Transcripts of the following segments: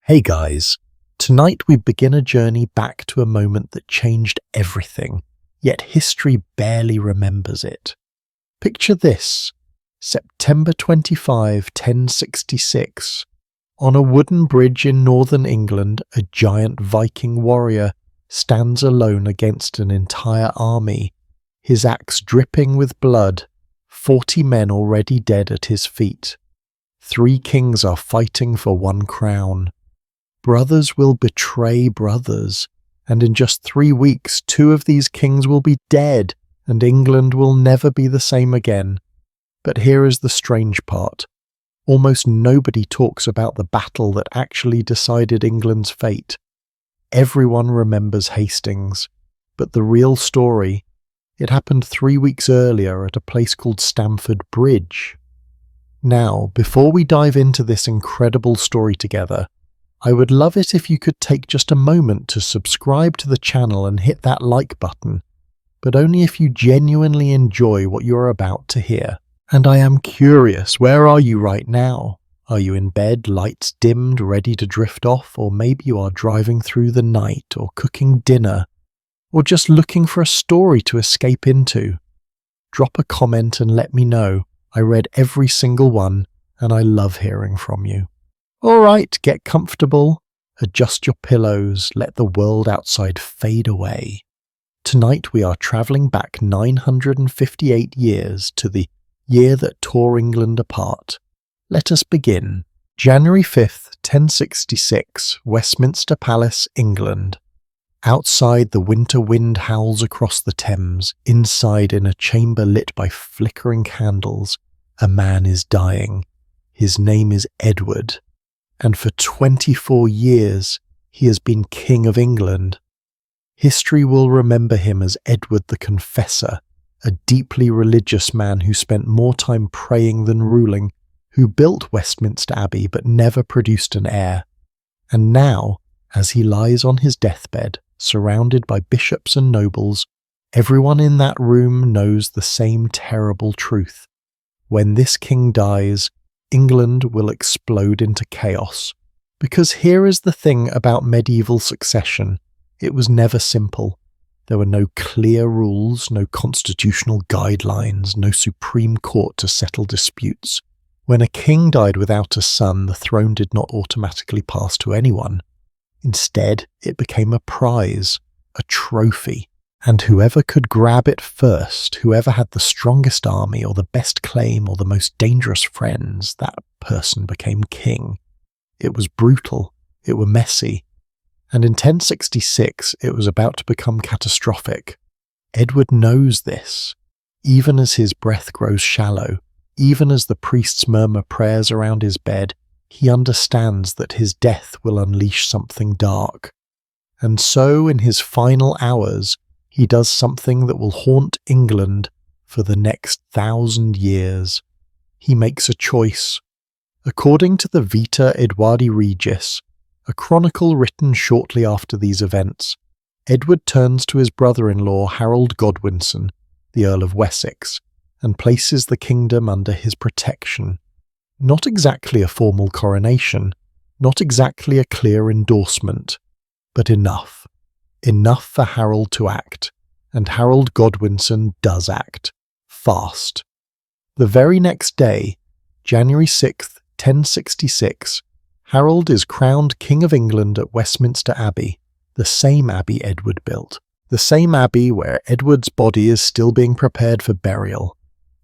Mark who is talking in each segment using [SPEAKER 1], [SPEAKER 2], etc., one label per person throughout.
[SPEAKER 1] Hey guys, tonight we begin a journey back to a moment that changed everything, yet history barely remembers it. Picture this, September 25, 1066. On a wooden bridge in northern England, a giant Viking warrior stands alone against an entire army, his axe dripping with blood, 40 men already dead at his feet. 3 kings are fighting for one crown. Brothers will betray brothers, and in just 3 weeks 2 of these kings will be dead, and England will never be the same again. But here is the strange part. Almost nobody talks about the battle that actually decided England's fate. Everyone remembers Hastings, but the real story, it happened 3 weeks earlier at a place called Stamford Bridge. Now, before we dive into this incredible story together, I would love it if you could take just a moment to subscribe to the channel and hit that like button, but only if you genuinely enjoy what you're about to hear. And I am curious, where are you right now? Are you in bed, lights dimmed, ready to drift off, or maybe you are driving through the night, or cooking dinner, or just looking for a story to escape into? Drop a comment and let me know. I read every single one, and I love hearing from you. Alright, get comfortable, adjust your pillows, let the world outside fade away. Tonight we are travelling back 958 years to the year that tore England apart. Let us begin. January 5th, 1066, Westminster Palace, England. Outside, the winter wind howls across the Thames. Inside, in a chamber lit by flickering candles, a man is dying. His name is Edward. And for 24 years he has been King of England. History will remember him as Edward the Confessor, a deeply religious man who spent more time praying than ruling, who built Westminster Abbey but never produced an heir. And now, as he lies on his deathbed, surrounded by bishops and nobles, everyone in that room knows the same terrible truth. When this king dies, England will explode into chaos. Because here is the thing about medieval succession. It was never simple. There were no clear rules, no constitutional guidelines, no supreme court to settle disputes. When a king died without a son, the throne did not automatically pass to anyone. Instead, it became a prize, a trophy. And whoever could grab it first, whoever had the strongest army or the best claim or the most dangerous friends, that person became king. It was brutal, it was messy, and in 1066 it was about to become catastrophic. Edward knows this. Even as his breath grows shallow, even as the priests murmur prayers around his bed, he understands that his death will unleash something dark. And so, in his final hours, he does something that will haunt England for the next 1,000 years. He makes a choice. According to the Vita Edwardi Regis, a chronicle written shortly after these events, Edward turns to his brother-in-law Harold Godwinson, the Earl of Wessex, and places the kingdom under his protection. Not exactly a formal coronation, not exactly a clear endorsement, but enough. Enough for Harold to act, and Harold Godwinson does act, fast. The very next day, January 6th, 1066, Harold is crowned King of England at Westminster Abbey, the same abbey Edward built, the same abbey where Edward's body is still being prepared for burial.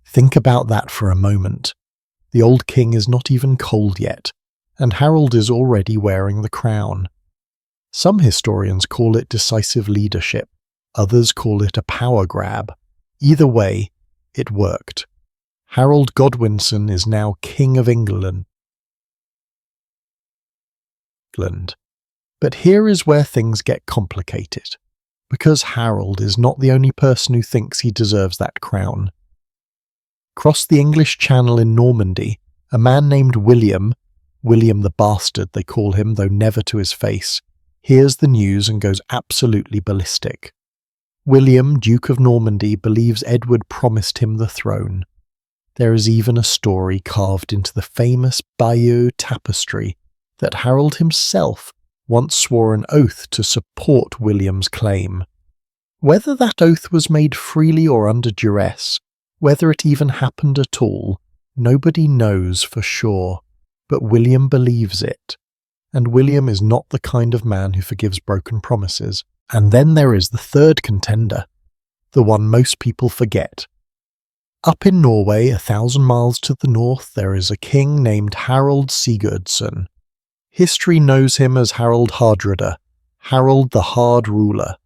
[SPEAKER 1] Think about that for a moment. The old king is not even cold yet, and Harold is already wearing the crown. Some historians call it decisive leadership, others call it a power grab. Either way, it worked. Harold Godwinson is now King of England. But here is where things get complicated, because Harold is not the only person who thinks he deserves that crown. Across the English Channel in Normandy, a man named William the Bastard they call him, though never to his face, hears the news and goes absolutely ballistic. William, Duke of Normandy, believes Edward promised him the throne. There is even a story carved into the famous Bayeux tapestry that Harold himself once swore an oath to support William's claim. Whether that oath was made freely or under duress, whether it even happened at all, nobody knows for sure, but William believes it. And William is not the kind of man who forgives broken promises. And then there is the third contender, the one most people forget. Up in Norway, 1,000 miles to the north, there is a king named Harald Sigurdsson. History knows him as Harald Hardrada, Harold the Hard Ruler.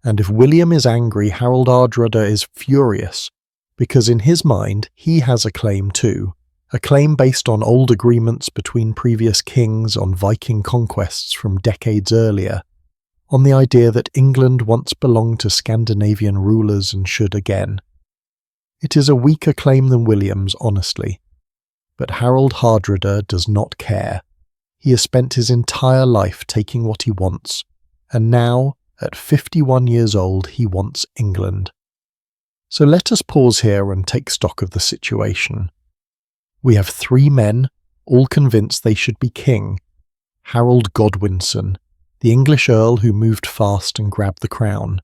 [SPEAKER 1] And if William is angry, Harald Hardrada is furious, because in his mind he has a claim too, a claim based on old agreements between previous kings on Viking conquests from decades earlier, on the idea that England once belonged to Scandinavian rulers and should again. It is a weaker claim than William's, honestly. But Harald Hardrada does not care. He has spent his entire life taking what he wants, and now, at 51 years old, he wants England. So let us pause here and take stock of the situation. We have 3 men, all convinced they should be king. Harold Godwinson, the English earl who moved fast and grabbed the crown.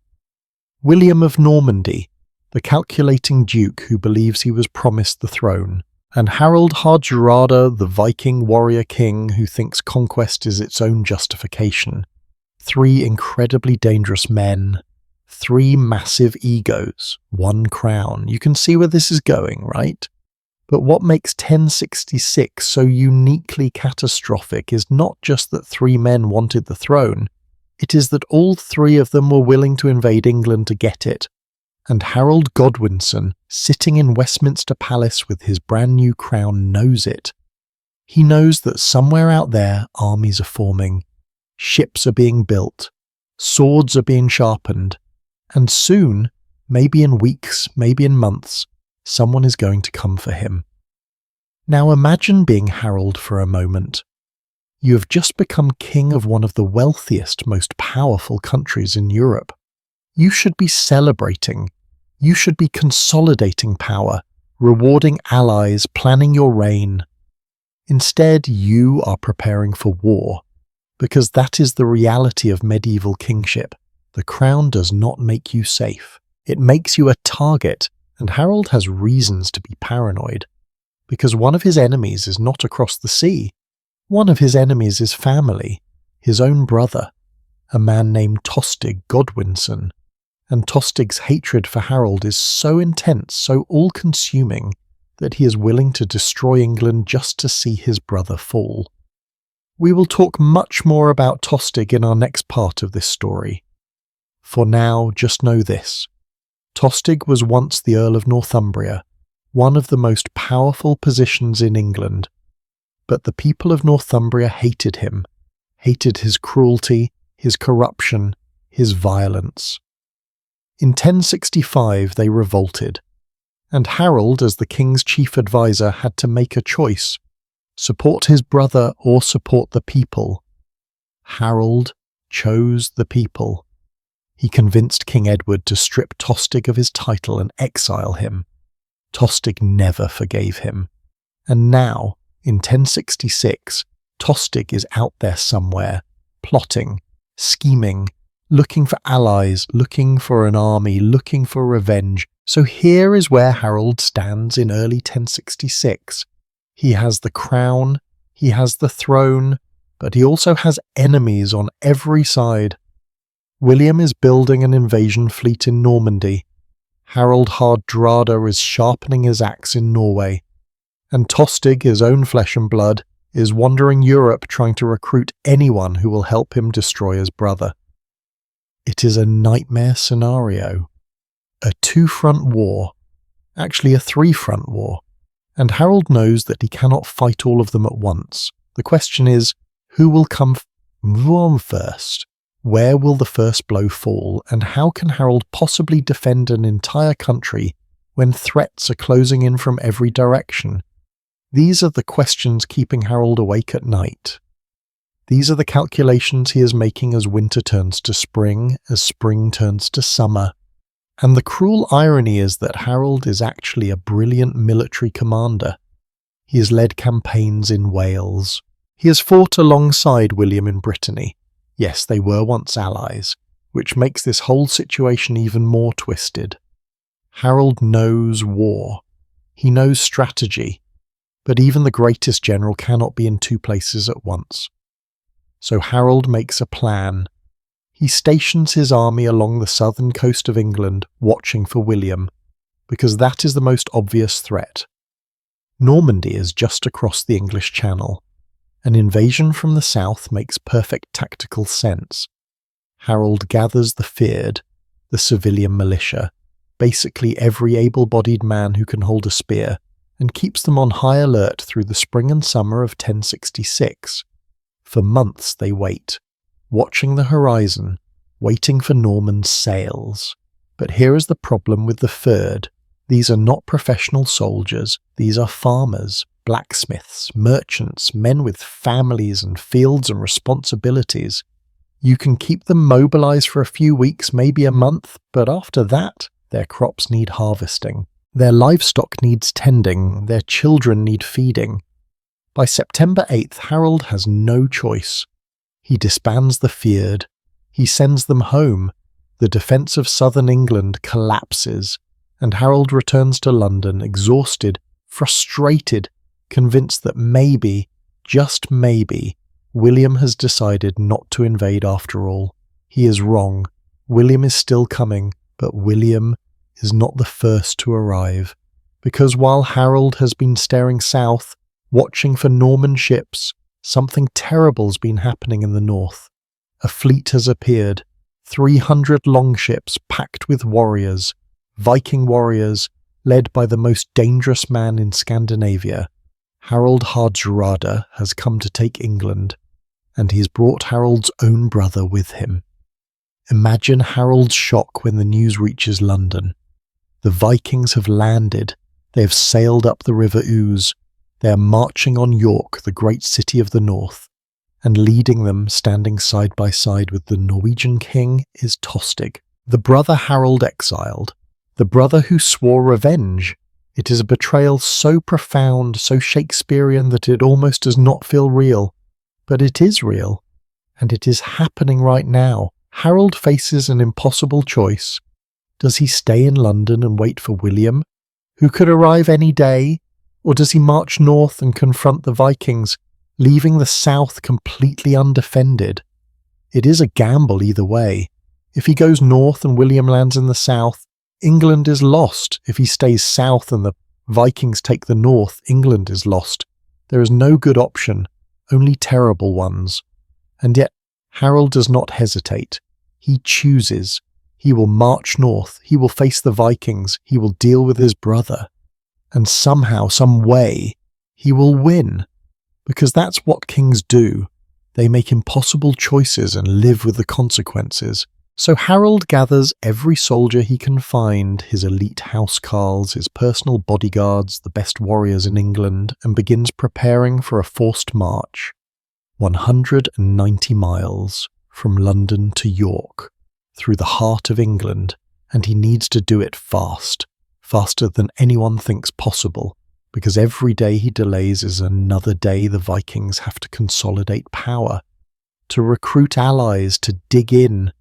[SPEAKER 1] William of Normandy, the calculating duke who believes he was promised the throne. And Harald Hardrada, the Viking warrior king who thinks conquest is its own justification. 3 incredibly dangerous men, 3 massive egos, 1 crown. You can see where this is going, right? But what makes 1066 so uniquely catastrophic is not just that 3 men wanted the throne, it is that all 3 of them were willing to invade England to get it. And Harold Godwinson, sitting in Westminster Palace with his brand new crown, knows it. He knows that somewhere out there armies are forming, ships are being built, swords are being sharpened, and soon, maybe in weeks, maybe in months, someone is going to come for him. Now imagine being Harold for a moment. You have just become king of one of the wealthiest, most powerful countries in Europe. You should be celebrating. You should be consolidating power, rewarding allies, planning your reign. Instead, you are preparing for war, because that is the reality of medieval kingship. The crown does not make you safe. It makes you a target, and Harold has reasons to be paranoid, because one of his enemies is not across the sea. One of his enemies is family, his own brother, a man named Tostig Godwinson. And Tostig's hatred for Harold is so intense, so all-consuming, that he is willing to destroy England just to see his brother fall. We will talk much more about Tostig in our next part of this story. For now, just know this. Tostig was once the Earl of Northumbria, one of the most powerful positions in England. But the people of Northumbria hated him, hated his cruelty, his corruption, his violence. In 1065 they revolted, and Harold, as the king's chief advisor, had to make a choice: support his brother or support the people. Harold chose the people. He convinced King Edward to strip Tostig of his title and exile him. Tostig never forgave him. And now, in 1066, Tostig is out there somewhere, plotting, scheming, looking for allies, looking for an army, looking for revenge. So here is where Harold stands in early 1066. He has the crown, he has the throne, but he also has enemies on every side. William is building an invasion fleet in Normandy. Harald Hardrada is sharpening his axe in Norway. And Tostig, his own flesh and blood, is wandering Europe trying to recruit anyone who will help him destroy his brother. It is a nightmare scenario. A 2-front war. Actually a 3-front war. And Harold knows that he cannot fight all of them at once. The question is, who will come first? Where will the first blow fall? And how can Harold possibly defend an entire country when threats are closing in from every direction? These are the questions keeping Harold awake at night. These are the calculations he is making as winter turns to spring, as spring turns to summer. And the cruel irony is that Harold is actually a brilliant military commander. He has led campaigns in Wales. He has fought alongside William in Brittany. Yes, they were once allies, which makes this whole situation even more twisted. Harold knows war. He knows strategy. But even the greatest general cannot be in two places at once. So Harold makes a plan. He stations his army along the southern coast of England, watching for William, because that is the most obvious threat. Normandy is just across the English Channel. An invasion from the south makes perfect tactical sense. Harold gathers the feared, the civilian militia, basically every able-bodied man who can hold a spear, and keeps them on high alert through the spring and summer of 1066. For months they wait, watching the horizon, waiting for Norman sails. But here is the problem with the Fyrd. These are not professional soldiers, these are farmers, blacksmiths, merchants, men with families and fields and responsibilities. You can keep them mobilized for a few weeks, maybe a month, but after that, their crops need harvesting. Their livestock needs tending, their children need feeding. By September 8th, Harold has no choice. He disbands the Fyrd. He sends them home. The defence of southern England collapses, and Harold returns to London exhausted, frustrated, convinced that maybe, just maybe, William has decided not to invade after all. He is wrong. William is still coming, but William is not the first to arrive. Because while Harold has been staring south, watching for Norman ships, something terrible's been happening in the north. A fleet has appeared, 300 longships packed with warriors, Viking warriors, led by the most dangerous man in Scandinavia. Harold Hardrada has come to take England, and he's brought Harold's own brother with him. Imagine Harold's shock when the news reaches London. The Vikings have landed, they have sailed up the River Ouse, they are marching on York, the great city of the north, and leading them, standing side by side with the Norwegian king, is Tostig, the brother Harold exiled, the brother who swore revenge. It is a betrayal so profound, so Shakespearean that it almost does not feel real. But it is real, and it is happening right now. Harold faces an impossible choice. Does he stay in London and wait for William, who could arrive any day, or does he march north and confront the Vikings, leaving the south completely undefended? It is a gamble either way. If he goes north and William lands in the south, England is lost. If he stays south and the Vikings take the north, England is lost. There is no good option, only terrible ones. And yet, Harold does not hesitate. He chooses. He will march north. He will face the Vikings. He will deal with his brother. And somehow, some way, he will win. Because that's what kings do. They make impossible choices and live with the consequences. So Harold gathers every soldier he can find, his elite housecarls, his personal bodyguards, the best warriors in England, and begins preparing for a forced march. 190 miles from London to York, through the heart of England, and he needs to do it fast, faster than anyone thinks possible, because every day he delays is another day the Vikings have to consolidate power, to recruit allies, to dig in.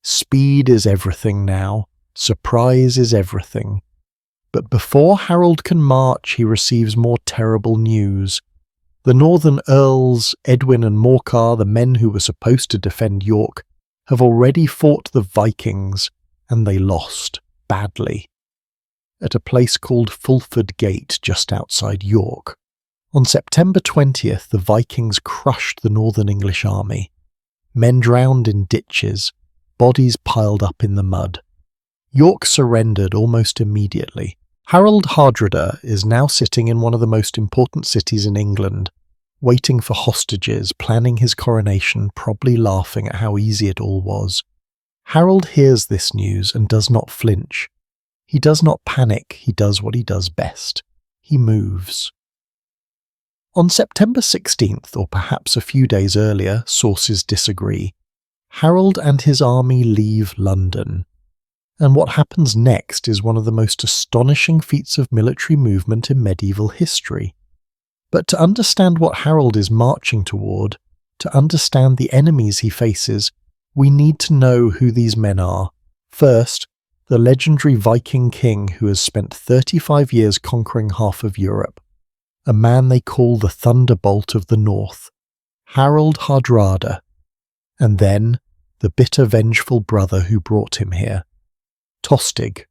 [SPEAKER 1] Speed is everything now. Surprise is everything. But before Harold can march, he receives more terrible news. The northern earls, Edwin and Morcar, the men who were supposed to defend York, have already fought the Vikings, and they lost, badly, at a place called Fulford Gate just outside York. On September 20th, the Vikings crushed the northern English army. Men drowned in ditches, bodies piled up in the mud. York surrendered almost immediately. Harold Hardrada is now sitting in one of the most important cities in England, waiting for hostages, planning his coronation, probably laughing at how easy it all was. Harold hears this news and does not flinch. He does not panic, he does what he does best. He moves. On September 16th, or perhaps a few days earlier, sources disagree. Harold and his army leave London. And what happens next is one of the most astonishing feats of military movement in medieval history. But to understand what Harold is marching toward, to understand the enemies he faces, we need to know who these men are. First, the legendary Viking king who has spent 35 years conquering half of Europe, a man they call the Thunderbolt of the North, Harald Hardrada, and then the bitter vengeful brother who brought him here, Tostig,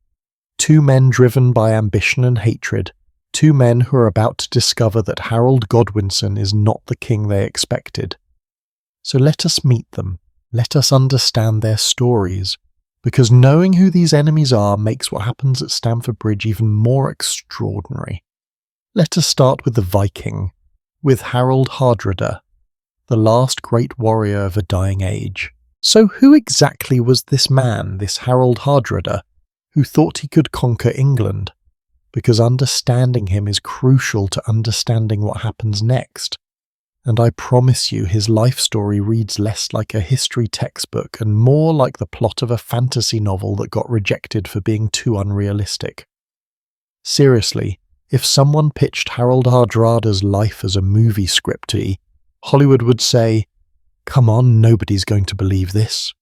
[SPEAKER 1] two men driven by ambition and hatred, two men who are about to discover that Harold Godwinson is not the king they expected. So let us meet them, let us understand their stories, because knowing who these enemies are makes what happens at Stamford Bridge even more extraordinary. Let us start with the Viking, with Harald Hardrada, the last great warrior of a dying age. So who exactly was this man, this Harald Hardrada, who thought he could conquer England? Because understanding him is crucial to understanding what happens next. And I promise you his life story reads less like a history textbook and more like the plot of a fantasy novel that got rejected for being too unrealistic. Seriously, if someone pitched Harald Hardrada's life as a movie script to me, Hollywood would say, "Come on, nobody's going to believe this."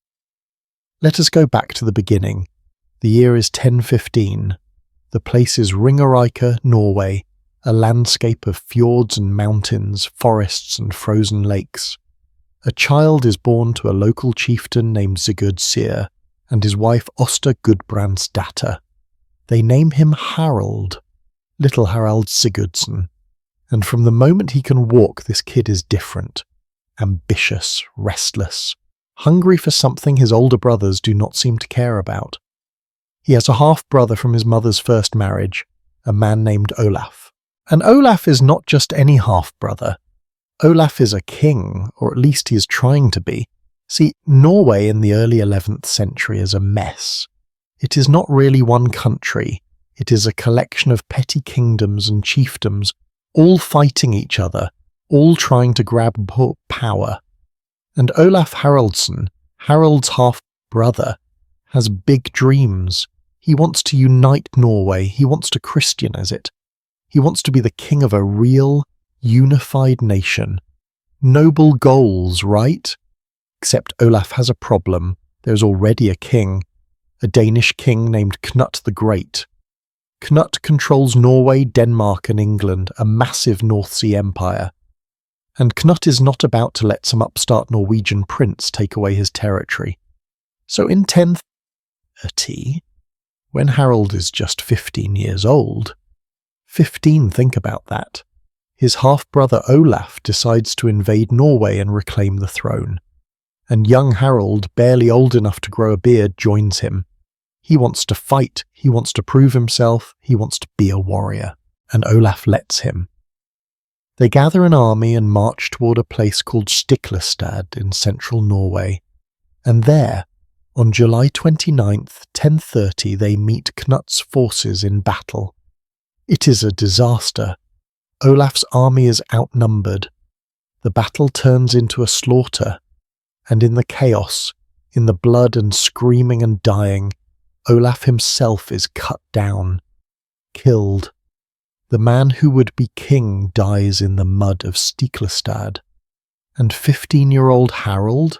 [SPEAKER 1] Let us go back to the beginning. The year is 1015. The place is Ringerike, Norway, a landscape of fjords and mountains, forests and frozen lakes. A child is born to a local chieftain named Sigurd Syr and his wife Osta Gudbrandsdatter. They name him Harald, little Harald Sigurdsson. And from the moment he can walk, this kid is different. Ambitious, restless, hungry for something his older brothers do not seem to care about. He has a half-brother from his mother's first marriage, a man named Olaf. And Olaf is not just any half-brother. Olaf is a king, or at least he is trying to be. See, Norway in the early 11th century is a mess. It is not really one country. It is a collection of petty kingdoms and chiefdoms, all fighting each other, all trying to grab power. And Olaf Haraldsson, Harald's half-brother, has big dreams. He wants to unite Norway. He wants to Christianize it. He wants to be the king of a real, unified nation. Noble goals, right? Except Olaf has a problem. There's already a king, a Danish king named Knut the Great. Knut controls Norway, Denmark and England, a massive North Sea empire. And Knut is not about to let some upstart Norwegian prince take away his territory. So in 1030, when Harald is just 15 years old, 15, think about that, his half-brother Olaf decides to invade Norway and reclaim the throne. And young Harald, barely old enough to grow a beard, joins him. He wants to fight, he wants to prove himself, he wants to be a warrior, and Olaf lets him. They gather an army and march toward a place called Stiklestad in central Norway, and there, on July 29th, 1030, they meet Knut's forces in battle. It is a disaster. Olaf's army is outnumbered. The battle turns into a slaughter, and in the chaos, in the blood and screaming and dying, Olaf himself is cut down, killed. The man who would be king dies in the mud of Stiklestad. And 15-year-old Harald?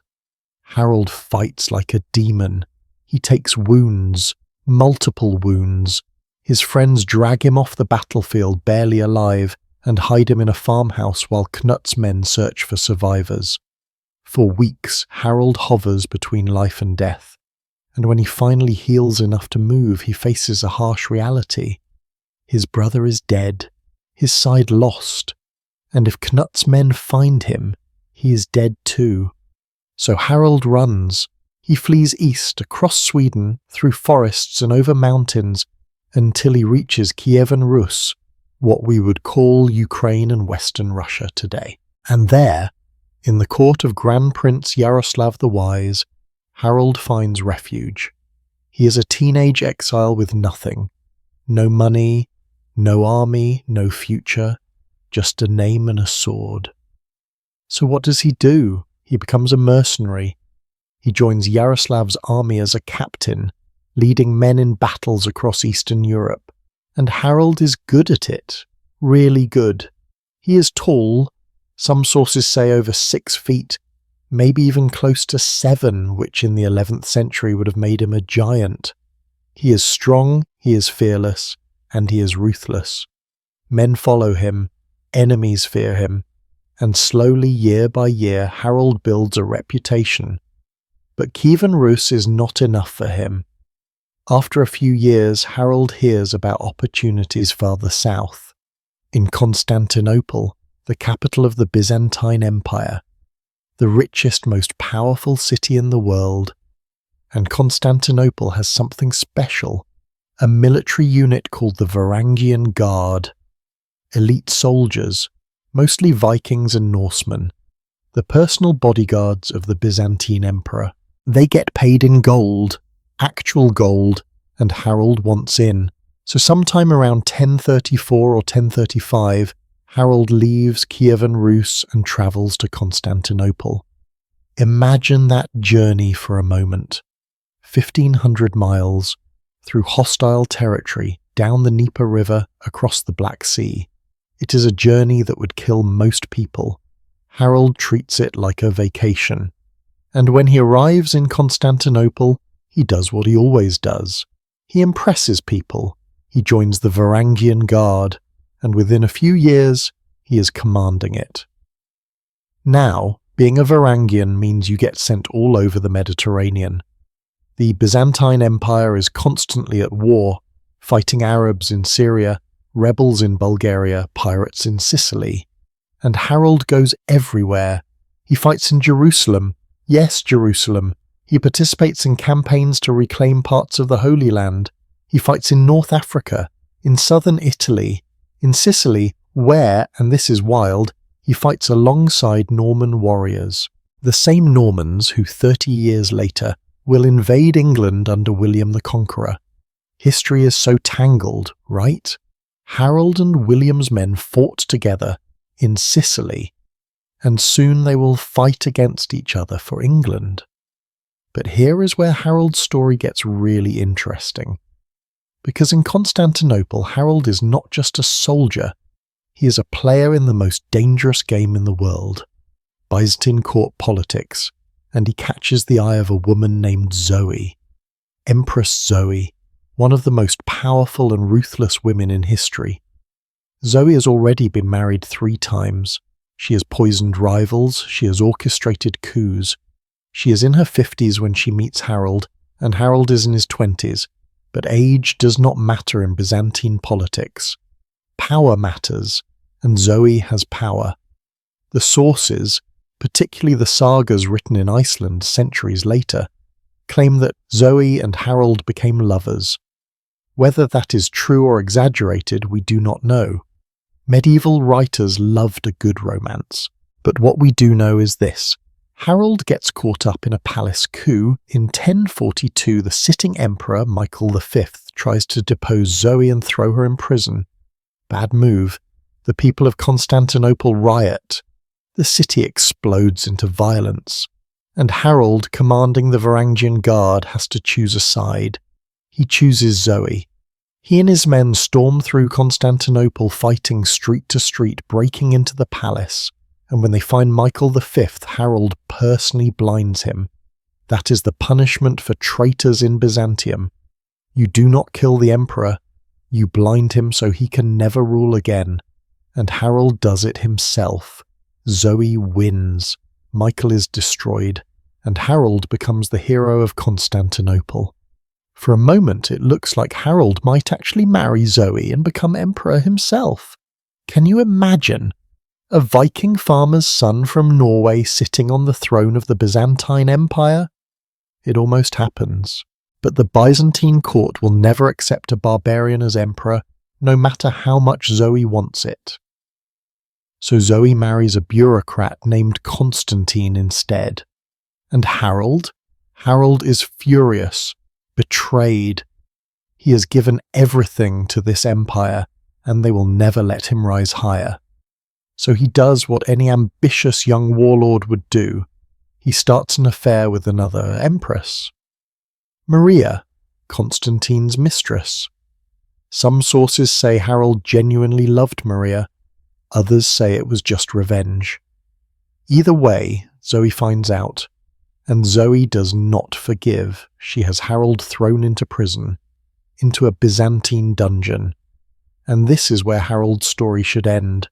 [SPEAKER 1] Harald fights like a demon. He takes wounds, multiple wounds. His friends drag him off the battlefield barely alive and hide him in a farmhouse while Knut's men search for survivors. For weeks, Harald hovers between life and death. And when he finally heals enough to move, he faces a harsh reality. His brother is dead, his side lost, and if Knut's men find him, he is dead too. So Harald runs. He flees east, across Sweden, through forests and over mountains, until he reaches Kievan Rus, what we would call Ukraine and Western Russia today. And there, in the court of Grand Prince Yaroslav the Wise, Harald finds refuge. He is a teenage exile with nothing. No money, no army, no future, just a name and a sword. So what does he do? He becomes a mercenary. He joins Yaroslav's army as a captain, leading men in battles across Eastern Europe. And Harald is good at it, really good. He is tall, some sources say over 6 feet, maybe even close to 7, which in the 11th century would have made him a giant. He is strong, he is fearless, and he is ruthless. Men follow him, enemies fear him, and slowly, year by year, Harold builds a reputation. But Kievan Rus is not enough for him. After a few years, Harold hears about opportunities farther south. In Constantinople, the capital of the Byzantine Empire, the richest, most powerful city in the world. And Constantinople has something special, a military unit called the Varangian Guard. Elite soldiers, mostly Vikings and Norsemen, the personal bodyguards of the Byzantine emperor. They get paid in gold, actual gold, and Harold wants in. So sometime around 1034 or 1035, Harold leaves Kievan Rus and travels to Constantinople. Imagine that journey for a moment. 1,500 miles, through hostile territory, down the Dnieper River, across the Black Sea. It is a journey that would kill most people. Harold treats it like a vacation. And when he arrives in Constantinople, he does what he always does. He impresses people. He joins the Varangian Guard, and within a few years, he is commanding it. Now, being a Varangian means you get sent all over the Mediterranean. The Byzantine Empire is constantly at war, fighting Arabs in Syria, rebels in Bulgaria, pirates in Sicily. And Harold goes everywhere. He fights in Jerusalem. Yes, Jerusalem. He participates in campaigns to reclaim parts of the Holy Land. He fights in North Africa, in southern Italy, in Sicily, where, and this is wild, he fights alongside Norman warriors. The same Normans who 30 years later will invade England under William the Conqueror. History is so tangled, right? Harold and William's men fought together in Sicily, and soon they will fight against each other for England. But here is where Harold's story gets really interesting. Because in Constantinople, Harold is not just a soldier, he is a player in the most dangerous game in the world, Byzantine court politics, and he catches the eye of a woman named Zoe. Empress Zoe, one of the most powerful and ruthless women in history. Zoe has already been married 3 times. She has poisoned rivals, she has orchestrated coups. She is in her 50s when she meets Harold, and Harold is in his 20s, but age does not matter in Byzantine politics. Power matters, and Zoe has power. The sources, particularly the sagas written in Iceland centuries later, claim that Zoe and Harold became lovers. Whether that is true or exaggerated, we do not know. Medieval writers loved a good romance, but what we do know is this. Harold gets caught up in a palace coup. In 1042, the sitting emperor, Michael V, tries to depose Zoe and throw her in prison. Bad move. The people of Constantinople riot. The city explodes into violence. And Harold, commanding the Varangian Guard, has to choose a side. He chooses Zoe. He and his men storm through Constantinople, fighting street to street, breaking into the palace. And when they find Michael V, Harold personally blinds him. That is the punishment for traitors in Byzantium. You do not kill the emperor, you blind him so he can never rule again. And Harold does it himself. Zoe wins, Michael is destroyed, and Harold becomes the hero of Constantinople. For a moment it looks like Harold might actually marry Zoe and become emperor himself. Can you imagine? A Viking farmer's son from Norway sitting on the throne of the Byzantine Empire? It almost happens. But the Byzantine court will never accept a barbarian as emperor, no matter how much Zoe wants it. So Zoe marries a bureaucrat named Constantine instead. And Harold? Harold is furious, betrayed. He has given everything to this empire, and they will never let him rise higher. So he does what any ambitious young warlord would do. He starts an affair with another empress. Maria, Constantine's mistress. Some sources say Harold genuinely loved Maria. Others say it was just revenge. Either way, Zoe finds out, and Zoe does not forgive. She has Harold thrown into prison, into a Byzantine dungeon. And this is where Harold's story should end.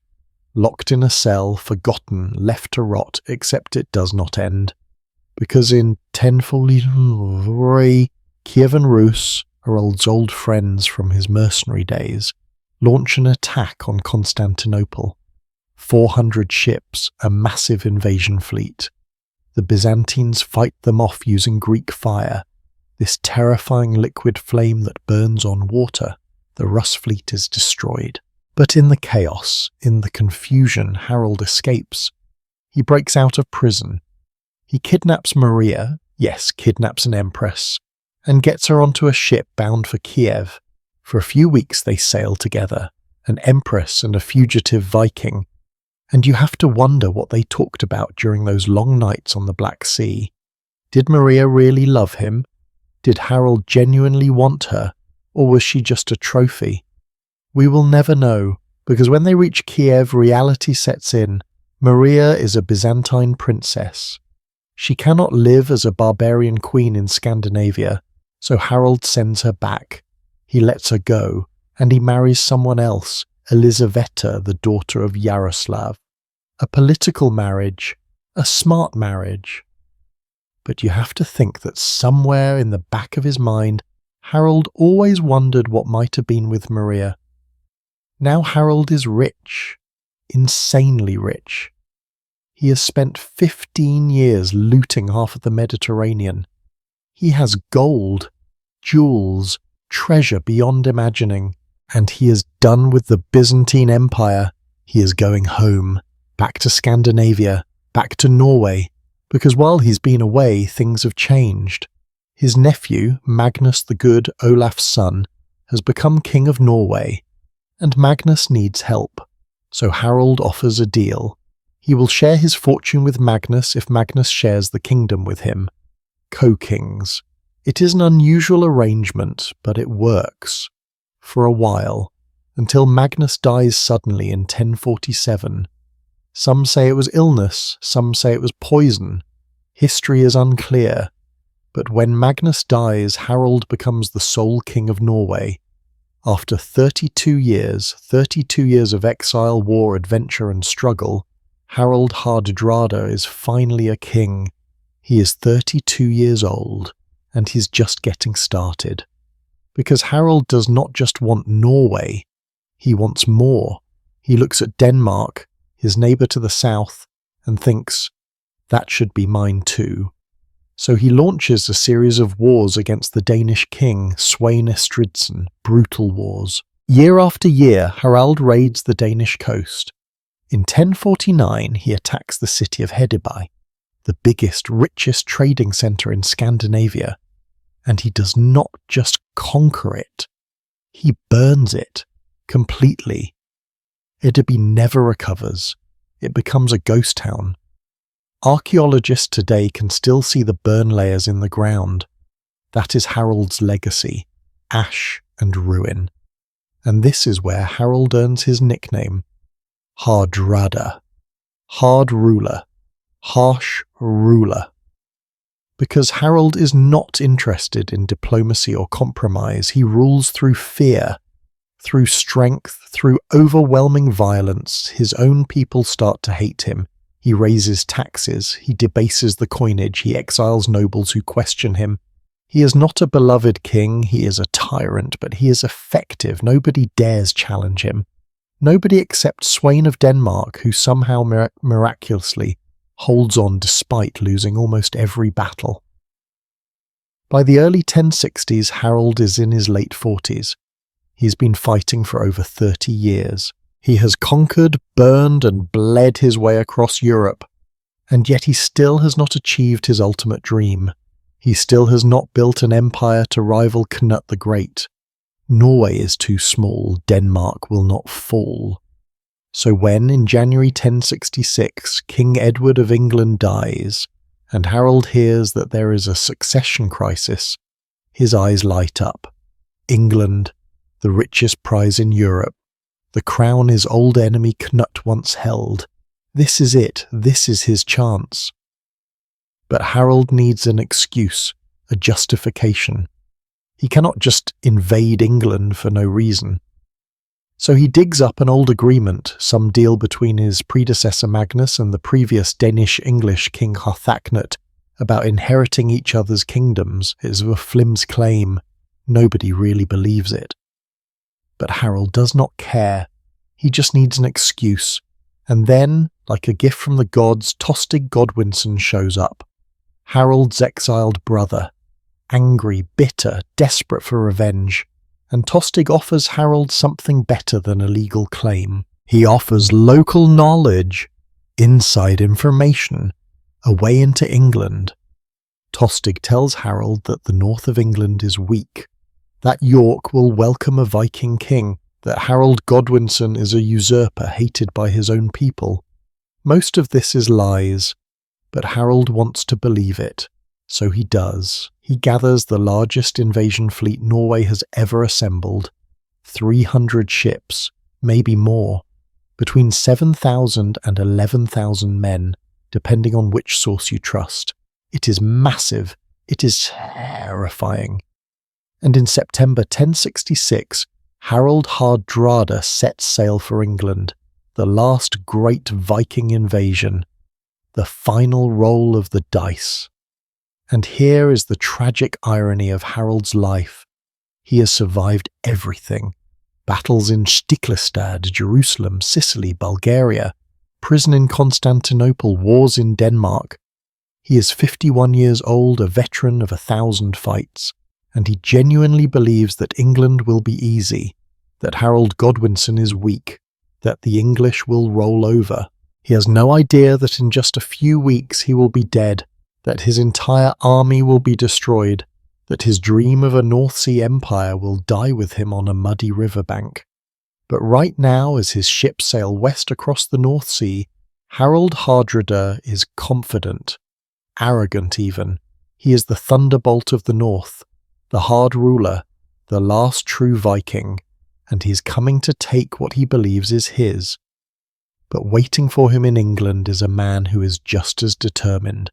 [SPEAKER 1] Locked in a cell, forgotten, left to rot, except it does not end. Because in 1043, Kiev and Rus, Harold's old friends from his mercenary days, launch an attack on Constantinople. 400 ships, a massive invasion fleet. The Byzantines fight them off using Greek fire, this terrifying liquid flame that burns on water. The Rus fleet is destroyed. But in the chaos, in the confusion, Harold escapes. He breaks out of prison. He kidnaps Maria, yes, kidnaps an empress, and gets her onto a ship bound for Kiev. For a few weeks they sail together, an empress and a fugitive Viking. And you have to wonder what they talked about during those long nights on the Black Sea. Did Maria really love him? Did Harold genuinely want her? Or was she just a trophy? We will never know, because when they reach Kiev, reality sets in. Maria is a Byzantine princess. She cannot live as a barbarian queen in Scandinavia, so Harold sends her back. He lets her go, and he marries someone else, Elizaveta, the daughter of Yaroslav. A political marriage, a smart marriage. But you have to think that somewhere in the back of his mind, Harold always wondered what might have been with Maria. Now Harold is rich, insanely rich. He has spent 15 years looting half of the Mediterranean. He has gold, jewels, treasure beyond imagining, and he is done with the Byzantine Empire. He is going home, back to Scandinavia, back to Norway, because while he's been away, things have changed. His nephew, Magnus the Good, Olaf's son, has become king of Norway, and Magnus needs help, so Harold offers a deal. He will share his fortune with Magnus if Magnus shares the kingdom with him. Co-kings. It is an unusual arrangement, but it works. For a while, until Magnus dies suddenly in 1047. Some say it was illness, some say it was poison. History is unclear. But when Magnus dies, Harold becomes the sole king of Norway. After 32 years of exile, war, adventure and struggle, Harold Hardrada is finally a king. He is 32 years old, and he's just getting started. Because Harold does not just want Norway, he wants more. He looks at Denmark, his neighbour to the south, and thinks, that should be mine too. So he launches a series of wars against the Danish king, Svein Estridsson, brutal wars. Year after year, Harald raids the Danish coast. In 1049, he attacks the city of Hedeby, the biggest, richest trading centre in Scandinavia. And he does not just conquer it, he burns it completely. Hedeby never recovers. It becomes a ghost town. Archaeologists today can still see the burn layers in the ground. That is Harold's legacy, ash and ruin. And this is where Harold earns his nickname, Hardrada, hard ruler, harsh ruler. Because Harold is not interested in diplomacy or compromise, he rules through fear, through strength, through overwhelming violence. His own people start to hate him. He raises taxes, he debases the coinage, he exiles nobles who question him. He is not a beloved king, he is a tyrant, but he is effective. Nobody dares challenge him. Nobody except Svein of Denmark, who somehow miraculously holds on despite losing almost every battle. By the early 1060s, Harold is in his late 40s. He's been fighting for over 30 years. He has conquered, burned, and bled his way across Europe, and yet he still has not achieved his ultimate dream. He still has not built an empire to rival Knut the Great. Norway is too small, Denmark will not fall. So when, in January 1066, King Edward of England dies, and Harold hears that there is a succession crisis, his eyes light up. England, the richest prize in Europe, The crown his old enemy Cnut once held. This is it, this is his chance. But Harold needs an excuse, a justification. He cannot just invade England for no reason. So he digs up an old agreement, some deal between his predecessor Magnus and the previous Danish-English King Harthacnut about inheriting each other's kingdoms. It is a flimsy claim. Nobody really believes it. But Harold does not care. He just needs an excuse. And then, like a gift from the gods, Tostig Godwinson shows up. Harold's exiled brother. Angry, bitter, desperate for revenge. And Tostig offers Harold something better than a legal claim. He offers local knowledge, inside information, a way into England. Tostig tells Harold that the north of England is weak, that York will welcome a Viking king, that Harold Godwinson is a usurper hated by his own people. Most of this is lies, but Harold wants to believe it, so he does. He gathers the largest invasion fleet Norway has ever assembled, 300 ships, maybe more, between 7,000 and 11,000 men, depending on which source you trust. It is massive, it is terrifying. And in September 1066, Harold Hardrada sets sail for England, the last great Viking invasion, the final roll of the dice. And here is the tragic irony of Harold's life. He has survived everything. Battles in Stiklestad, Jerusalem, Sicily, Bulgaria, prison in Constantinople, wars in Denmark. He is 51 years old, a veteran of 1,000 fights, and he genuinely believes that England will be easy, that Harold Godwinson is weak, that the English will roll over. He has no idea that in just a few weeks he will be dead, that his entire army will be destroyed, that his dream of a North Sea empire will die with him on a muddy riverbank. But right now, as his ships sail west across the North Sea, Harold Hardrada is confident, arrogant even. He is the thunderbolt of the North, the hard ruler, the last true Viking, and he's coming to take what he believes is his. But waiting for him in England is a man who is just as determined,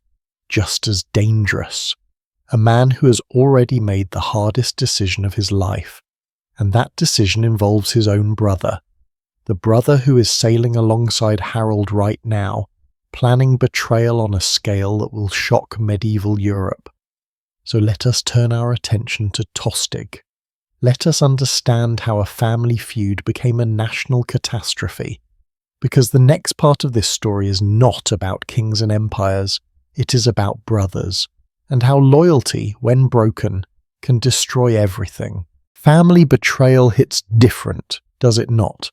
[SPEAKER 1] just as dangerous, a man who has already made the hardest decision of his life, and that decision involves his own brother, the brother who is sailing alongside Harold right now, planning betrayal on a scale that will shock medieval Europe. So let us turn our attention to Tostig. Let us understand how a family feud became a national catastrophe, because the next part of this story is not about kings and empires, it is about brothers, and how loyalty, when broken, can destroy everything. Family betrayal hits different, does it not?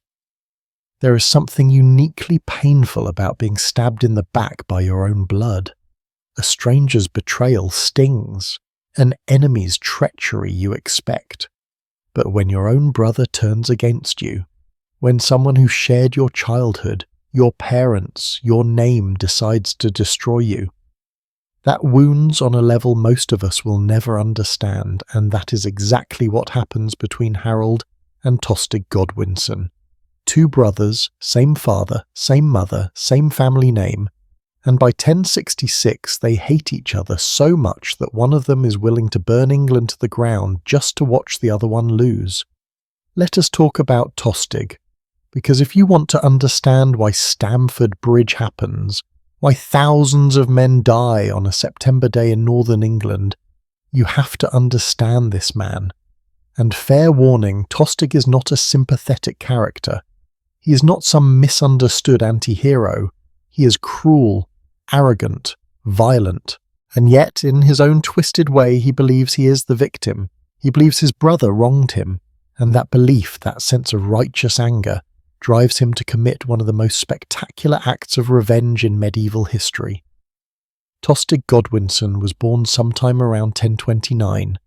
[SPEAKER 1] There is something uniquely painful about being stabbed in the back by your own blood. A stranger's betrayal stings, an enemy's treachery you expect. But when your own brother turns against you, when someone who shared your childhood, your parents, your name decides to destroy you, that wounds on a level most of us will never understand, and that is exactly what happens between Harold and Tostig Godwinson. Two brothers, same father, same mother, same family name, and by 1066 they hate each other so much that one of them is willing to burn England to the ground just to watch the other one lose. Let us talk about Tostig, because if you want to understand why Stamford Bridge happens, why thousands of men die on a September day in northern England, you have to understand this man. And fair warning, Tostig is not a sympathetic character. He is not some misunderstood anti-hero. He is cruel, arrogant, violent, and yet in his own twisted way he believes he is the victim. He believes his brother wronged him, and that belief, that sense of righteous anger, drives him to commit one of the most spectacular acts of revenge in medieval history. Tostig Godwinson was born sometime around 1029,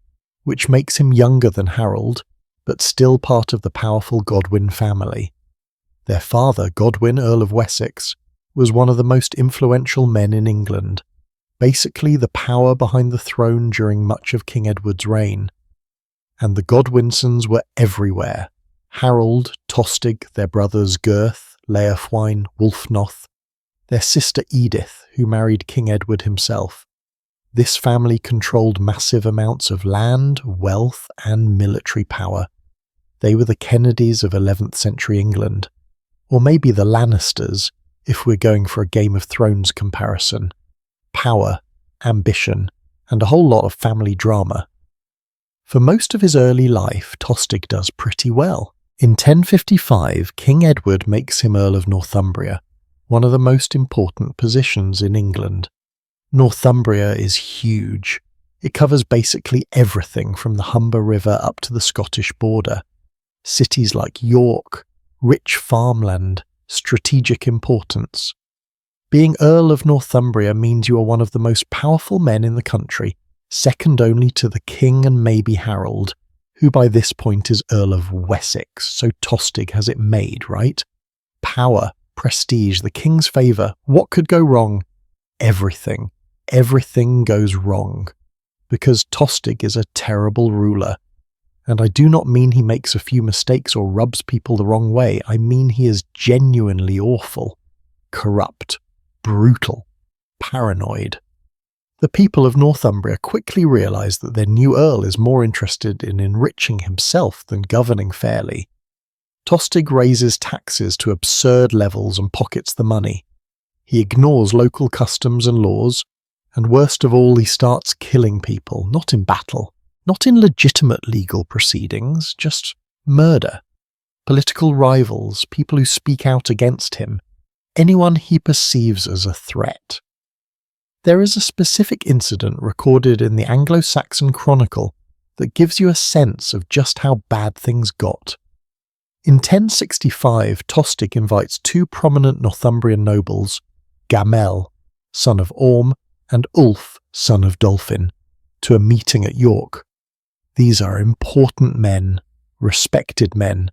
[SPEAKER 1] which makes him younger than Harold, but still part of the powerful Godwin family. Their father, Godwin, Earl of Wessex, was one of the most influential men in England, basically the power behind the throne during much of King Edward's reign. And the Godwinsons were everywhere. Harold, Tostig, their brothers Gurth, Leofwine, Wulfnoth, their sister Edith, who married King Edward himself. This family controlled massive amounts of land, wealth, and military power. They were the Kennedys of 11th century England, or maybe the Lannisters, if we're going for a Game of Thrones comparison. Power, ambition, and a whole lot of family drama. For most of his early life, Tostig does pretty well. In 1055, King Edward makes him Earl of Northumbria, one of the most important positions in England. Northumbria is huge. It covers basically everything from the Humber River up to the Scottish border. Cities like York, rich farmland, strategic importance. Being Earl of Northumbria means you are one of the most powerful men in the country, second only to the King and maybe Harold, who by this point is Earl of Wessex, so Tostig has it made, right? Power, prestige, the King's favour. What could go wrong? Everything. Everything goes wrong. Because Tostig is a terrible ruler. And I do not mean he makes a few mistakes or rubs people the wrong way. I mean he is genuinely awful, corrupt, brutal, paranoid. The people of Northumbria quickly realise that their new earl is more interested in enriching himself than governing fairly. Tostig raises taxes to absurd levels and pockets the money. He ignores local customs and laws, and worst of all, he starts killing people, not in battle, not in legitimate legal proceedings, just murder. Political rivals, people who speak out against him, anyone he perceives as a threat. There is a specific incident recorded in the Anglo-Saxon Chronicle that gives you a sense of just how bad things got. In 1065, Tostig invites two prominent Northumbrian nobles, Gamel, son of Orm, and Ulf, son of Dolphin, to a meeting at York. These are important men, respected men.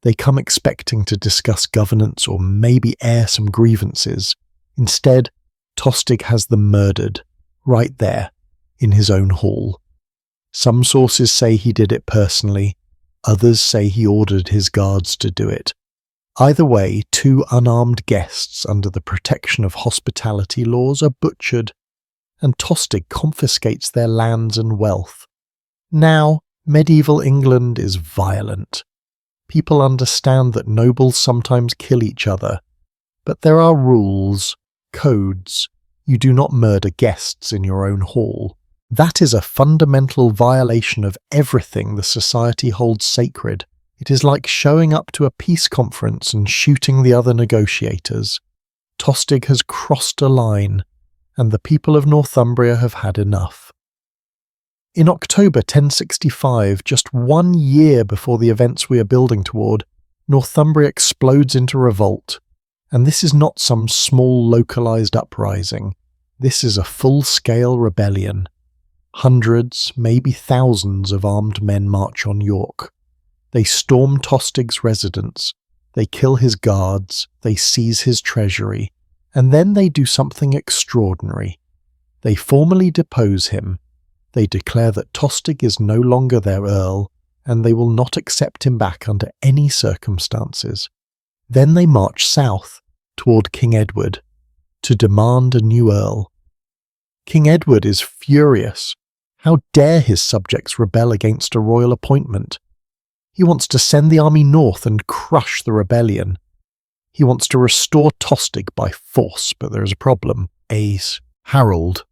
[SPEAKER 1] They come expecting to discuss governance or maybe air some grievances. Instead, Tostig has them murdered, right there, in his own hall. Some sources say he did it personally, others say he ordered his guards to do it. Either way, two unarmed guests under the protection of hospitality laws are butchered, and Tostig confiscates their lands and wealth. Now, medieval England is violent. People understand that nobles sometimes kill each other, but there are rules, codes. You do not murder guests in your own hall. That is a fundamental violation of everything the society holds sacred. It is like showing up to a peace conference and shooting the other negotiators. Tostig has crossed a line, and the people of Northumbria have had enough. In October 1065, just 1 year before the events we are building toward, Northumbria explodes into revolt. And this is not some small localized uprising. This is a full-scale rebellion. Hundreds, maybe thousands of armed men march on York. They storm Tostig's residence, they kill his guards, they seize his treasury, and then they do something extraordinary. They formally depose him. They declare that Tostig is no longer their earl, and they will not accept him back under any circumstances. Then they march south, toward King Edward, to demand a new earl. King Edward is furious. How dare his subjects rebel against a royal appointment? He wants to send the army north and crush the rebellion. He wants to restore Tostig by force, but there is a problem. Harold.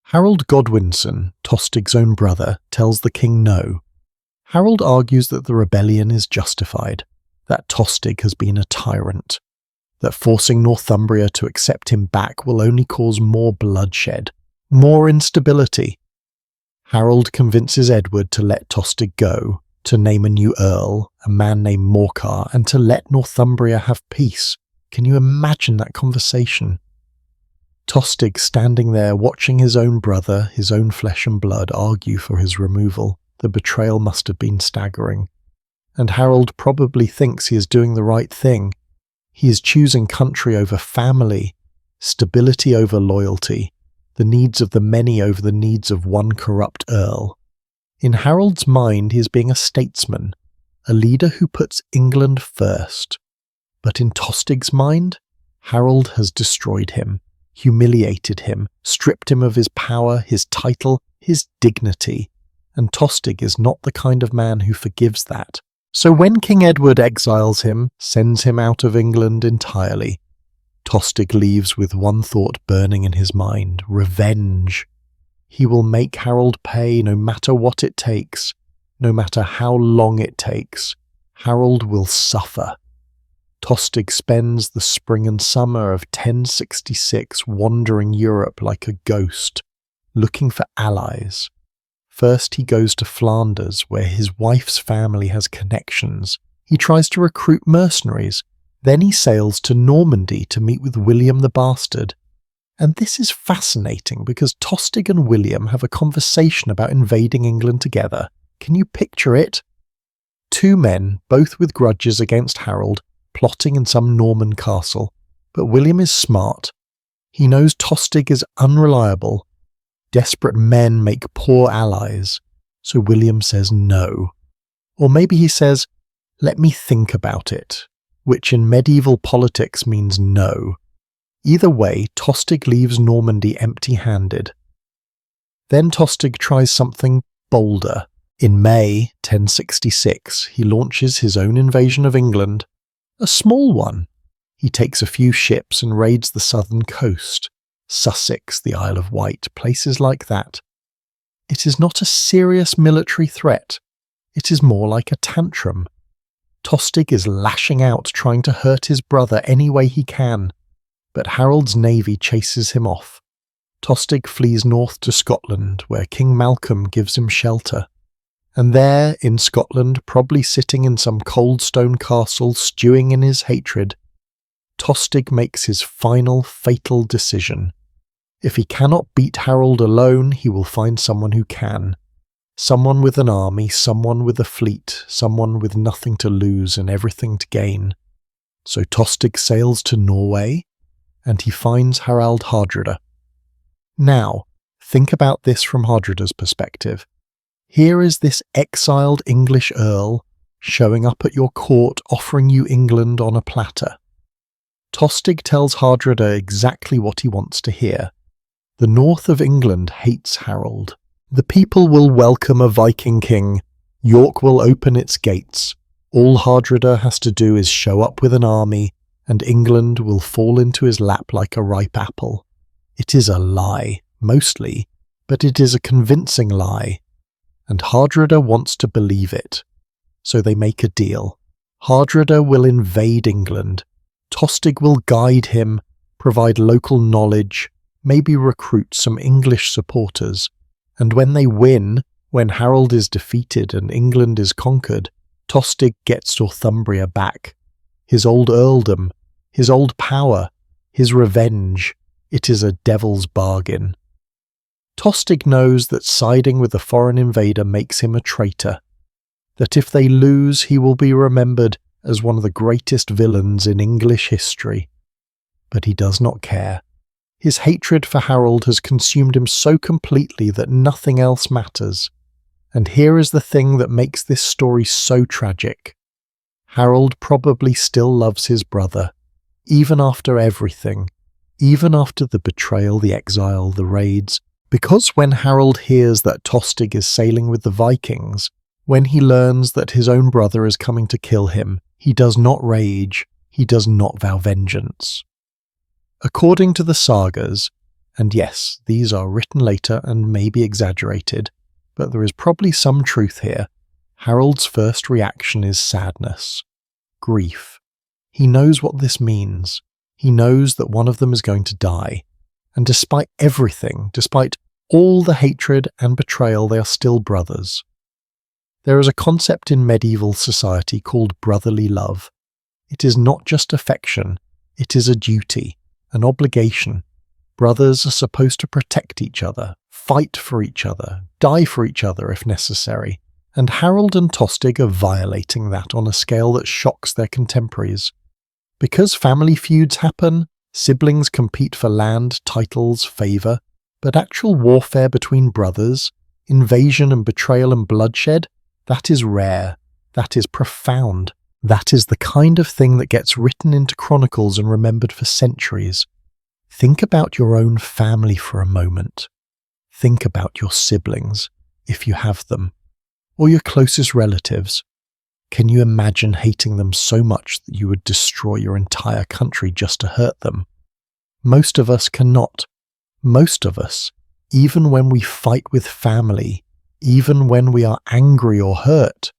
[SPEAKER 1] Harold Godwinson, Tostig's own brother, tells the king no. Harold argues that the rebellion is justified, that Tostig has been a tyrant, that forcing Northumbria to accept him back will only cause more bloodshed, more instability. Harold convinces Edward to let Tostig go, to name a new earl, a man named Morcar, and to let Northumbria have peace. Can you imagine that conversation? Tostig standing there watching his own brother, his own flesh and blood, argue for his removal. The betrayal must have been staggering. And Harold probably thinks he is doing the right thing. He is choosing country over family, stability over loyalty, the needs of the many over the needs of one corrupt earl. In Harold's mind, he is being a statesman, a leader who puts England first. But in Tostig's mind, Harold has destroyed him, humiliated him, stripped him of his power, his title, his dignity, and Tostig is not the kind of man who forgives that. So when King Edward exiles him, sends him out of England entirely, Tostig leaves with one thought burning in his mind: revenge. He will make Harold pay no matter what it takes, no matter how long it takes. Harold will suffer. Tostig spends the spring and summer of 1066 wandering Europe like a ghost, looking for allies. First he goes to Flanders, where his wife's family has connections. He tries to recruit mercenaries. Then he sails to Normandy to meet with William the Bastard. And this is fascinating because Tostig and William have a conversation about invading England together. Can you picture it? Two men, both with grudges against Harold, plotting in some Norman castle. But William is smart. He knows Tostig is unreliable. Desperate men make poor allies. So William says no. Or maybe he says, "Let me think about it," which in medieval politics means no. Either way, Tostig leaves Normandy empty-handed. Then Tostig tries something bolder. In May 1066, he launches his own invasion of England. A small one. He takes a few ships and raids the southern coast. Sussex, the Isle of Wight, places like that. It is not a serious military threat. It is more like a tantrum. Tostig is lashing out, trying to hurt his brother any way he can. But Harold's navy chases him off. Tostig flees north to Scotland, where King Malcolm gives him shelter. And there, in Scotland, probably sitting in some cold stone castle, stewing in his hatred, Tostig makes his final, fatal decision. If he cannot beat Harold alone, he will find someone who can. Someone with an army, someone with a fleet, someone with nothing to lose and everything to gain. So Tostig sails to Norway, and he finds Harald Hardrada. Now, think about this from Hardrada's perspective. Here is this exiled English earl showing up at your court offering you England on a platter. Tostig tells Hardrada exactly what he wants to hear. The north of England hates Harold. The people will welcome a Viking king. York will open its gates. All Hardrada has to do is show up with an army, and England will fall into his lap like a ripe apple. It is a lie, mostly, but it is a convincing lie. And Hardrada wants to believe it. So they make a deal. Hardrada will invade England. Tostig will guide him, provide local knowledge, maybe recruit some English supporters. And when they win, when Harold is defeated and England is conquered, Tostig gets Northumbria back. His old earldom, his old power, his revenge. It is a devil's bargain. Tostig knows that siding with a foreign invader makes him a traitor, that if they lose he will be remembered as one of the greatest villains in English history. But he does not care. His hatred for Harold has consumed him so completely that nothing else matters. And here is the thing that makes this story so tragic. Harold probably still loves his brother, even after everything, even after the betrayal, the exile, the raids, because when Harold hears that Tostig is sailing with the Vikings, when he learns that his own brother is coming to kill him, he does not rage, he does not vow vengeance. According to the sagas, and yes, these are written later and may be exaggerated, but there is probably some truth here, Harold's first reaction is sadness, grief. He knows what this means. He knows that one of them is going to die. And despite everything, despite all the hatred and betrayal, they are still brothers. There is a concept in medieval society called brotherly love. It is not just affection, it is a duty, an obligation. Brothers are supposed to protect each other, fight for each other, die for each other if necessary. And Harold and Tostig are violating that on a scale that shocks their contemporaries. Because family feuds happen, siblings compete for land, titles, favour, but actual warfare between brothers, invasion and betrayal and bloodshed, that is rare, That is profound. That is the kind of thing that gets written into chronicles and remembered for centuries. Think about your own family for a moment. Think about your siblings, if you have them, or your closest relatives. Can you imagine hating them so much that you would destroy your entire country just to hurt them? Most of us cannot. Most of us, even when we fight with family, even when we are angry or hurt,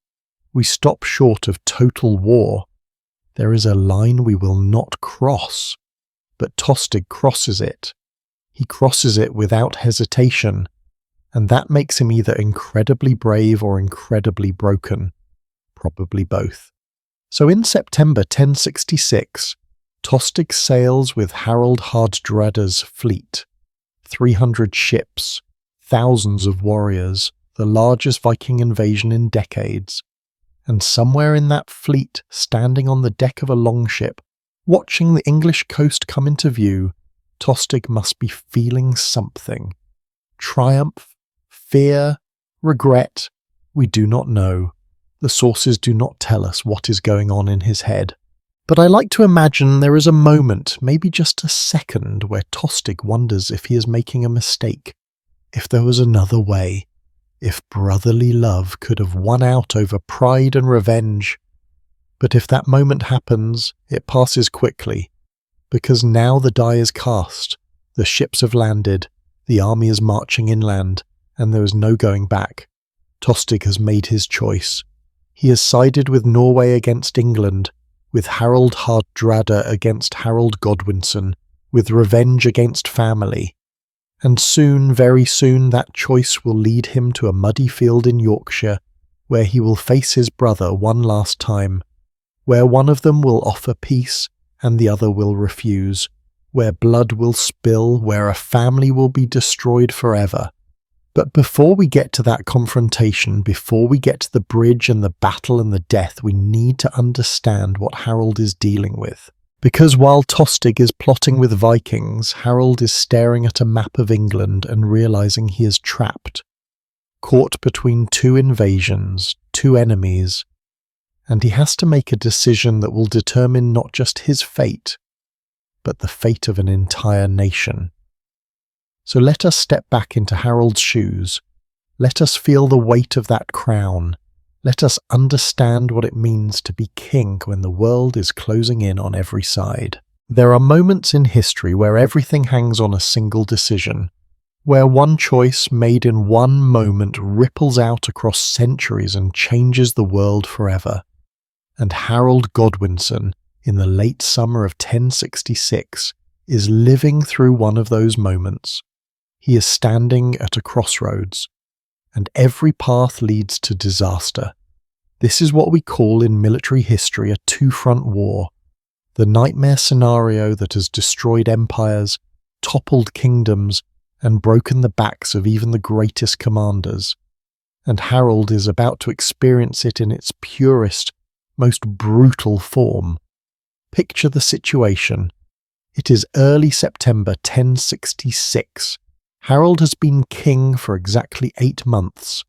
[SPEAKER 1] we stop short of total war. There is a line we will not cross, but Tostig crosses it. He crosses it without hesitation, and that makes him either incredibly brave or incredibly broken. Probably both. So in September 1066, Tostig sails with Harald Hardrada's fleet, 300 ships, thousands of warriors, the largest Viking invasion in decades. And somewhere in that fleet, standing on the deck of a longship, watching the English coast come into view, Tostig must be feeling something. Triumph, fear, regret, we do not know. The sources do not tell us what is going on in his head. But I like to imagine there is a moment, maybe just a second, where Tostig wonders if he is making a mistake, if there was another way, if brotherly love could have won out over pride and revenge. But if that moment happens, it passes quickly, because now the die is cast, the ships have landed, the army is marching inland, and there is no going back. Tostig has made his choice. He has sided with Norway against England, with Harald Hardrada against Harold Godwinson, with revenge against family. And soon, very soon, that choice will lead him to a muddy field in Yorkshire, where he will face his brother one last time, where one of them will offer peace and the other will refuse, where blood will spill, where a family will be destroyed forever. But before we get to that confrontation, before we get to the bridge and the battle and the death, we need to understand what Harold is dealing with. Because while Tostig is plotting with Vikings, Harold is staring at a map of England and realizing he is trapped, caught between two invasions, two enemies, and he has to make a decision that will determine not just his fate, but the fate of an entire nation. So let us step back into Harold's shoes. Let us feel the weight of that crown. Let us understand what it means to be king when the world is closing in on every side. There are moments in history where everything hangs on a single decision, where one choice made in one moment ripples out across centuries and changes the world forever. And Harold Godwinson, in the late summer of 1066, is living through one of those moments. He is standing at a crossroads, and every path leads to disaster. This is what we call in military history a two-front war, the nightmare scenario that has destroyed empires, toppled kingdoms, and broken the backs of even the greatest commanders. And Harold is about to experience it in its purest, most brutal form. Picture the situation. It is early September 1066. Harold has been king for exactly 8 months.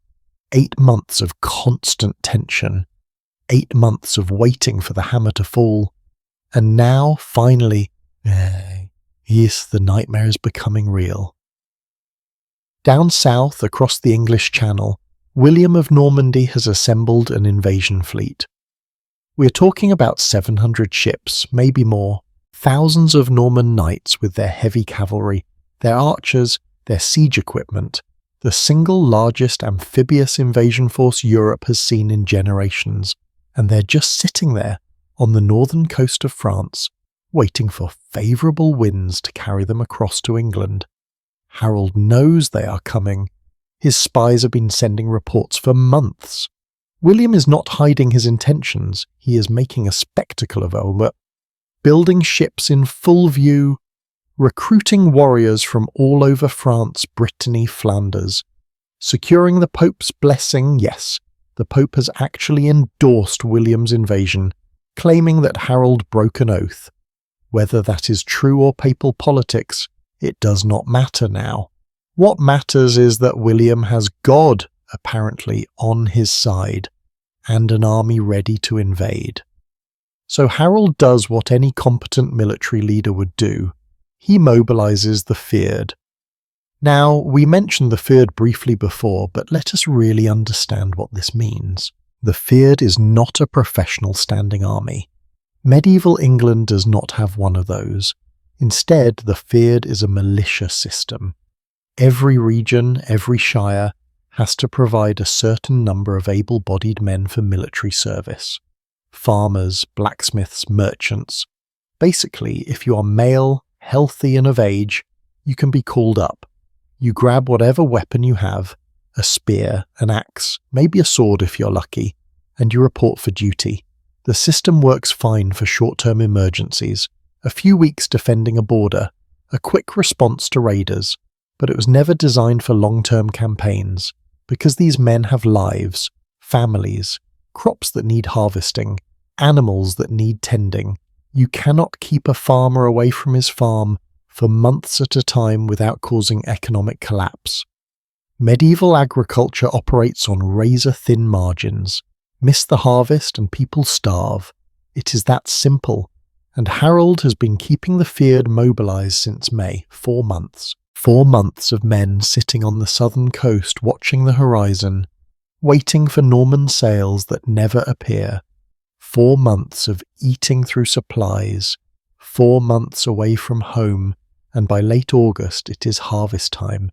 [SPEAKER 1] 8 months of constant tension. 8 months of waiting for the hammer to fall. And now, finally, yes, the nightmare is becoming real. Down south, across the English Channel, William of Normandy has assembled an invasion fleet. We are talking about 700 ships, maybe more, thousands of Norman knights with their heavy cavalry, their archers, their siege equipment, the single largest amphibious invasion force Europe has seen in generations, and they're just sitting there on the northern coast of France, waiting for favourable winds to carry them across to England. Harold knows they are coming. His spies have been sending reports for months. William is not hiding his intentions, he is making a spectacle of it, building ships in full view, recruiting warriors from all over France, Brittany, Flanders, securing the Pope's blessing. Yes, the Pope has actually endorsed William's invasion, claiming that Harold broke an oath. Whether that is true or papal politics, it does not matter now. What matters is that William has God, apparently, on his side, and an army ready to invade. So Harold does what any competent military leader would do. He mobilizes the Fyrd. Now, we mentioned the Fyrd briefly before, but let us really understand what this means. The Fyrd is not a professional standing army. Medieval England does not have one of those. Instead, the Fyrd is a militia system. Every region, every shire, has to provide a certain number of able-bodied men for military service. Farmers, blacksmiths, merchants. Basically, if you are male, healthy and of age, you can be called up. You grab whatever weapon you have, a spear, an axe, maybe a sword if you're lucky, and you report for duty. The system works fine for short-term emergencies, a few weeks defending a border, a quick response to raiders, but it was never designed for long-term campaigns, because these men have lives, families, crops that need harvesting, animals that need tending. You cannot keep a farmer away from his farm for months at a time without causing economic collapse. Medieval agriculture operates on razor-thin margins. Miss the harvest and people starve. It is that simple. And Harold has been keeping the Fyrd mobilized since May, 4 months. 4 months of men sitting on the southern coast watching the horizon, waiting for Norman sails that never appear. 4 months of eating through supplies. 4 months away from home, and by late August it is harvest time.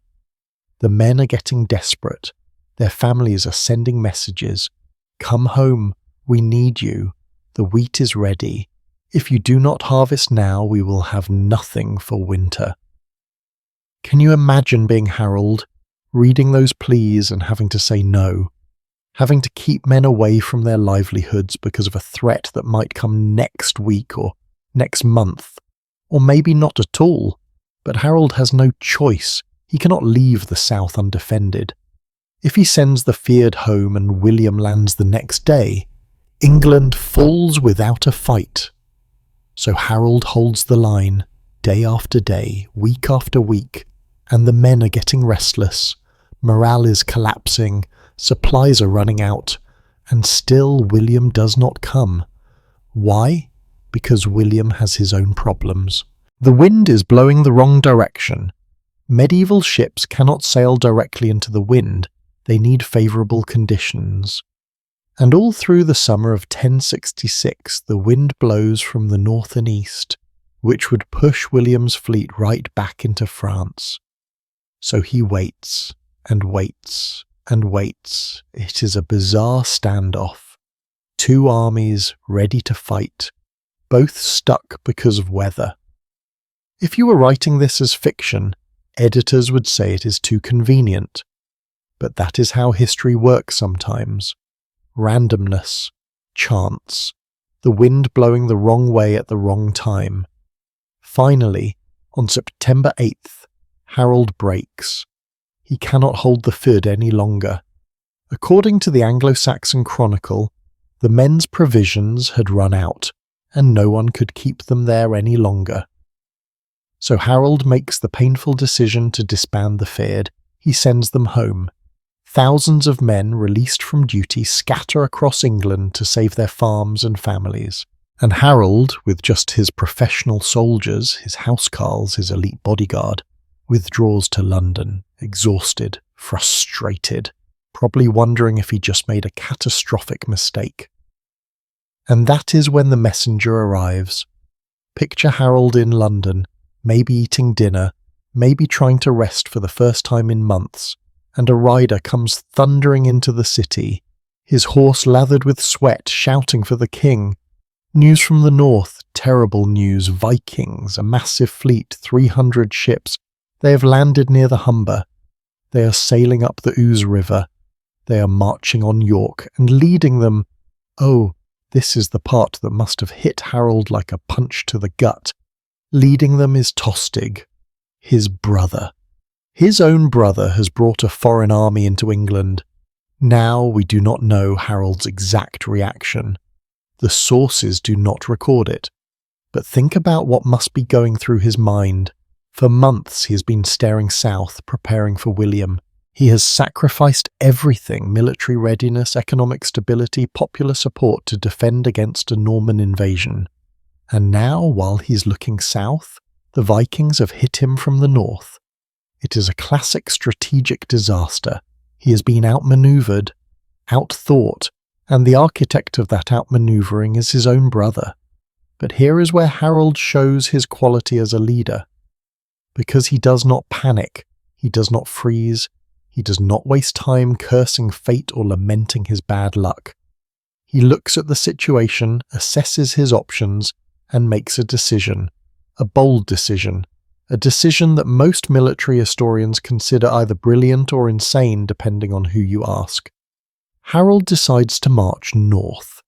[SPEAKER 1] The men are getting desperate. Their families are sending messages. Come home, we need you. The wheat is ready. If you do not harvest now, we will have nothing for winter. Can you imagine being Harold, reading those pleas and having to say no? Having to keep men away from their livelihoods because of a threat that might come next week or next month, or maybe not at all. But Harold has no choice. He cannot leave the south undefended. If he sends the Fyrd home and William lands the next day, England falls without a fight. So Harold holds the line, day after day, week after week, and the men are getting restless. Morale is collapsing, supplies are running out, and still William does not come. Why? Because William has his own problems. The wind is blowing the wrong direction. Medieval ships cannot sail directly into the wind. They need favourable conditions. And all through the summer of 1066 the wind blows from the north and east, which would push William's fleet right back into France. So he waits, and waits, and waits. It is a bizarre standoff. 2 armies ready to fight, both stuck because of weather. If you were writing this as fiction, editors would say it is too convenient. But that is how history works sometimes. Randomness, chance, the wind blowing the wrong way at the wrong time. Finally, on September 8th, Harold breaks. He cannot hold the Fyrd any longer. According to the Anglo-Saxon Chronicle, the men's provisions had run out, and no one could keep them there any longer. So Harold makes the painful decision to disband the Fyrd. He sends them home. Thousands of men released from duty scatter across England to save their farms and families. And Harold, with just his professional soldiers, his housecarls, his elite bodyguard, withdraws to London, exhausted, frustrated, probably wondering if he just made a catastrophic mistake. And that is when the messenger arrives. Picture Harold in London, maybe eating dinner, maybe trying to rest for the first time in months, and a rider comes thundering into the city, his horse lathered with sweat, shouting for the king. News from the north, terrible news, Vikings, a massive fleet, 300 ships. They have landed near the Humber. They are sailing up the Ouse River. They are marching on York, and leading them. Oh, this is the part that must have hit Harold like a punch to the gut. Leading them is Tostig, his brother. His own brother has brought a foreign army into England. Now we do not know Harold's exact reaction. The sources do not record it. But think about what must be going through his mind. For months he has been staring south, preparing for William. He has sacrificed everything: military readiness, economic stability, popular support to defend against a Norman invasion. And now, while he's looking south, the Vikings have hit him from the north. It is a classic strategic disaster. He has been outmaneuvered, outthought, and the architect of that outmaneuvering is his own brother. But here is where Harold shows his quality as a leader. Because he does not panic, he does not freeze, he does not waste time cursing fate or lamenting his bad luck. He looks at the situation, assesses his options, and makes a decision. A bold decision. A decision that most military historians consider either brilliant or insane, depending on who you ask. Harold decides to march north.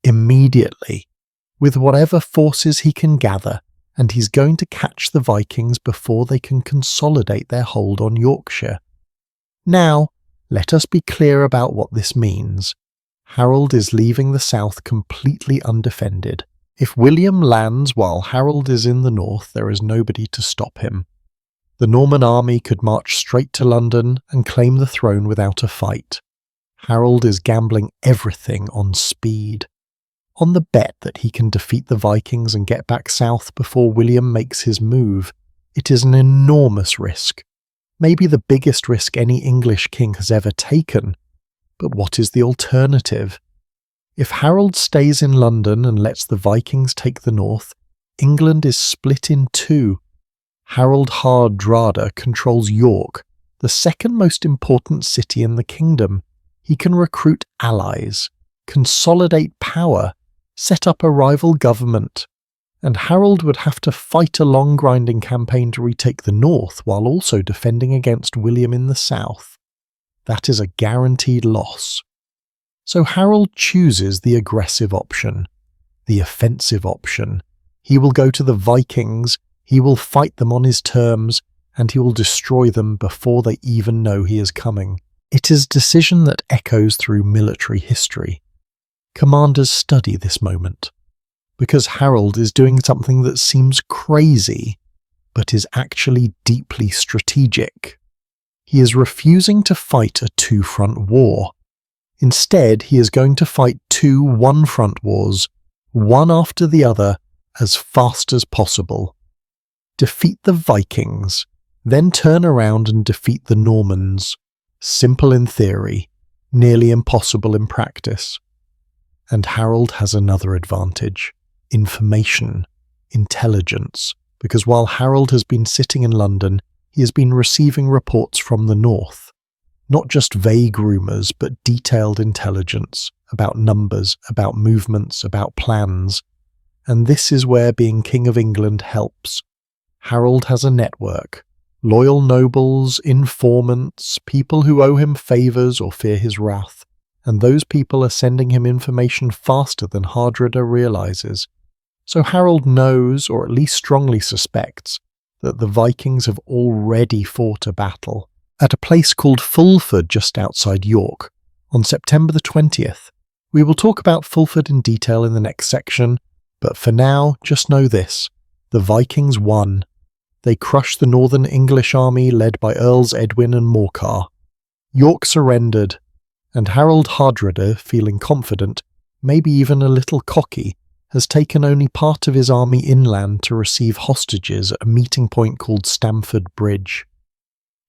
[SPEAKER 1] Immediately. With whatever forces he can gather, and he's going to catch the Vikings before they can consolidate their hold on Yorkshire. Now, let us be clear about what this means. Harold is leaving the south completely undefended. If William lands while Harold is in the north, there is nobody to stop him. The Norman army could march straight to London and claim the throne without a fight. Harold is gambling everything on speed. On the bet that he can defeat the Vikings and get back south before William makes his move. It is an enormous risk. Maybe the biggest risk any English king has ever taken. But what is the alternative? If Harold stays in London and lets the Vikings take the north, England is split in two. Harold Hardrada controls York, the second most important city in the kingdom. He can recruit allies, consolidate power, set up a rival government. And Harold would have to fight a long grinding campaign to retake the north while also defending against William in the south. That is a guaranteed loss. So Harold chooses the aggressive option, the offensive option. He will go to the Vikings, he will fight them on his terms, and he will destroy them before they even know he is coming. It is a decision that echoes through military history. Commanders study this moment, because Harold is doing something that seems crazy, but is actually deeply strategic. He is refusing to fight a two-front war. Instead, he is going to fight two one-front wars, one after the other, as fast as possible. Defeat the Vikings, then turn around and defeat the Normans. Simple in theory, nearly impossible in practice. And Harold has another advantage: information, intelligence, because while Harold has been sitting in London, he has been receiving reports from the north. Not just vague rumours, but detailed intelligence about numbers, about movements, about plans. And this is where being King of England helps. Harold has a network. Loyal nobles, informants, people who owe him favours or fear his wrath. And those people are sending him information faster than Hardrada realises. So Harold knows, or at least strongly suspects, that the Vikings have already fought a battle at a place called Fulford just outside York, on September the 20th. We will talk about Fulford in detail in the next section, but for now, just know this: the Vikings won. They crushed the northern English army led by Earls Edwin and Morcar. York surrendered, and Harold Hardrada, feeling confident, maybe even a little cocky, has taken only part of his army inland to receive hostages at a meeting point called Stamford Bridge.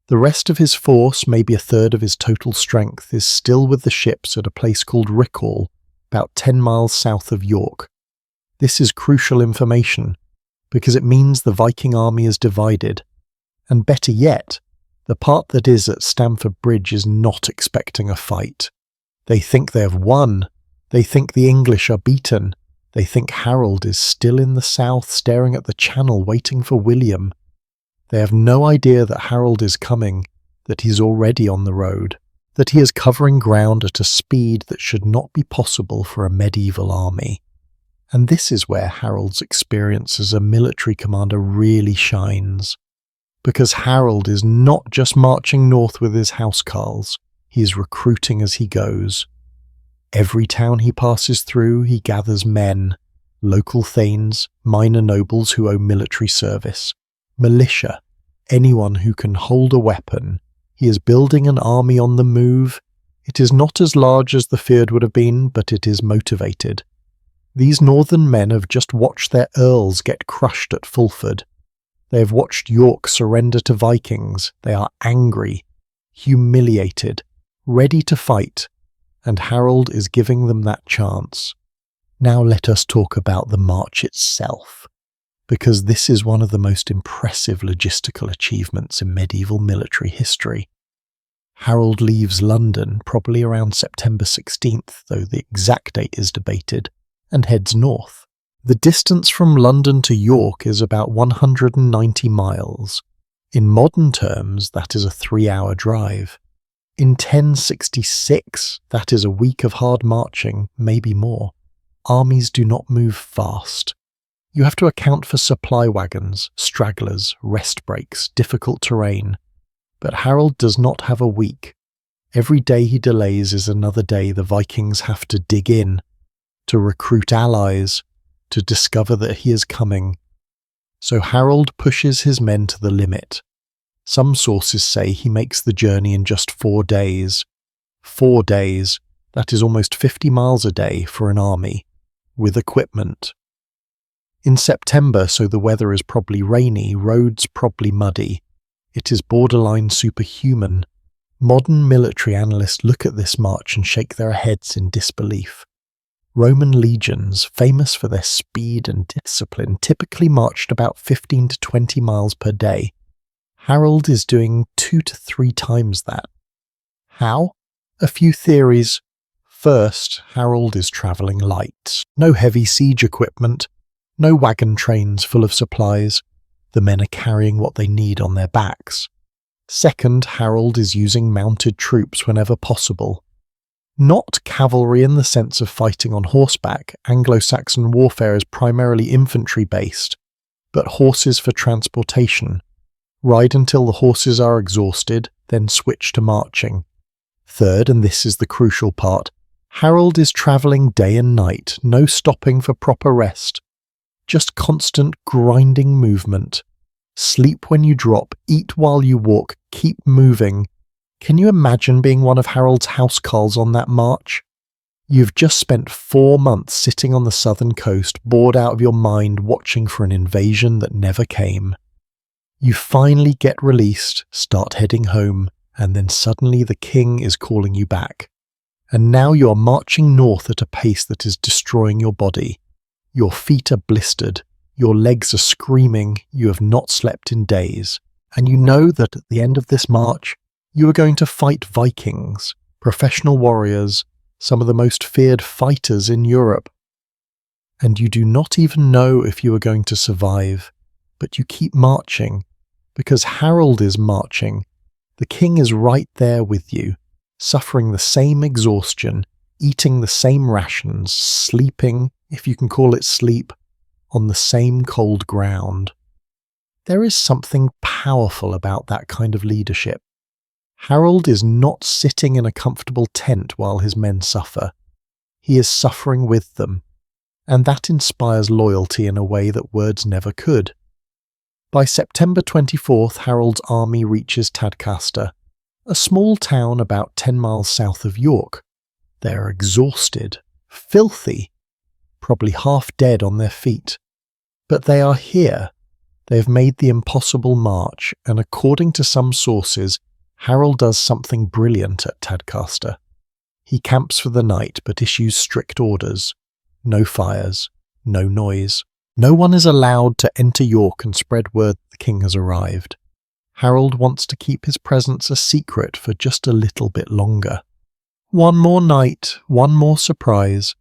[SPEAKER 1] The rest of his force, maybe a third of his total strength, is still with the ships at a place called Rickhall, about 10 miles south of York. This is crucial information, because it means the Viking army is divided. And better yet, the part that is at Stamford Bridge is not expecting a fight. They think they have won. They think the English are beaten. They think Harold is still in the south staring at the Channel waiting for William. They have no idea that Harold is coming, that he's already on the road, that he is covering ground at a speed that should not be possible for a medieval army. And this is where Harold's experience as a military commander really shines. Because Harold is not just marching north with his housecarls, he is recruiting as he goes. Every town he passes through, he gathers men, local thanes, minor nobles who owe military service, militia, anyone who can hold a weapon, He is building an army on the move. It is not as large as the feared would have been, but it is motivated. These northern men have just watched their earls get crushed at Fulford. They have watched York surrender to Vikings. They are angry, humiliated, ready to fight, and Harold is giving them that chance. Now let us talk about the march itself, because this is one of the most impressive logistical achievements in medieval military history. Harold leaves London probably around September 16th, though the exact date is debated, and heads north. The distance from London to York is about 190 miles. In modern terms, that is a 3-hour drive. In 1066, that is a week of hard marching, maybe more. Armies do not move fast. You have to account for supply wagons, stragglers, rest breaks, difficult terrain. But Harold does not have a week. Every day he delays is another day the Vikings have to dig in, to recruit allies, to discover that he is coming. So Harold pushes his men to the limit. Some sources say he makes the journey in just 4 days. 4 days, that is almost 50 miles a day for an army, with equipment. In September, so the weather is probably rainy, roads probably muddy. It is borderline superhuman. Modern military analysts look at this march and shake their heads in disbelief. Roman legions, famous for their speed and discipline, typically marched about 15 to 20 miles per day. Harold is doing 2 to 3 times that. How? A few theories. First, Harold is travelling light. No heavy siege equipment. No wagon trains full of supplies. The men are carrying what they need on their backs. Second, Harold is using mounted troops whenever possible. Not cavalry in the sense of fighting on horseback. Anglo-Saxon warfare is primarily infantry-based, but horses for transportation. Ride until the horses are exhausted, then switch to marching. Third, and this is the crucial part, Harold is travelling day and night, no stopping for proper rest. Just constant grinding movement. Sleep when you drop, eat while you walk, keep moving. Can you imagine being one of Harold's housecarls on that march? You've just spent 4 months sitting on the southern coast, bored out of your mind, watching for an invasion that never came. You finally get released, start heading home, and then suddenly the king is calling you back. And now you are marching north at a pace that is destroying your body. Your feet are blistered, your legs are screaming, you have not slept in days, and you know that at the end of this march, you are going to fight Vikings, professional warriors, some of the most feared fighters in Europe. And you do not even know if you are going to survive, but you keep marching, because Harold is marching. The king is right there with you, suffering the same exhaustion, eating the same rations, sleeping, if you can call it sleep, on the same cold ground. There is something powerful about that kind of leadership. Harold is not sitting in a comfortable tent while his men suffer. He is suffering with them, and that inspires loyalty in a way that words never could. By September 24th, Harold's army reaches Tadcaster, a small town about 10 miles south of York. They are exhausted, filthy, probably half dead on their feet. But they are here. They have made the impossible march, and according to some sources, Harold does something brilliant at Tadcaster. He camps for the night but issues strict orders. No fires, no noise. No one is allowed to enter York and spread word the king has arrived. Harold wants to keep his presence a secret for just a little bit longer. One more night, one more surprise,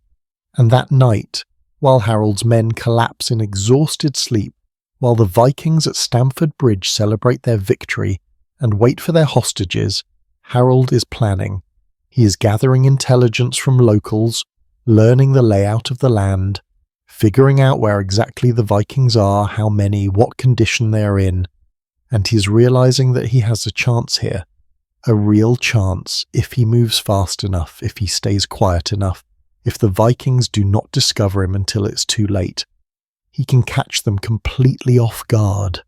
[SPEAKER 1] and that night, while Harold's men collapse in exhausted sleep, while the Vikings at Stamford Bridge celebrate their victory and wait for their hostages, Harold is planning. He is gathering intelligence from locals, learning the layout of the land, figuring out where exactly the Vikings are, how many, what condition they are in, and he's realizing that he has a chance here. A real chance if he moves fast enough, if he stays quiet enough, if the Vikings do not discover him until it's too late. He can catch them completely off guard.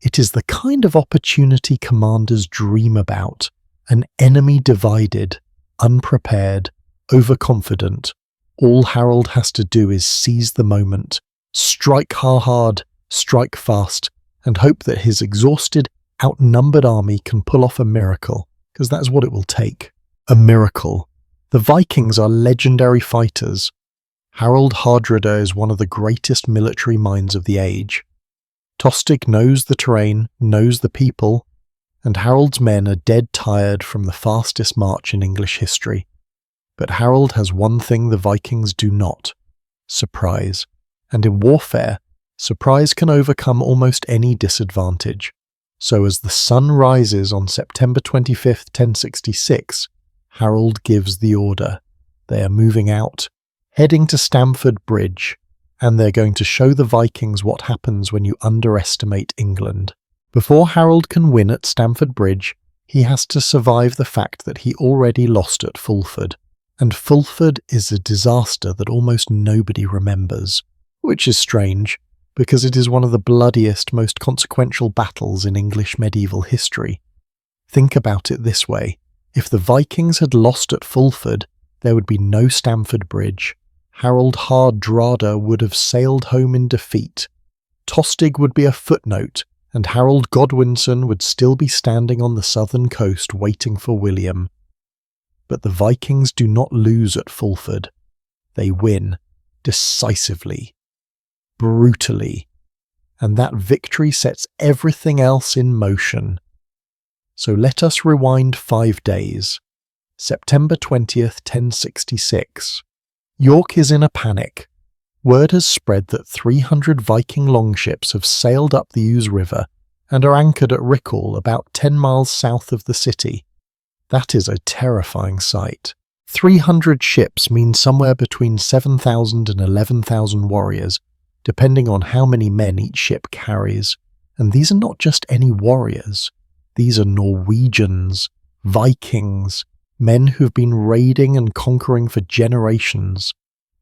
[SPEAKER 1] It is the kind of opportunity commanders dream about, an enemy divided, unprepared, overconfident. All Harold has to do is seize the moment, strike hard, strike fast, and hope that his exhausted, outnumbered army can pull off a miracle, because that's what it will take. A miracle. The Vikings are legendary fighters. Harold Hardrada is one of the greatest military minds of the age. Tostig knows the terrain, knows the people, and Harold's men are dead tired from the fastest march in English history. But Harold has one thing the Vikings do not: surprise. And in warfare, surprise can overcome almost any disadvantage. So as the sun rises on September 25th, 1066, Harold gives the order. They are moving out, heading to Stamford Bridge, and they're going to show the Vikings what happens when you underestimate England. Before Harold can win at Stamford Bridge, he has to survive the fact that he already lost at Fulford. And Fulford is a disaster that almost nobody remembers, which is strange, because it is one of the bloodiest, most consequential battles in English medieval history. Think about it this way: if the Vikings had lost at Fulford, there would be no Stamford Bridge. Harold Hardrada would have sailed home in defeat. Tostig would be a footnote, and Harold Godwinson would still be standing on the southern coast waiting for William. But the Vikings do not lose at Fulford. They win, decisively, brutally, and that victory sets everything else in motion. So let us rewind 5 days. September 20th, 1066. York is in a panic. Word has spread that 300 Viking longships have sailed up the Ouse River and are anchored at Rickall, about 10 miles south of the city. That is a terrifying sight. 300 ships means somewhere between 7,000 and 11,000 warriors, depending on how many men each ship carries. And these are not just any warriors. These are Norwegians, Vikings, men who've been raiding and conquering for generations,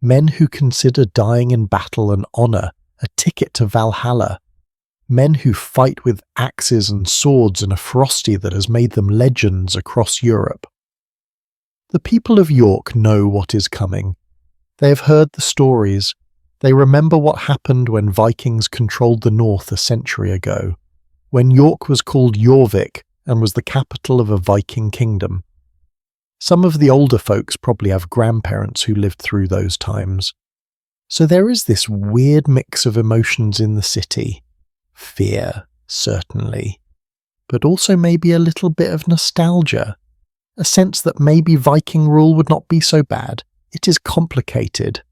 [SPEAKER 1] men who consider dying in battle an honour, a ticket to Valhalla, men who fight with axes and swords in a ferocity that has made them legends across Europe. The people of York know what is coming. They have heard the stories. They remember what happened when Vikings controlled the north a century ago, when York was called Jorvik and was the capital of a Viking kingdom. Some of the older folks probably have grandparents who lived through those times. So there is this weird mix of emotions in the city. Fear, certainly, but also maybe a little bit of nostalgia, a sense that maybe Viking rule would not be so bad. It is complicated.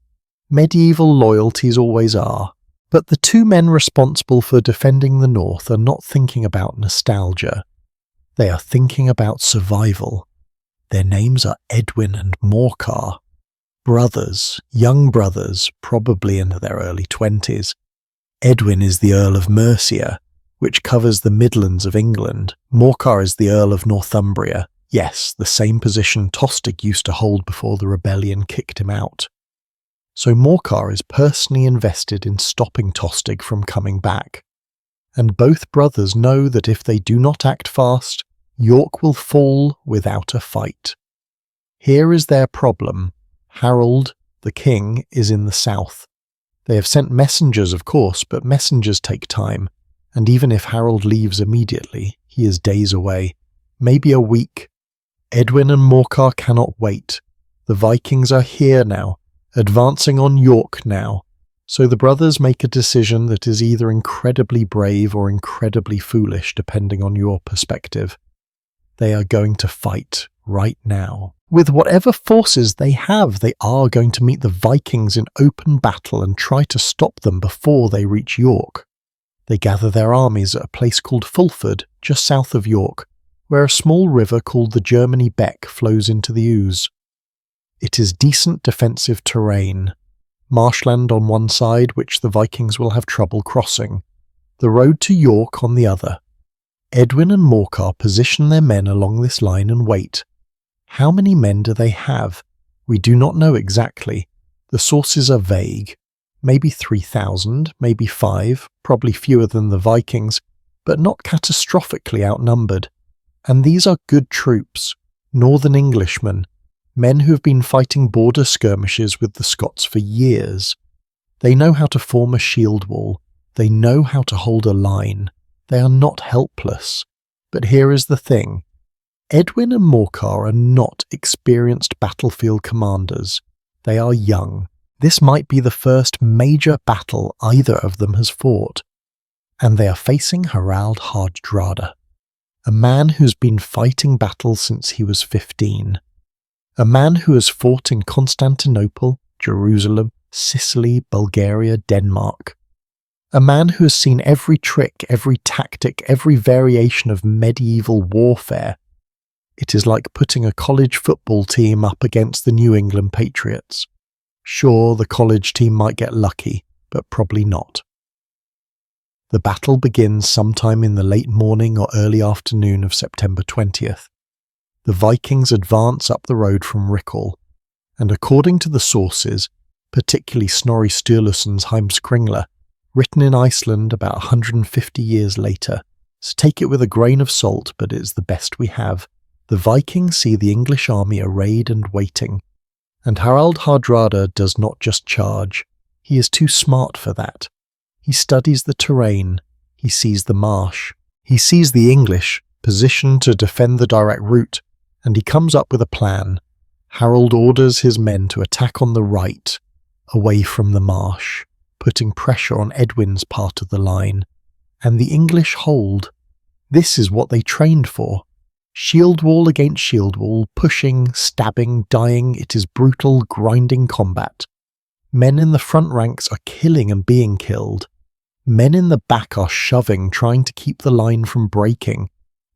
[SPEAKER 1] Medieval loyalties always are. But the two men responsible for defending the north are not thinking about nostalgia. They are thinking about survival. Their names are Edwin and Morcar. Brothers, young brothers, probably in their early 20s. Edwin is the Earl of Mercia, which covers the Midlands of England. Morcar is the Earl of Northumbria. Yes, the same position Tostig used to hold before the rebellion kicked him out. So Morcar is personally invested in stopping Tostig from coming back. And both brothers know that if they do not act fast, York will fall without a fight. Here is their problem. Harold, the king, is in the south. They have sent messengers, of course, but messengers take time, and even if Harold leaves immediately, he is days away, maybe a week. Edwin and Morcar cannot wait. The Vikings are here now, advancing on York now, so the brothers make a decision that is either incredibly brave or incredibly foolish, depending on your perspective. They are going to fight right now. With whatever forces they have, they are going to meet the Vikings in open battle and try to stop them before they reach York. They gather their armies at a place called Fulford, just south of York, where a small river called the Germany Beck flows into the Ouse. It is decent defensive terrain, marshland on one side which the Vikings will have trouble crossing, the road to York on the other. Edwin and Morcar position their men along this line and wait. How many men do they have? We do not know exactly. The sources are vague. Maybe 3,000, maybe 5, probably fewer than the Vikings, but not catastrophically outnumbered. And these are good troops, northern Englishmen, men who have been fighting border skirmishes with the Scots for years. They know how to form a shield wall. They know how to hold a line. They are not helpless. But here is the thing. Edwin and Morcar are not experienced battlefield commanders. They are young. This might be the first major battle either of them has fought. And they are facing Harald Hardrada, a man who's been fighting battles since he was 15. A man who has fought in Constantinople, Jerusalem, Sicily, Bulgaria, Denmark. A man who has seen every trick, every tactic, every variation of medieval warfare. It is like putting a college football team up against the New England Patriots. Sure, the college team might get lucky, but probably not. The battle begins sometime in the late morning or early afternoon of September 20th. The Vikings advance up the road from Rickle, and according to the sources, particularly Snorri Sturluson's Heimskringla, written in Iceland about 150 years later, so take it with a grain of salt, but it's the best we have, the Vikings see the English army arrayed and waiting, and Harald Hardrada does not just charge. He is too smart for that. He studies the terrain. He sees the marsh. He sees the English positioned to defend the direct route, and he comes up with a plan. Harold orders his men to attack on the right, away from the marsh, putting pressure on Edwin's part of the line. And the English hold. This is what they trained for. Shield wall against shield wall, pushing, stabbing, dying. It is brutal, grinding combat. Men in the front ranks are killing and being killed. Men in the back are shoving, trying to keep the line from breaking.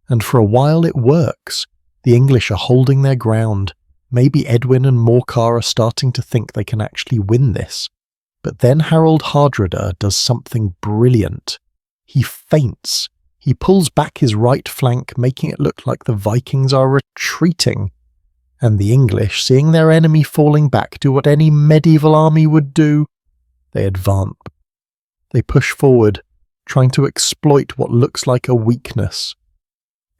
[SPEAKER 1] And for a while it works. The English are holding their ground. Maybe Edwin and Morcar are starting to think they can actually win this. But then Harald Hardrada does something brilliant. He feints. He pulls back his right flank, making it look like the Vikings are retreating. And the English, seeing their enemy falling back, do what any medieval army would do. They advance. They push forward, trying to exploit what looks like a weakness.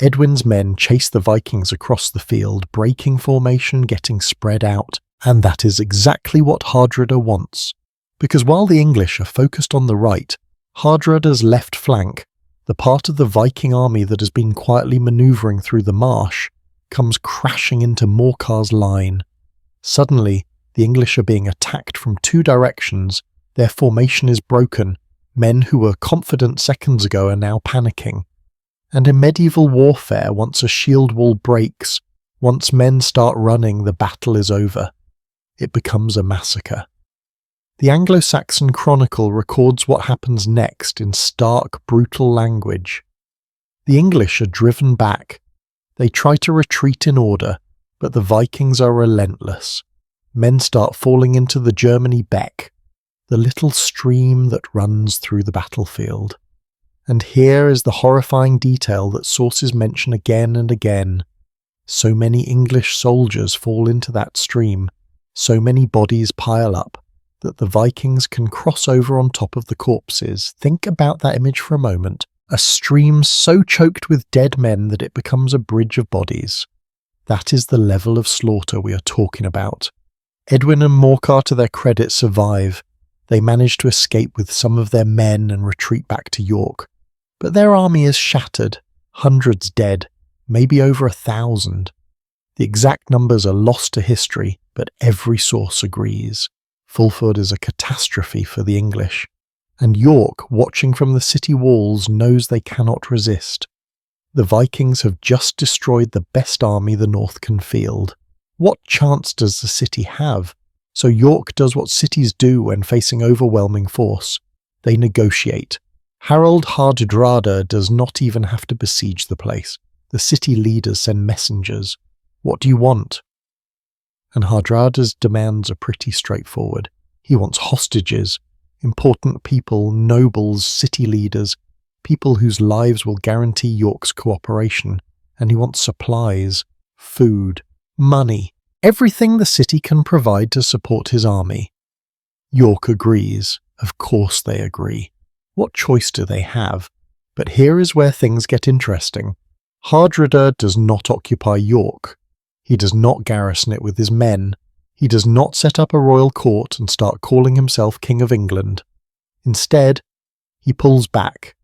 [SPEAKER 1] Edwin's men chase the Vikings across the field, breaking formation, getting spread out, and that is exactly what Hardrada wants. Because while the English are focused on the right, Hardrada's left flank, the part of the Viking army that has been quietly manoeuvring through the marsh, comes crashing into Morcar's line. Suddenly, the English are being attacked from two directions. Their formation is broken. Men who were confident seconds ago are now panicking. And in medieval warfare, once a shield wall breaks, once men start running, the battle is over. It becomes a massacre. The Anglo-Saxon Chronicle records what happens next in stark, brutal language. The English are driven back. They try to retreat in order, but the Vikings are relentless. Men start falling into the Germany Beck, the little stream that runs through the battlefield. And here is the horrifying detail that sources mention again and again. So many English soldiers fall into that stream, so many bodies pile up, that the Vikings can cross over on top of the corpses. Think about that image for a moment. A stream so choked with dead men that it becomes a bridge of bodies. That is the level of slaughter we are talking about. Edwin and Morcar, to their credit, survive. They manage to escape with some of their men and retreat back to York. But their army is shattered, hundreds dead, maybe over 1,000. The exact numbers are lost to history, but every source agrees. Fulford is a catastrophe for the English, and York, watching from the city walls, knows they cannot resist. The Vikings have just destroyed the best army the North can field. What chance does the city have? So York does what cities do when facing overwhelming force. They negotiate. Harald Hardrada does not even have to besiege the place. The city leaders send messengers. What do you want? And Hardrada's demands are pretty straightforward. He wants hostages, important people, nobles, city leaders, people whose lives will guarantee York's cooperation, and he wants supplies, food, money, everything the city can provide to support his army. York agrees. Of course they agree. What choice do they have? But here is where things get interesting. Hardrada does not occupy York. He does not garrison it with his men. He does not set up a royal court and start calling himself King of England. Instead, he pulls back.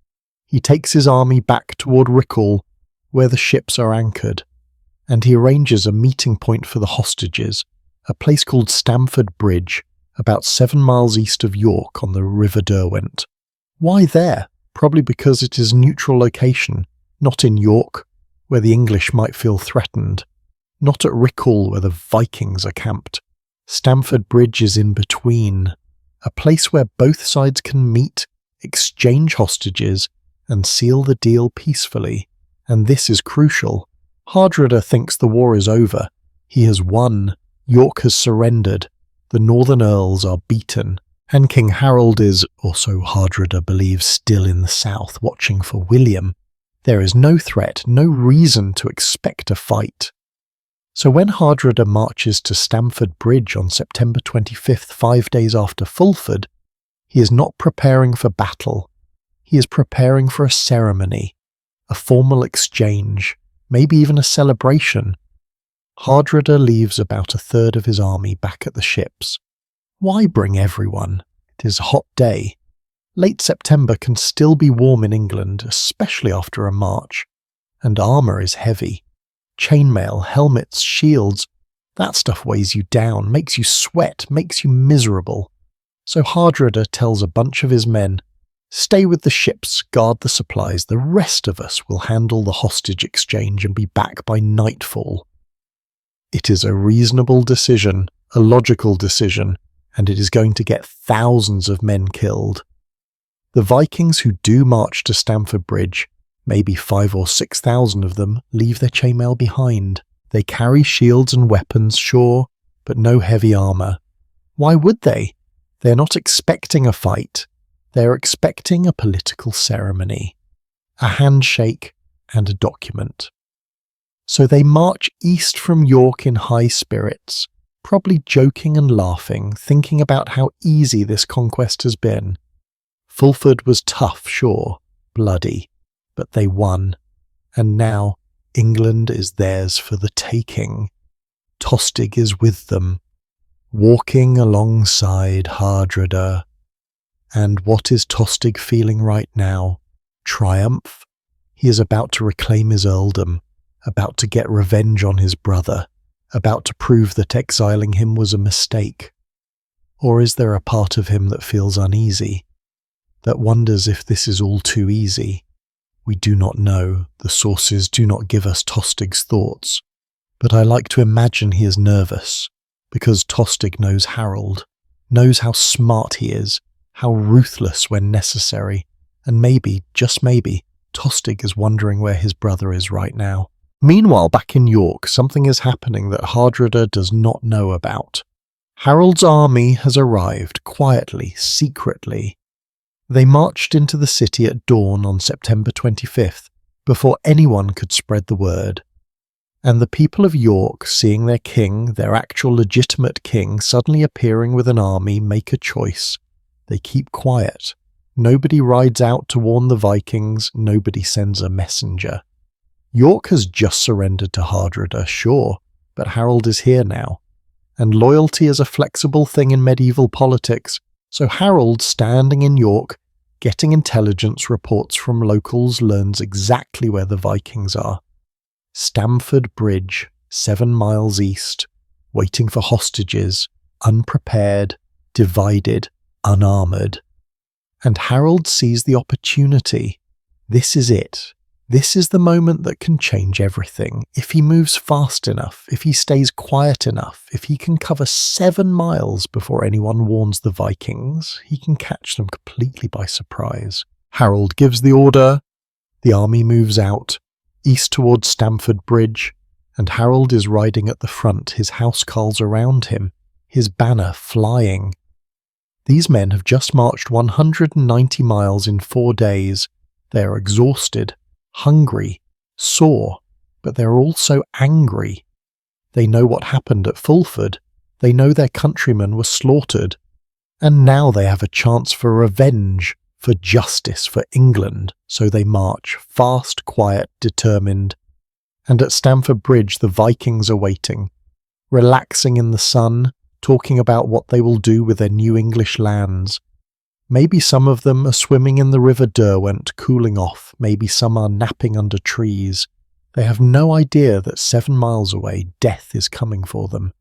[SPEAKER 1] He takes his army back toward Rickwell, where the ships are anchored, and he arranges a meeting point for the hostages, a place called Stamford Bridge, about 7 miles east of York on the River Derwent. Why there? Probably because it is a neutral location, not in York, where the English might feel threatened, not at Rickwell, where the Vikings are camped. Stamford Bridge is in between, a place where both sides can meet, exchange hostages, and seal the deal peacefully. And this is crucial. Hardrada thinks the war is over. He has won. York has surrendered. The northern earls are beaten. And King Harold is, or so Hardrada believes, still in the south, watching for William. There is no threat, no reason to expect a fight. So when Hardrada marches to Stamford Bridge on September 25th, 5 days after Fulford, he is not preparing for battle. He is preparing for a ceremony, a formal exchange, maybe even a celebration. Hardrada leaves about a third of his army back at the ships. Why bring everyone? It is a hot day. Late September can still be warm in England, especially after a march. And armour is heavy. Chainmail, helmets, shields, that stuff weighs you down, makes you sweat, makes you miserable. So Hardrada tells a bunch of his men, "Stay with the ships, guard the supplies, the rest of us will handle the hostage exchange and be back by nightfall." It is a reasonable decision, a logical decision, and it is going to get thousands of men killed. The Vikings who do march to Stamford Bridge, maybe 5,000 or 6,000 of them, leave their chainmail behind. They carry shields and weapons, sure, but no heavy armour. Why would they? They're not expecting a fight. They're expecting a political ceremony, a handshake and a document. So they march east from York in high spirits, probably joking and laughing, thinking about how easy this conquest has been. Fulford was tough, sure, bloody, but they won, and now England is theirs for the taking. Tostig is with them, walking alongside Hardrada. And what is Tostig feeling right now? Triumph? He is about to reclaim his earldom, about to get revenge on his brother, about to prove that exiling him was a mistake. Or is there a part of him that feels uneasy, that wonders if this is all too easy? We do not know. The sources do not give us Tostig's thoughts. But I like to imagine he is nervous, because Tostig knows Harold, knows how smart he is, how ruthless when necessary, and maybe, just maybe, Tostig is wondering where his brother is right now. Meanwhile, back in York, something is happening that Hardrada does not know about. Harold's army has arrived quietly, secretly. They marched into the city at dawn on September 25th, before anyone could spread the word. And the people of York, seeing their king, their actual legitimate king, suddenly appearing with an army, make a choice. They keep quiet. Nobody rides out to warn the Vikings, nobody sends a messenger. York has just surrendered to Hardrada, sure, but Harold is here now. And loyalty is a flexible thing in medieval politics, so Harold, standing in York, getting intelligence reports from locals, learns exactly where the Vikings are. Stamford Bridge, 7 miles east, waiting for hostages, unprepared, divided, unarmoured. And Harold sees the opportunity. This is it. This is the moment that can change everything. If he moves fast enough, if he stays quiet enough, if he can cover 7 miles before anyone warns the Vikings, he can catch them completely by surprise. Harold gives the order. The army moves out, east towards Stamford Bridge, and Harold is riding at the front, his housecarls around him, his banner flying. These men have just marched 190 miles in 4 days. They are exhausted, hungry, sore, but they're also angry. They know what happened at Fulford. They know their countrymen were slaughtered. And now they have a chance for revenge, for justice, for England, so they march, fast, quiet, determined. And at Stamford Bridge the Vikings are waiting, relaxing in the sun, talking about what they will do with their new English lands. Maybe some of them are swimming in the River Derwent, cooling off, maybe some are napping under trees. They have no idea that 7 miles away death is coming for them,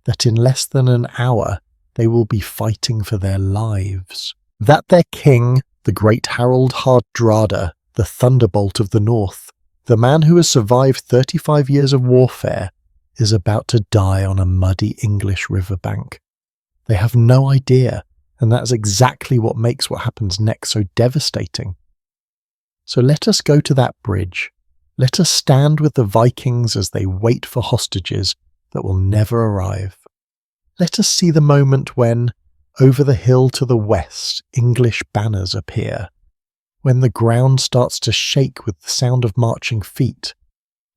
[SPEAKER 1] that in less than an hour they will be fighting for their lives. That their king, the great Harold Hardrada, the Thunderbolt of the North, the man who has survived 35 years of warfare, is about to die on a muddy English riverbank. They have no idea, and that's exactly what makes what happens next so devastating. So let us go to that bridge. Let us stand with the Vikings as they wait for hostages that will never arrive. Let us see the moment when, over the hill to the west, English banners appear, when the ground starts to shake with the sound of marching feet,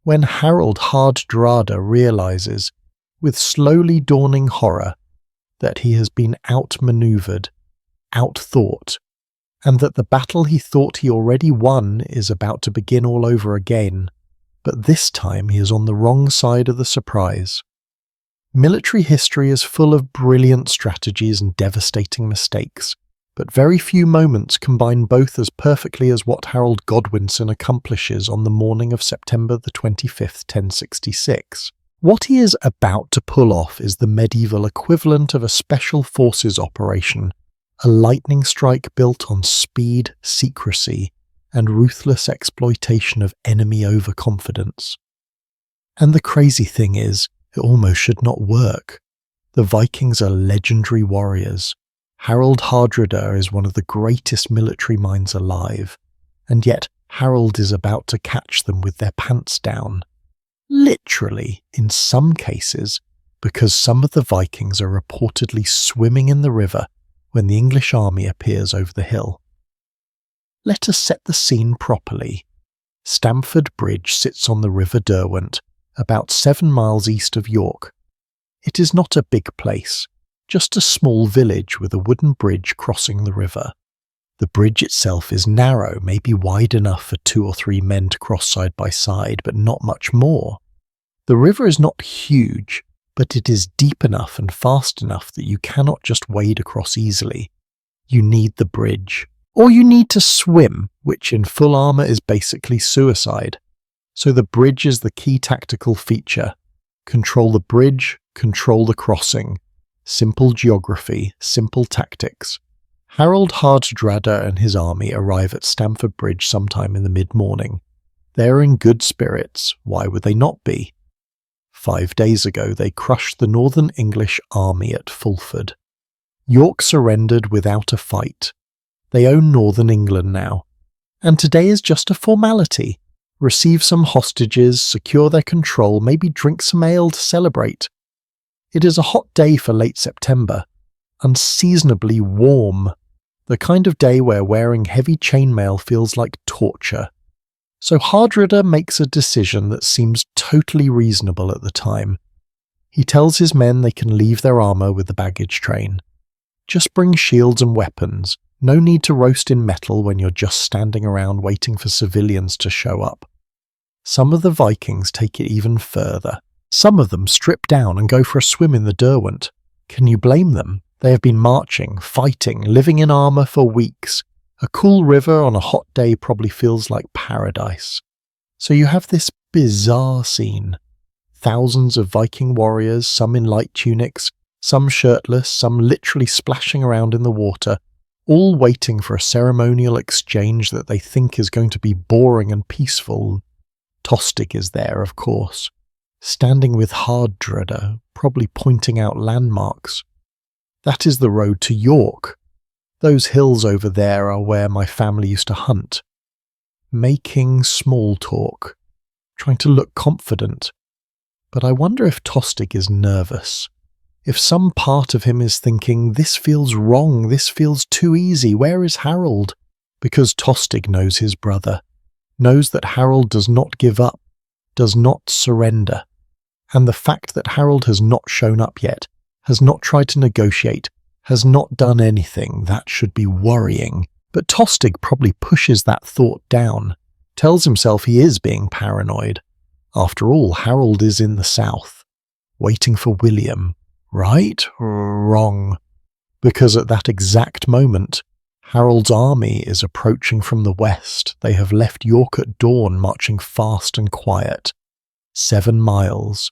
[SPEAKER 1] when Harold Hardrada realizes, with slowly dawning horror, that he has been outmaneuvered, outthought, and that the battle he thought he already won is about to begin all over again, but this time he is on the wrong side of the surprise. Military history is full of brilliant strategies and devastating mistakes, but very few moments combine both as perfectly as what Harold Godwinson accomplishes on the morning of September the 25th, 1066. What he is about to pull off is the medieval equivalent of a special forces operation, a lightning strike built on speed, secrecy, and ruthless exploitation of enemy overconfidence. And the crazy thing is, it almost should not work. The Vikings are legendary warriors. Harold Hardrada is one of the greatest military minds alive, and yet Harold is about to catch them with their pants down. Literally, in some cases, because some of the Vikings are reportedly swimming in the river when the English army appears over the hill. Let us set the scene properly. Stamford Bridge sits on the River Derwent, about 7 miles east of York. It is not a big place, just a small village with a wooden bridge crossing the river. The bridge itself is narrow, maybe wide enough for 2 or 3 men to cross side by side, but not much more. The river is not huge, but it is deep enough and fast enough that you cannot just wade across easily. You need the bridge. Or you need to swim, which in full armour is basically suicide. So the bridge is the key tactical feature. Control the bridge, control the crossing. Simple geography, simple tactics. Harold Hardrada and his army arrive at Stamford Bridge sometime in the mid-morning. They are in good spirits. Why would they not be? 5 days ago they crushed the Northern English army at Fulford. York surrendered without a fight. They own Northern England now. And today is just a formality. Receive some hostages, secure their control, maybe drink some ale to celebrate. It is a hot day for late September, unseasonably warm, the kind of day where wearing heavy chainmail feels like torture. So Hardrada makes a decision that seems totally reasonable at the time. He tells his men they can leave their armour with the baggage train. Just bring shields and weapons, no need to roast in metal when you're just standing around waiting for civilians to show up. Some of the Vikings take it even further. Some of them strip down and go for a swim in the Derwent. Can you blame them? They have been marching, fighting, living in armour for weeks. A cool river on a hot day probably feels like paradise. So you have this bizarre scene. Thousands of Viking warriors, some in light tunics, some shirtless, some literally splashing around in the water, all waiting for a ceremonial exchange that they think is going to be boring and peaceful. Tostig is there, of course, standing with Hardrada, probably pointing out landmarks. That is the road to York. Those hills over there are where my family used to hunt. Making small talk, trying to look confident. But I wonder if Tostig is nervous. If some part of him is thinking, this feels wrong, this feels too easy, where is Harold? Because Tostig knows his brother, knows that Harold does not give up, does not surrender. And the fact that Harold has not shown up yet, has not tried to negotiate, has not done anything, that should be worrying, But Tostig probably pushes that thought down, tells himself he is being paranoid. After all, Harold is in the south, waiting for William. Right? Wrong. Because at that exact moment, Harold's army is approaching from the west. They have left York at dawn, marching fast and quiet. 7 miles.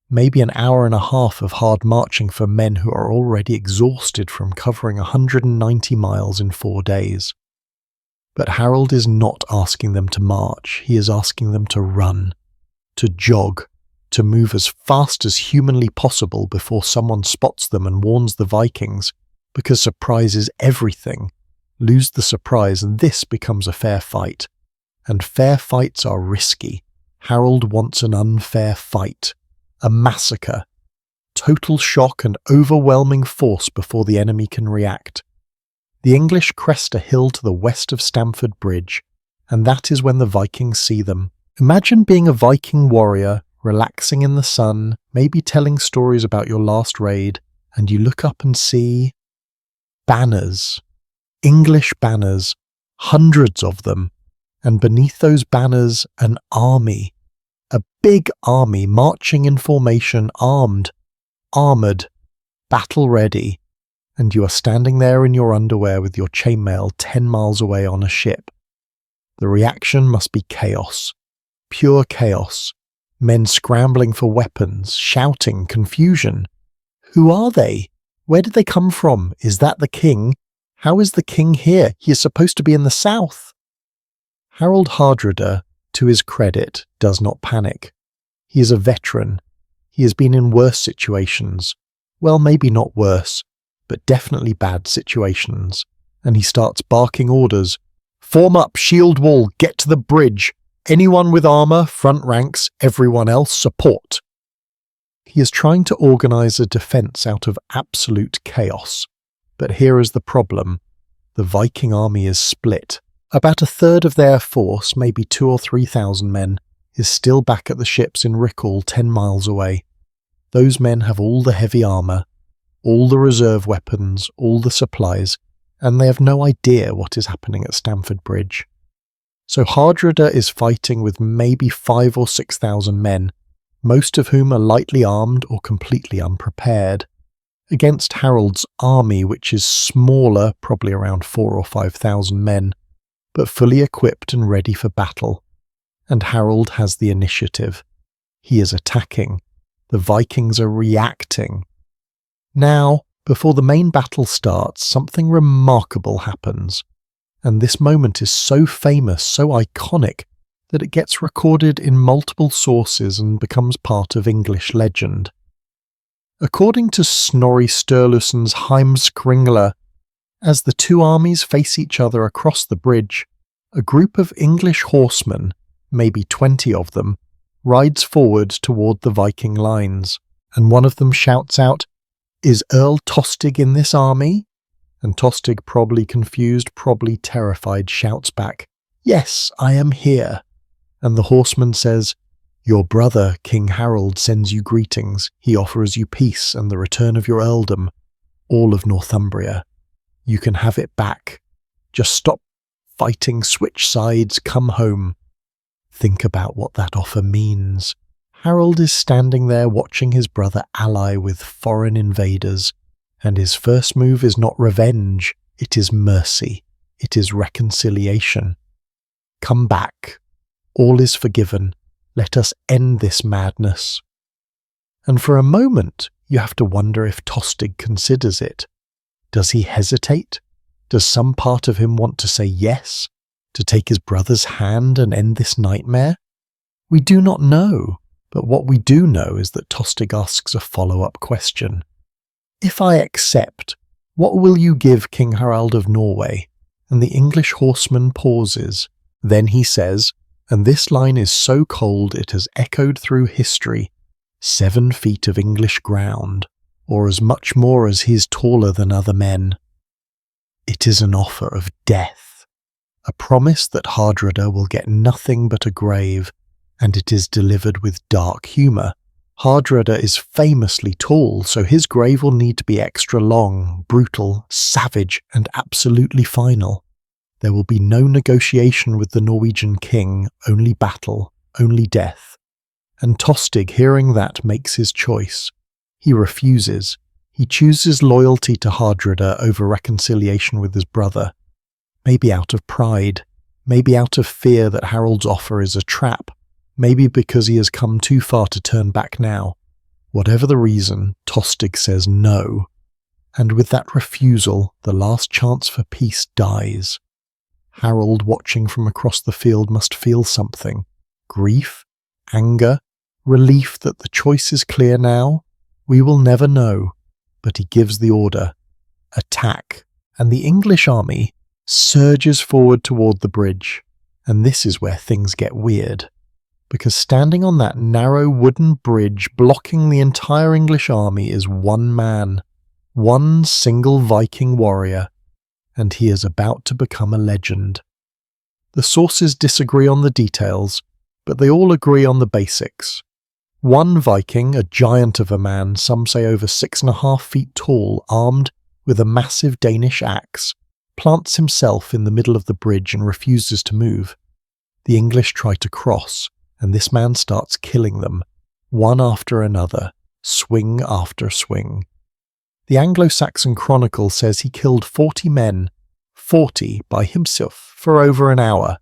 [SPEAKER 1] Maybe an hour and a half of hard marching for men who are already exhausted from covering 190 miles in 4 days. But Harold is not asking them to march, he is asking them to run, to jog, to move as fast as humanly possible before someone spots them and warns the Vikings, because surprise is everything. Lose the surprise and this becomes a fair fight. And fair fights are risky. Harold wants an unfair fight. A massacre, total shock and overwhelming force before the enemy can react. The English crest a hill to the west of Stamford Bridge, and that is when the Vikings see them. Imagine being a Viking warrior, relaxing in the sun, maybe telling stories about your last raid, and you look up and see banners, English banners, hundreds of them, and beneath those banners an army. A big army marching in formation, armed, armoured, battle-ready, and you are standing there in your underwear with your chainmail 10 miles away on a ship. The reaction must be chaos, pure chaos, men scrambling for weapons, shouting, confusion. Who are they? Where did they come from? Is that the king? How is the king here? He is supposed to be in the south. Harold Hardrada, to his credit, does not panic. He is a veteran. He has been in worse situations. Well, maybe not worse, but definitely bad situations. And he starts barking orders. Form up, shield wall, get to the bridge. Anyone with armour, front ranks, everyone else, support. He is trying to organise a defence out of absolute chaos. But here is the problem. The Viking army is split. About a third of their force, maybe 2,000 or 3,000 men, is still back at the ships in Rickall 10 miles away. Those men have all the heavy armour, all the reserve weapons, all the supplies, and they have no idea what is happening at Stamford Bridge. So Hardrada is fighting with maybe 5,000 or 6,000 men, most of whom are lightly armed or completely unprepared, against Harold's army, which is smaller, probably around 4,000 or 5,000 men, but fully equipped and ready for battle. And Harold has the initiative. He is attacking. The Vikings are reacting. Now, before the main battle starts, something remarkable happens. And this moment is so famous, so iconic, that it gets recorded in multiple sources and becomes part of English legend. According to Snorri Sturluson's Heimskringla, as the two armies face each other across the bridge, a group of English horsemen, maybe 20 of them, rides forward toward the Viking lines, and one of them shouts out, "Is Earl Tostig in this army?" And Tostig, probably confused, probably terrified, shouts back, "Yes, I am here." And the horseman says, "Your brother, King Harold, sends you greetings. He offers you peace and the return of your earldom, all of Northumbria. You can have it back. Just stop fighting, switch sides, come home." Think about what that offer means. Harold is standing there watching his brother ally with foreign invaders, and his first move is not revenge, it is mercy, it is reconciliation. Come back. All is forgiven. Let us end this madness. And for a moment, you have to wonder if Tostig considers it. Does he hesitate? Does some part of him want to say yes? To take his brother's hand and end this nightmare? We do not know, but what we do know is that Tostig asks a follow-up question. If I accept, what will you give King Harald of Norway? And the English horseman pauses. Then he says, and this line is so cold it has echoed through history, 7 feet of English ground, or as much more as he is taller than other men. It is an offer of death, a promise that Hardrada will get nothing but a grave, and it is delivered with dark humour. Hardrada is famously tall, so his grave will need to be extra long, brutal, savage, and absolutely final. There will be no negotiation with the Norwegian king, only battle, only death. And Tostig, hearing that, makes his choice. He refuses. He chooses loyalty to Hardrada over reconciliation with his brother. Maybe out of pride, maybe out of fear that Harold's offer is a trap, maybe because he has come too far to turn back now. Whatever the reason, Tostig says no. And with that refusal, the last chance for peace dies. Harold, watching from across the field, must feel something. Grief? Anger? Relief that the choice is clear now? We will never know. But he gives the order. Attack. And the English army surges forward toward the bridge. And this is where things get weird. Because standing on that narrow wooden bridge blocking the entire English army is one man. One single Viking warrior. And he is about to become a legend. The sources disagree on the details, but they all agree on the basics. One Viking, a giant of a man, some say over 6.5 feet tall, armed with a massive Danish axe, plants himself in the middle of the bridge and refuses to move. The English try to cross, and this man starts killing them, one after another, swing after swing. The Anglo-Saxon Chronicle says he killed 40 men, 40 by himself, for over an hour.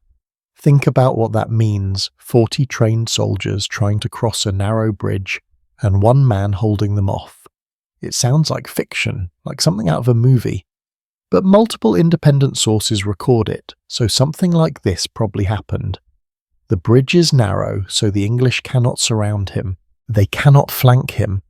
[SPEAKER 1] Think about what that means, 40 trained soldiers trying to cross a narrow bridge, and one man holding them off. It sounds like fiction, like something out of a movie. But multiple independent sources record it, so something like this probably happened. The bridge is narrow, so the English cannot surround him. They cannot flank him.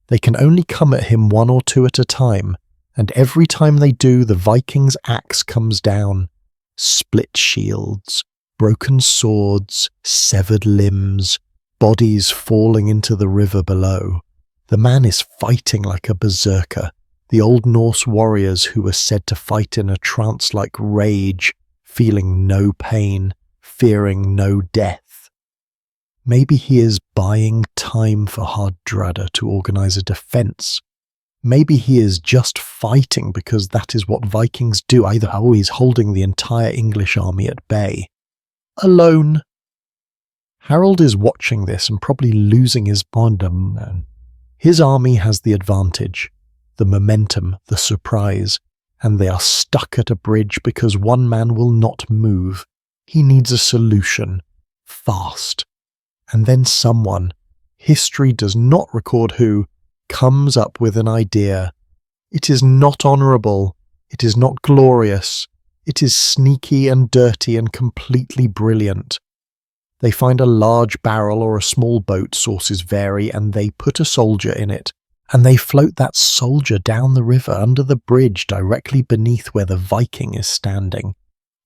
[SPEAKER 1] They can only come at him one or two at a time, and every time they do, the Viking's axe comes down. Split shields, broken swords, severed limbs, bodies falling into the river below. The man is fighting like a berserker, the Old Norse warriors who were said to fight in a trance-like rage, feeling no pain, fearing no death. Maybe he is buying time for Hardrada to organize a defense. Maybe he is just fighting because that is what Vikings do, either always holding the entire English army at bay. Alone. Harold is watching this and probably losing his bondom. His army has the advantage, the momentum, the surprise, and they are stuck at a bridge because one man will not move. He needs a solution. Fast. And then someone, history does not record who, comes up with an idea. It is not honourable. It is not glorious. It is sneaky and dirty and completely brilliant. They find a large barrel or a small boat, sources vary, and they put a soldier in it. And they float that soldier down the river under the bridge directly beneath where the Viking is standing.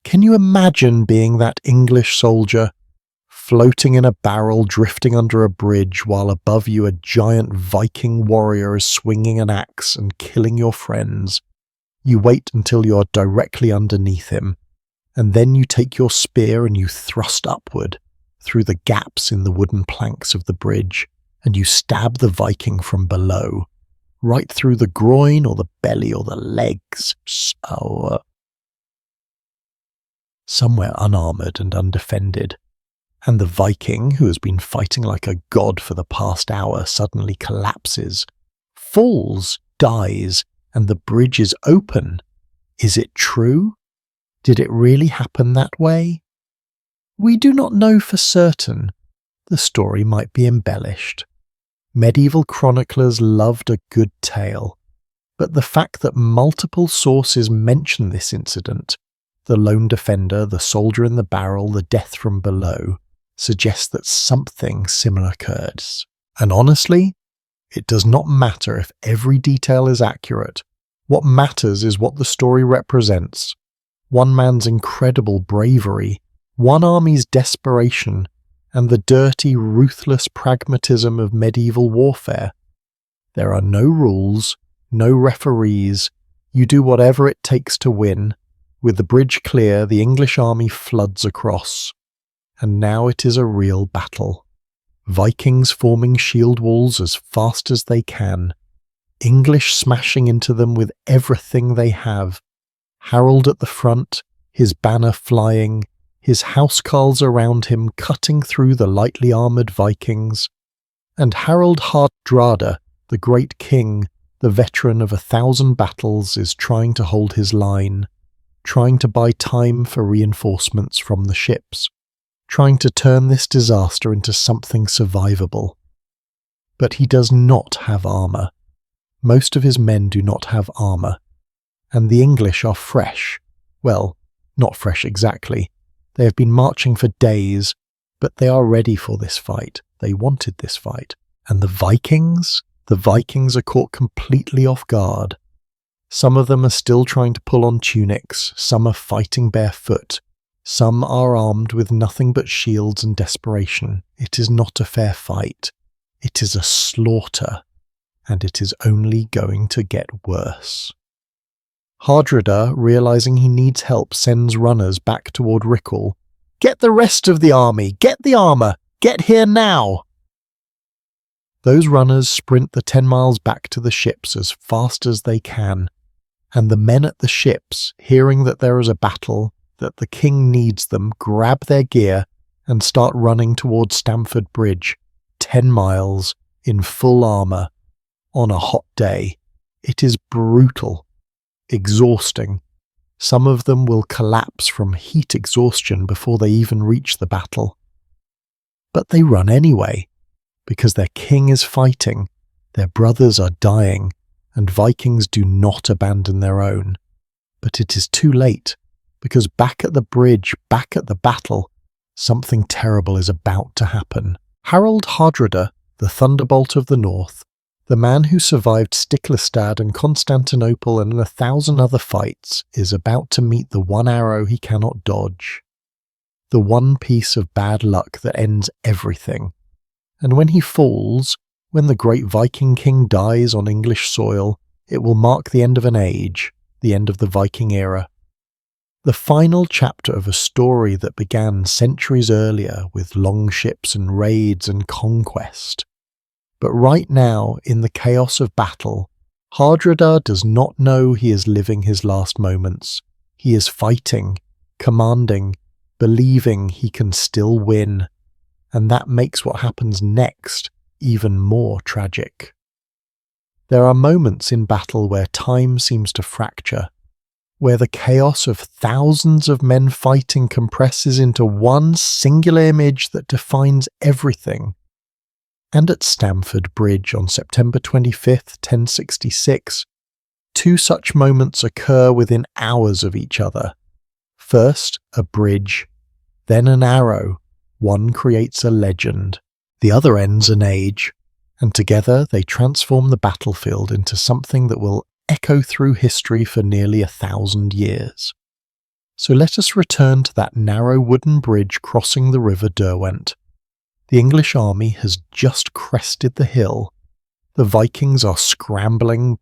[SPEAKER 1] Can you imagine being that English soldier? Floating in a barrel, drifting under a bridge, while above you a giant Viking warrior is swinging an axe and killing your friends. You wait until you are directly underneath him, and then you take your spear and you thrust upward through the gaps in the wooden planks of the bridge, and you stab the Viking from below, right through the groin or the belly or the legs, somewhere unarmoured and undefended. And the Viking, who has been fighting like a god for the past hour, suddenly collapses, falls, dies, and the bridge is open. Is it true? Did it really happen that way? We do not know for certain. The story might be embellished. Medieval chroniclers loved a good tale, but the fact that multiple sources mention this incident, the lone defender, the soldier in the barrel, the death from below, suggests that something similar occurred. And honestly, it does not matter if every detail is accurate. What matters is what the story represents. One man's incredible bravery, one army's desperation, and the dirty, ruthless pragmatism of medieval warfare. There are no rules, no referees. You do whatever it takes to win. With the bridge clear, the English army floods across. And now it is a real battle. Vikings forming shield walls as fast as they can. English smashing into them with everything they have. Harold at the front, his banner flying, his housecarls around him cutting through the lightly armoured Vikings, and Harald Hardrada, the great king, the veteran of 1,000 battles, is trying to hold his line, trying to buy time for reinforcements from the ships, trying to turn this disaster into something survivable. But he does not have armour. Most of his men do not have armour, and the English are fresh. Well, not fresh exactly. They have been marching for days, but they are ready for this fight. They wanted this fight. And the Vikings? The Vikings are caught completely off guard. Some of them are still trying to pull on tunics, some are fighting barefoot, some are armed with nothing but shields and desperation. It is not a fair fight. It is a slaughter, and it is only going to get worse. Hardrada, realizing he needs help, sends runners back toward Rickle. "Get the rest of the army! Get the armour! Get here now!" Those runners sprint the 10 miles back to the ships as fast as they can, and the men at the ships, hearing that there is a battle, that the king needs them, grab their gear and start running towards Stamford Bridge, 10 miles, in full armour, on a hot day. It is brutal, exhausting. Some of them will collapse from heat exhaustion before they even reach the battle. But they run anyway, because their king is fighting, their brothers are dying, and Vikings do not abandon their own. But it is too late, because back at the bridge, back at the battle, something terrible is about to happen. Harald Hardrada, the Thunderbolt of the North, the man who survived Stiklestad and Constantinople and 1,000 other fights, is about to meet the one arrow he cannot dodge. The one piece of bad luck that ends everything. And when he falls, when the great Viking king dies on English soil, it will mark the end of an age, the end of the Viking era. The final chapter of a story that began centuries earlier with longships and raids and conquest. But right now, in the chaos of battle, Hardrada does not know he is living his last moments. He is fighting, commanding, believing he can still win. And that makes what happens next even more tragic. There are moments in battle where time seems to fracture, where the chaos of thousands of men fighting compresses into one singular image that defines everything. And at Stamford Bridge on September 25th, 1066, two such moments occur within hours of each other. First, a bridge, then an arrow. One creates a legend, the other ends an age, and together they transform the battlefield into something that will echo through history for nearly 1,000 years. So let us return to that narrow wooden bridge crossing the river Derwent. The English army has just crested the hill. The Vikings are scrambling,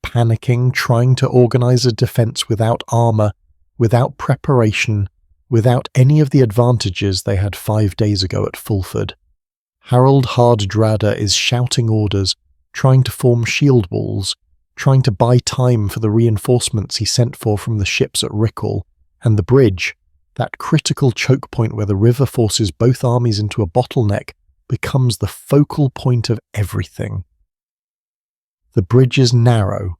[SPEAKER 1] panicking, trying to organise a defence without armour, without preparation, without any of the advantages they had 5 days ago at Fulford. Harald Hardrada is shouting orders, trying to form shield walls, trying to buy time for the reinforcements he sent for from the ships at Rickle, and the bridge, that critical choke point where the river forces both armies into a bottleneck, becomes the focal point of everything. The bridge is narrow,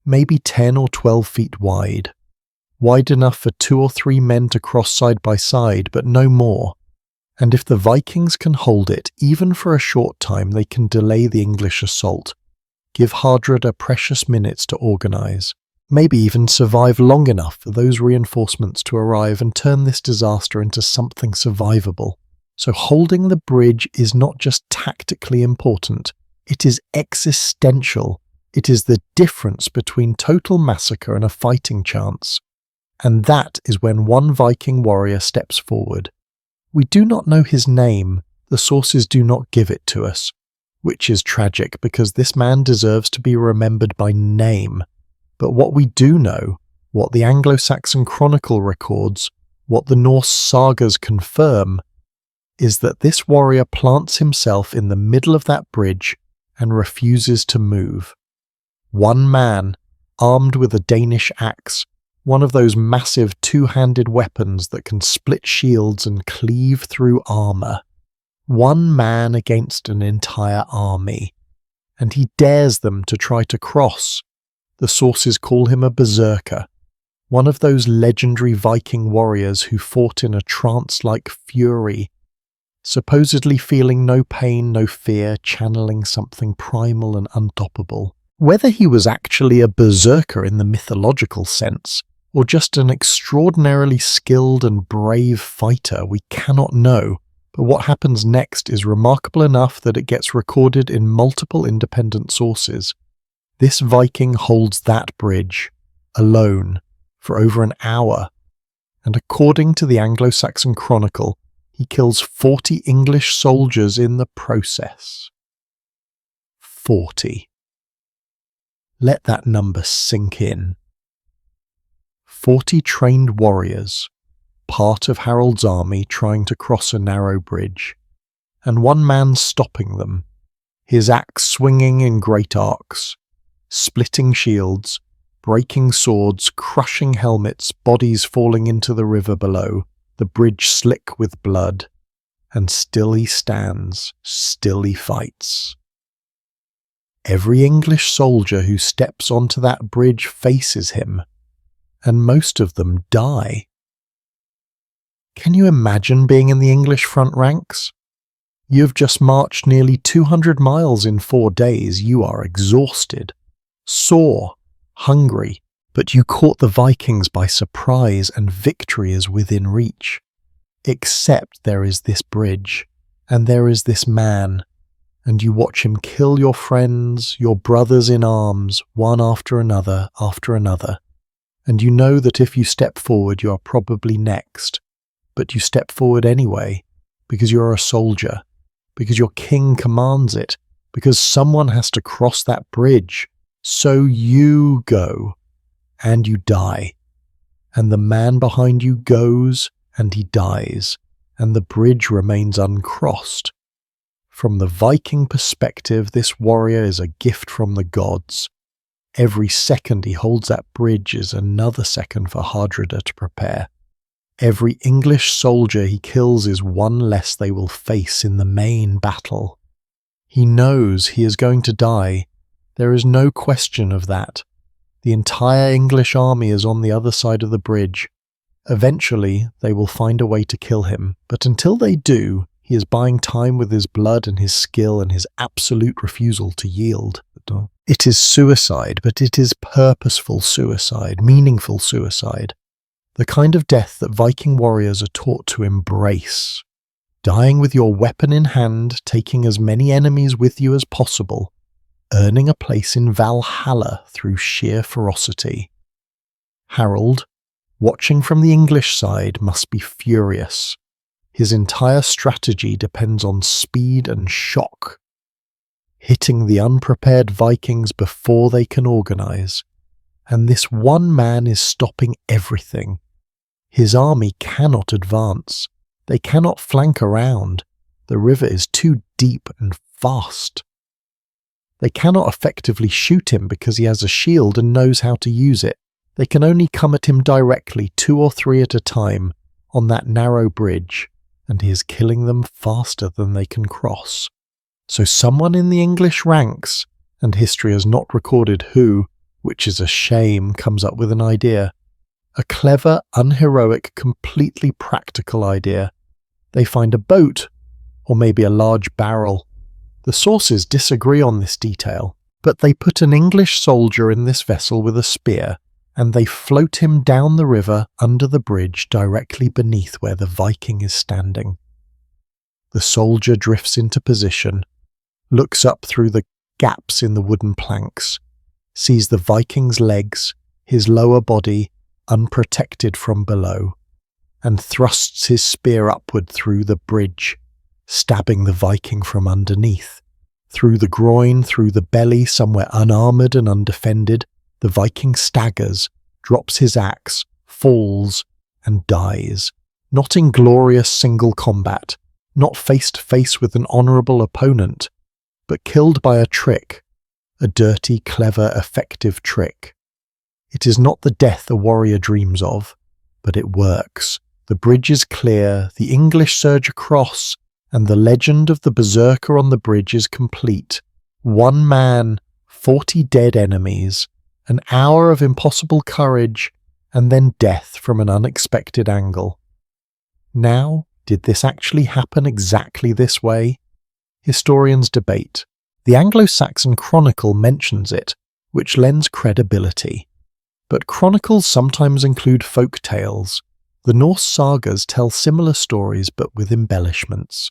[SPEAKER 1] maybe 10 or 12 feet wide enough for 2 or 3 men to cross side by side, but no more. And if the Vikings can hold it, even for a short time, they can delay the English assault, give Hardrada precious minutes to organise, maybe even survive long enough for those reinforcements to arrive and turn this disaster into something survivable. So holding the bridge is not just tactically important, it is existential. It is the difference between total massacre and a fighting chance. And that is when one Viking warrior steps forward. We do not know his name, the sources do not give it to us, which is tragic because this man deserves to be remembered by name. But what we do know, what the Anglo-Saxon Chronicle records, what the Norse sagas confirm, is that this warrior plants himself in the middle of that bridge and refuses to move. One man, armed with a Danish axe, one of those massive two-handed weapons that can split shields and cleave through armor. One man against an entire army, and he dares them to try to cross. The sources call him a berserker, one of those legendary Viking warriors who fought in a trance-like fury, supposedly feeling no pain, no fear, channeling something primal and unstoppable. Whether he was actually a berserker in the mythological sense, or just an extraordinarily skilled and brave fighter, we cannot know, but what happens next is remarkable enough that it gets recorded in multiple independent sources. This Viking holds that bridge, alone, for over an hour, and according to the Anglo-Saxon Chronicle, he kills 40 English soldiers in the process. 40. Let that number sink in. 40 trained warriors, part of Harold's army trying to cross a narrow bridge, and one man stopping them, his axe swinging in great arcs, splitting shields, breaking swords, crushing helmets, bodies falling into the river below, the bridge slick with blood, and still he stands, still he fights. Every English soldier who steps onto that bridge faces him, and most of them die. Can you imagine being in the English front ranks? You have just marched nearly 200 miles in 4 days. You are exhausted, sore, hungry, but you caught the Vikings by surprise and victory is within reach. Except there is this bridge, and there is this man, and you watch him kill your friends, your brothers in arms, one after another, and you know that if you step forward you are probably next, but you step forward anyway, because you are a soldier, because your king commands it, because someone has to cross that bridge, so you go, and you die, and the man behind you goes, and he dies, and the bridge remains uncrossed. From the Viking perspective, this warrior is a gift from the gods. Every second he holds that bridge is another second for Hardrada to prepare. Every English soldier he kills is one less they will face in the main battle. He knows he is going to die. There is no question of that. The entire English army is on the other side of the bridge. Eventually, they will find a way to kill him, but until they do, he is buying time with his blood and his skill and his absolute refusal to yield. It is suicide, but it is purposeful suicide, meaningful suicide. The kind of death that Viking warriors are taught to embrace. Dying with your weapon in hand, taking as many enemies with you as possible, earning a place in Valhalla through sheer ferocity. Harold, watching from the English side, must be furious. His entire strategy depends on speed and shock, hitting the unprepared Vikings before they can organize, and this one man is stopping everything. His army cannot advance, they cannot flank around, the river is too deep and fast. They cannot effectively shoot him because he has a shield and knows how to use it. They can only come at him directly, 2 or 3 at a time, on that narrow bridge, and he is killing them faster than they can cross. So someone in the English ranks, and history has not recorded who, which is a shame, comes up with an idea. A clever, unheroic, completely practical idea. They find a boat, or maybe a large barrel. The sources disagree on this detail, but they put an English soldier in this vessel with a spear, and they float him down the river under the bridge directly beneath where the Viking is standing. The soldier drifts into position, looks up through the gaps in the wooden planks, sees the Viking's legs, his lower body, unprotected from below, and thrusts his spear upward through the bridge, stabbing the Viking from underneath. Through the groin, through the belly, somewhere unarmoured and undefended, the Viking staggers, drops his axe, falls, and dies. Not in glorious single combat, not face to face with an honourable opponent, but killed by a trick, a dirty, clever, effective trick. It is not the death a warrior dreams of, but it works. The bridge is clear, the English surge across, and the legend of the berserker on the bridge is complete. 1 man, 40 dead enemies, an hour of impossible courage, and then death from an unexpected angle. Now, did this actually happen exactly this way? Historians debate. The Anglo-Saxon Chronicle mentions it, which lends credibility. But chronicles sometimes include folk tales. The Norse sagas tell similar stories but with embellishments.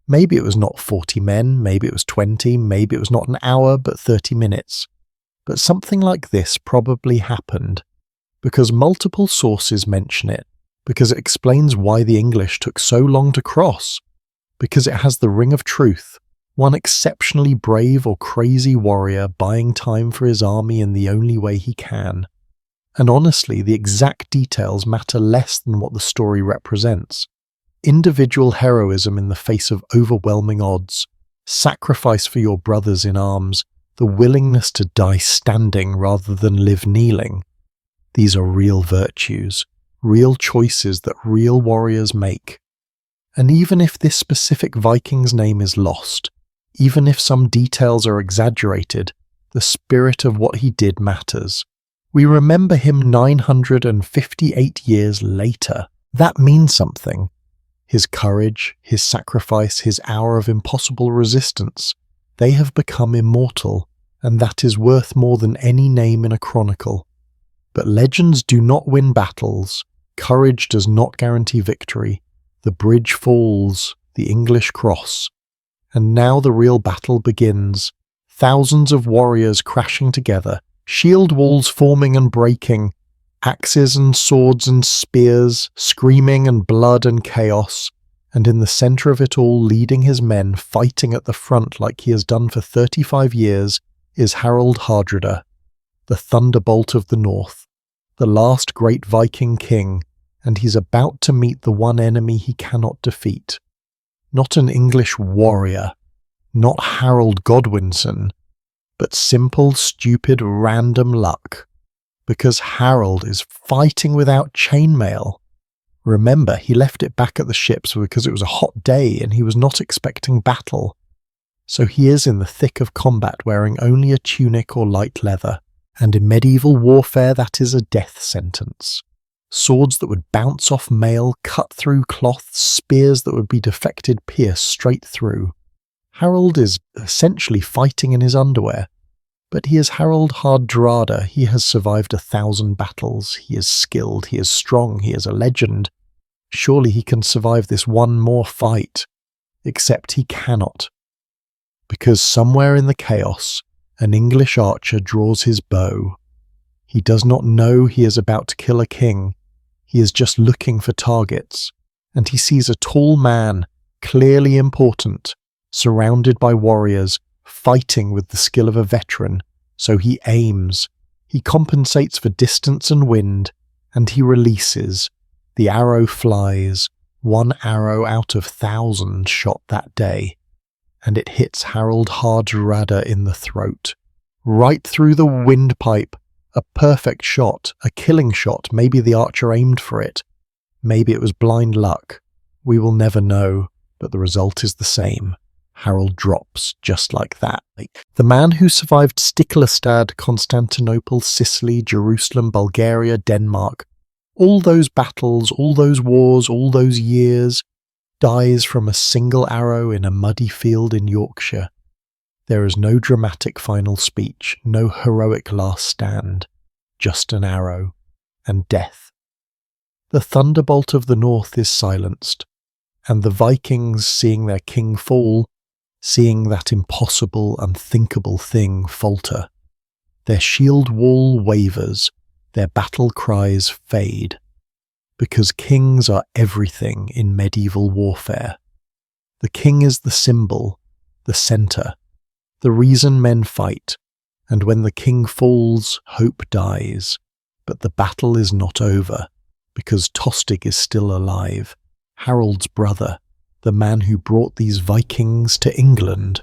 [SPEAKER 1] Maybe it was not 40 men, maybe it was 20, maybe it was not an hour but 30 minutes. But something like this probably happened, because multiple sources mention it, because it explains why the English took so long to cross, because it has the ring of truth, one exceptionally brave or crazy warrior buying time for his army in the only way he can. And honestly, the exact details matter less than what the story represents. Individual heroism in the face of overwhelming odds, sacrifice for your brothers in arms, the willingness to die standing rather than live kneeling. These are real virtues, real choices that real warriors make. And even if this specific Viking's name is lost, even if some details are exaggerated, the spirit of what he did matters. We remember him 958 years later. That means something. His courage, his sacrifice, his hour of impossible resistance, they have become immortal, and that is worth more than any name in a chronicle. But legends do not win battles. Courage does not guarantee victory. The bridge falls, the English cross. And now the real battle begins. Thousands of warriors crashing together, shield walls forming and breaking, axes and swords and spears, screaming and blood and chaos, and in the centre of it all, leading his men, fighting at the front like he has done for 35 years, is Harold Hardrada, the thunderbolt of the north, the last great Viking king, and he's about to meet the one enemy he cannot defeat. Not an English warrior, not Harold Godwinson, but simple, stupid, random luck. Because Harold is fighting without chainmail. Remember, he left it back at the ships because it was a hot day and he was not expecting battle. So he is in the thick of combat wearing only a tunic or light leather, and in medieval warfare that is a death sentence. Swords that would bounce off mail, cut through cloth, spears that would be deflected pierce straight through. Harold is essentially fighting in his underwear. But he is Harold Hardrada. He has survived 1,000 battles. He is skilled, he is strong, he is a legend. Surely he can survive this one more fight. Except he cannot. Because somewhere in the chaos, an English archer draws his bow. He does not know he is about to kill a king. He is just looking for targets. And he sees a tall man, clearly important, surrounded by warriors, fighting with the skill of a veteran, so he aims. He compensates for distance and wind, and he releases. The arrow flies, 1 arrow out of 1,000 shot that day, and it hits Harold Hardrada in the throat. Right through the windpipe, a perfect shot, a killing shot. Maybe the archer aimed for it. Maybe it was blind luck. We will never know, but the result is the same. Harold drops just like that. The man who survived Stiklestad, Constantinople, Sicily, Jerusalem, Bulgaria, Denmark, all those battles, all those wars, all those years, dies from a single arrow in a muddy field in Yorkshire. There is no dramatic final speech, no heroic last stand, just an arrow and death. The thunderbolt of the north is silenced, and the Vikings, seeing their king fall, seeing that impossible, unthinkable thing falter, their shield wall wavers, their battle cries fade, because kings are everything in medieval warfare. The king is the symbol, the centre, the reason men fight, and when the king falls, hope dies. But the battle is not over, because Tostig is still alive, Harold's brother, the man who brought these Vikings to England,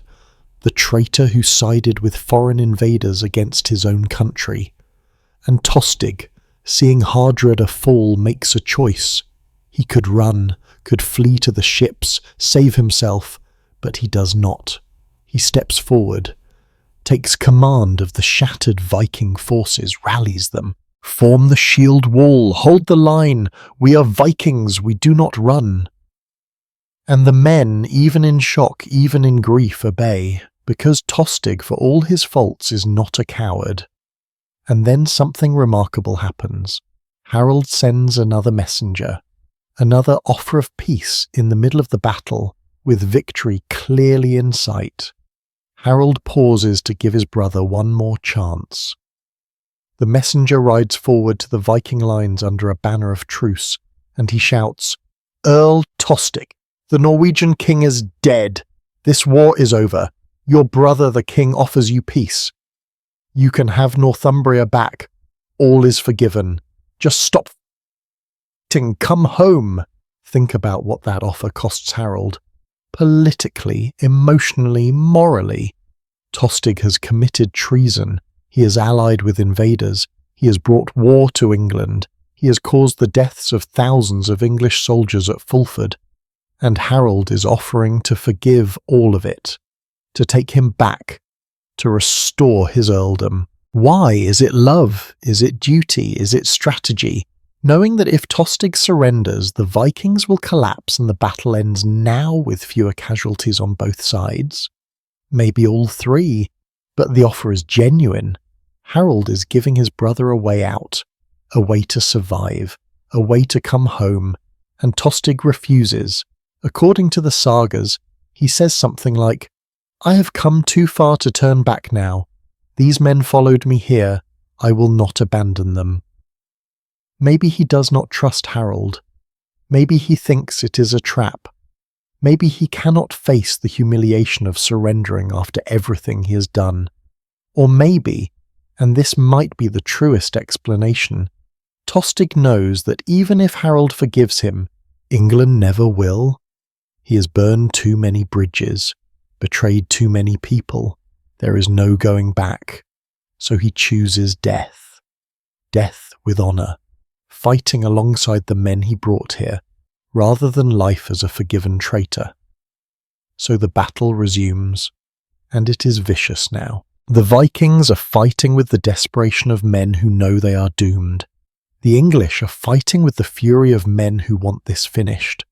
[SPEAKER 1] the traitor who sided with foreign invaders against his own country. And Tostig, seeing Hardrada fall, makes a choice. He could run, could flee to the ships, save himself, but he does not. He steps forward, takes command of the shattered Viking forces, rallies them. Form the shield wall, hold the line, we are Vikings, we do not run. And the men, even in shock, even in grief, obey, because Tostig, for all his faults, is not a coward. And then something remarkable happens. Harold sends another messenger, another offer of peace in the middle of the battle, with victory clearly in sight. Harold pauses to give his brother one more chance. The messenger rides forward to the Viking lines under a banner of truce, and he shouts, "Earl Tostig, the Norwegian king is dead. This war is over. Your brother the king offers you peace. You can have Northumbria back. All is forgiven. Just stop fighting. Come home." Think about what that offer costs Harold. Politically, emotionally, morally. Tostig has committed treason. He is allied with invaders. He has brought war to England. He has caused the deaths of thousands of English soldiers at Fulford. And Harold is offering to forgive all of it, to take him back, to restore his earldom. Why? Is it love? Is it duty? Is it strategy? Knowing that if Tostig surrenders, the Vikings will collapse and the battle ends now with fewer casualties on both sides. Maybe all three, but the offer is genuine. Harold is giving his brother a way out, a way to survive, a way to come home, and Tostig refuses. According to the sagas, he says something like, "I have come too far to turn back now. These men followed me here. I will not abandon them." Maybe he does not trust Harold. Maybe he thinks it is a trap. Maybe he cannot face the humiliation of surrendering after everything he has done. Or maybe, and this might be the truest explanation, Tostig knows that even if Harold forgives him, England never will. He has burned too many bridges, betrayed too many people. There is no going back. So he chooses death. Death with honour, fighting alongside the men he brought here, rather than life as a forgiven traitor. So the battle resumes, and it is vicious now. The Vikings are fighting with the desperation of men who know they are doomed. The English are fighting with the fury of men who want this finished.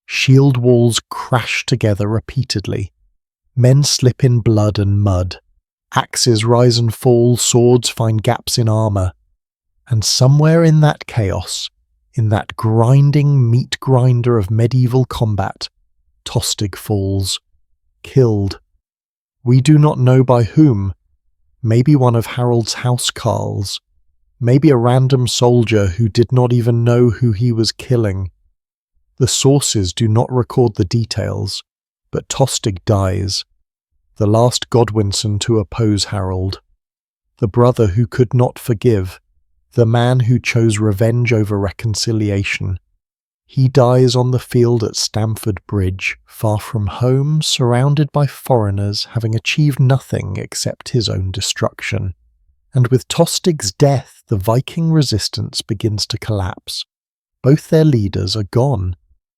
[SPEAKER 1] Shield walls crash together repeatedly. Men slip in blood and mud. Axes rise and fall, swords find gaps in armour. And somewhere in that chaos, in that grinding meat grinder of medieval combat, Tostig falls, killed. We do not know by whom. Maybe one of Harold's housecarls. Maybe a random soldier who did not even know who he was killing. The sources do not record the details, but Tostig dies, the last Godwinson to oppose Harold, the brother who could not forgive, the man who chose revenge over reconciliation. He dies on the field at Stamford Bridge, far from home, surrounded by foreigners, having achieved nothing except his own destruction. And with Tostig's death, the Viking resistance begins to collapse. Both their leaders are gone.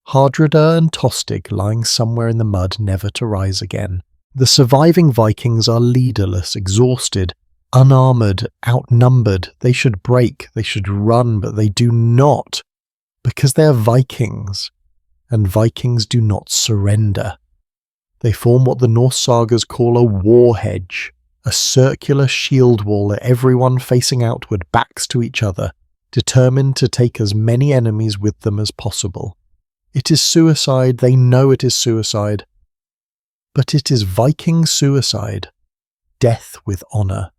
[SPEAKER 1] Hardrada and Tostig lying somewhere in the mud, never to rise again. The surviving Vikings are leaderless, exhausted, unarmoured, outnumbered. They should break, they should run, but they do not, because they are Vikings, and Vikings do not surrender. They form what the Norse sagas call a war hedge, a circular shield wall, everyone facing outward, backs to each other, determined to take as many enemies with them as possible. It is suicide, they know it is suicide. But it is Viking suicide. Death with honour.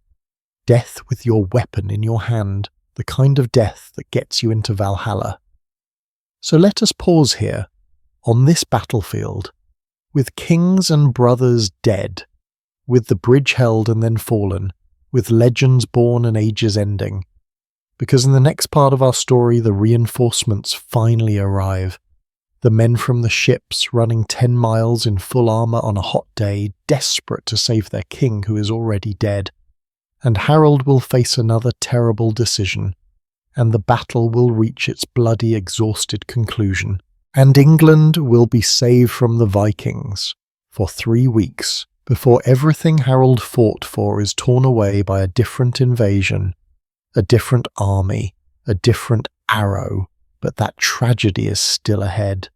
[SPEAKER 1] Death with your weapon in your hand, the kind of death that gets you into Valhalla. So let us pause here, on this battlefield, with kings and brothers dead, with the bridge held and then fallen, with legends born and ages ending. Because in the next part of our story, the reinforcements finally arrive. The men from the ships running 10 miles in full armour on a hot day, desperate to save their king who is already dead. and Harold will face another terrible decision, and the battle will reach its bloody, exhausted conclusion, and England will be saved from the Vikings for 3 weeks before everything Harold fought for is torn away by a different invasion, a different army, a different arrow, but that tragedy is still ahead.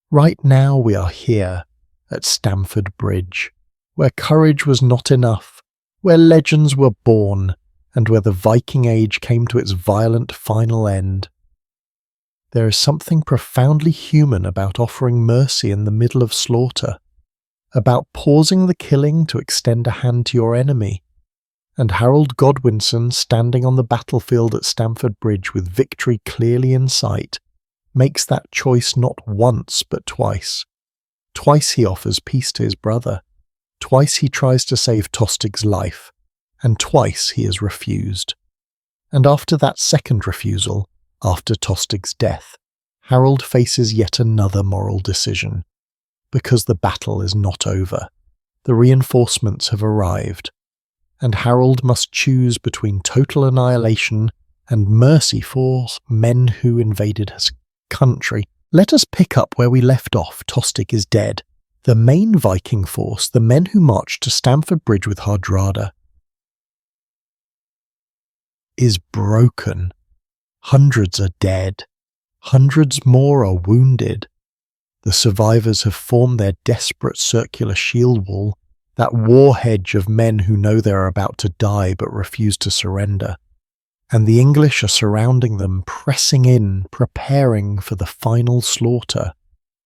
[SPEAKER 1] Right now we are here, at Stamford Bridge, where courage was not enough, where legends were born, and where the Viking Age came to its violent final end. There is something profoundly human about offering mercy in the middle of slaughter, about pausing the killing to extend a hand to your enemy, and Harold Godwinson, standing on the battlefield at Stamford Bridge with victory clearly in sight, makes that choice not once but twice. Twice he offers peace to his brother, twice he tries to save Tostig's life, and twice he is refused. And after that second refusal, after Tostig's death, Harold faces yet another moral decision. Because the battle is not over, the reinforcements have arrived, and Harold must choose between total annihilation and mercy for men who invaded his country. Let us pick up where we left off. Tostig is dead. The main Viking force, the men who marched to Stamford Bridge with Hardrada, is broken. Hundreds are dead. Hundreds more are wounded. The survivors have formed their desperate circular shield wall, that war hedge of men who know they are about to die but refuse to surrender. And the English are surrounding them, pressing in, preparing for the final slaughter.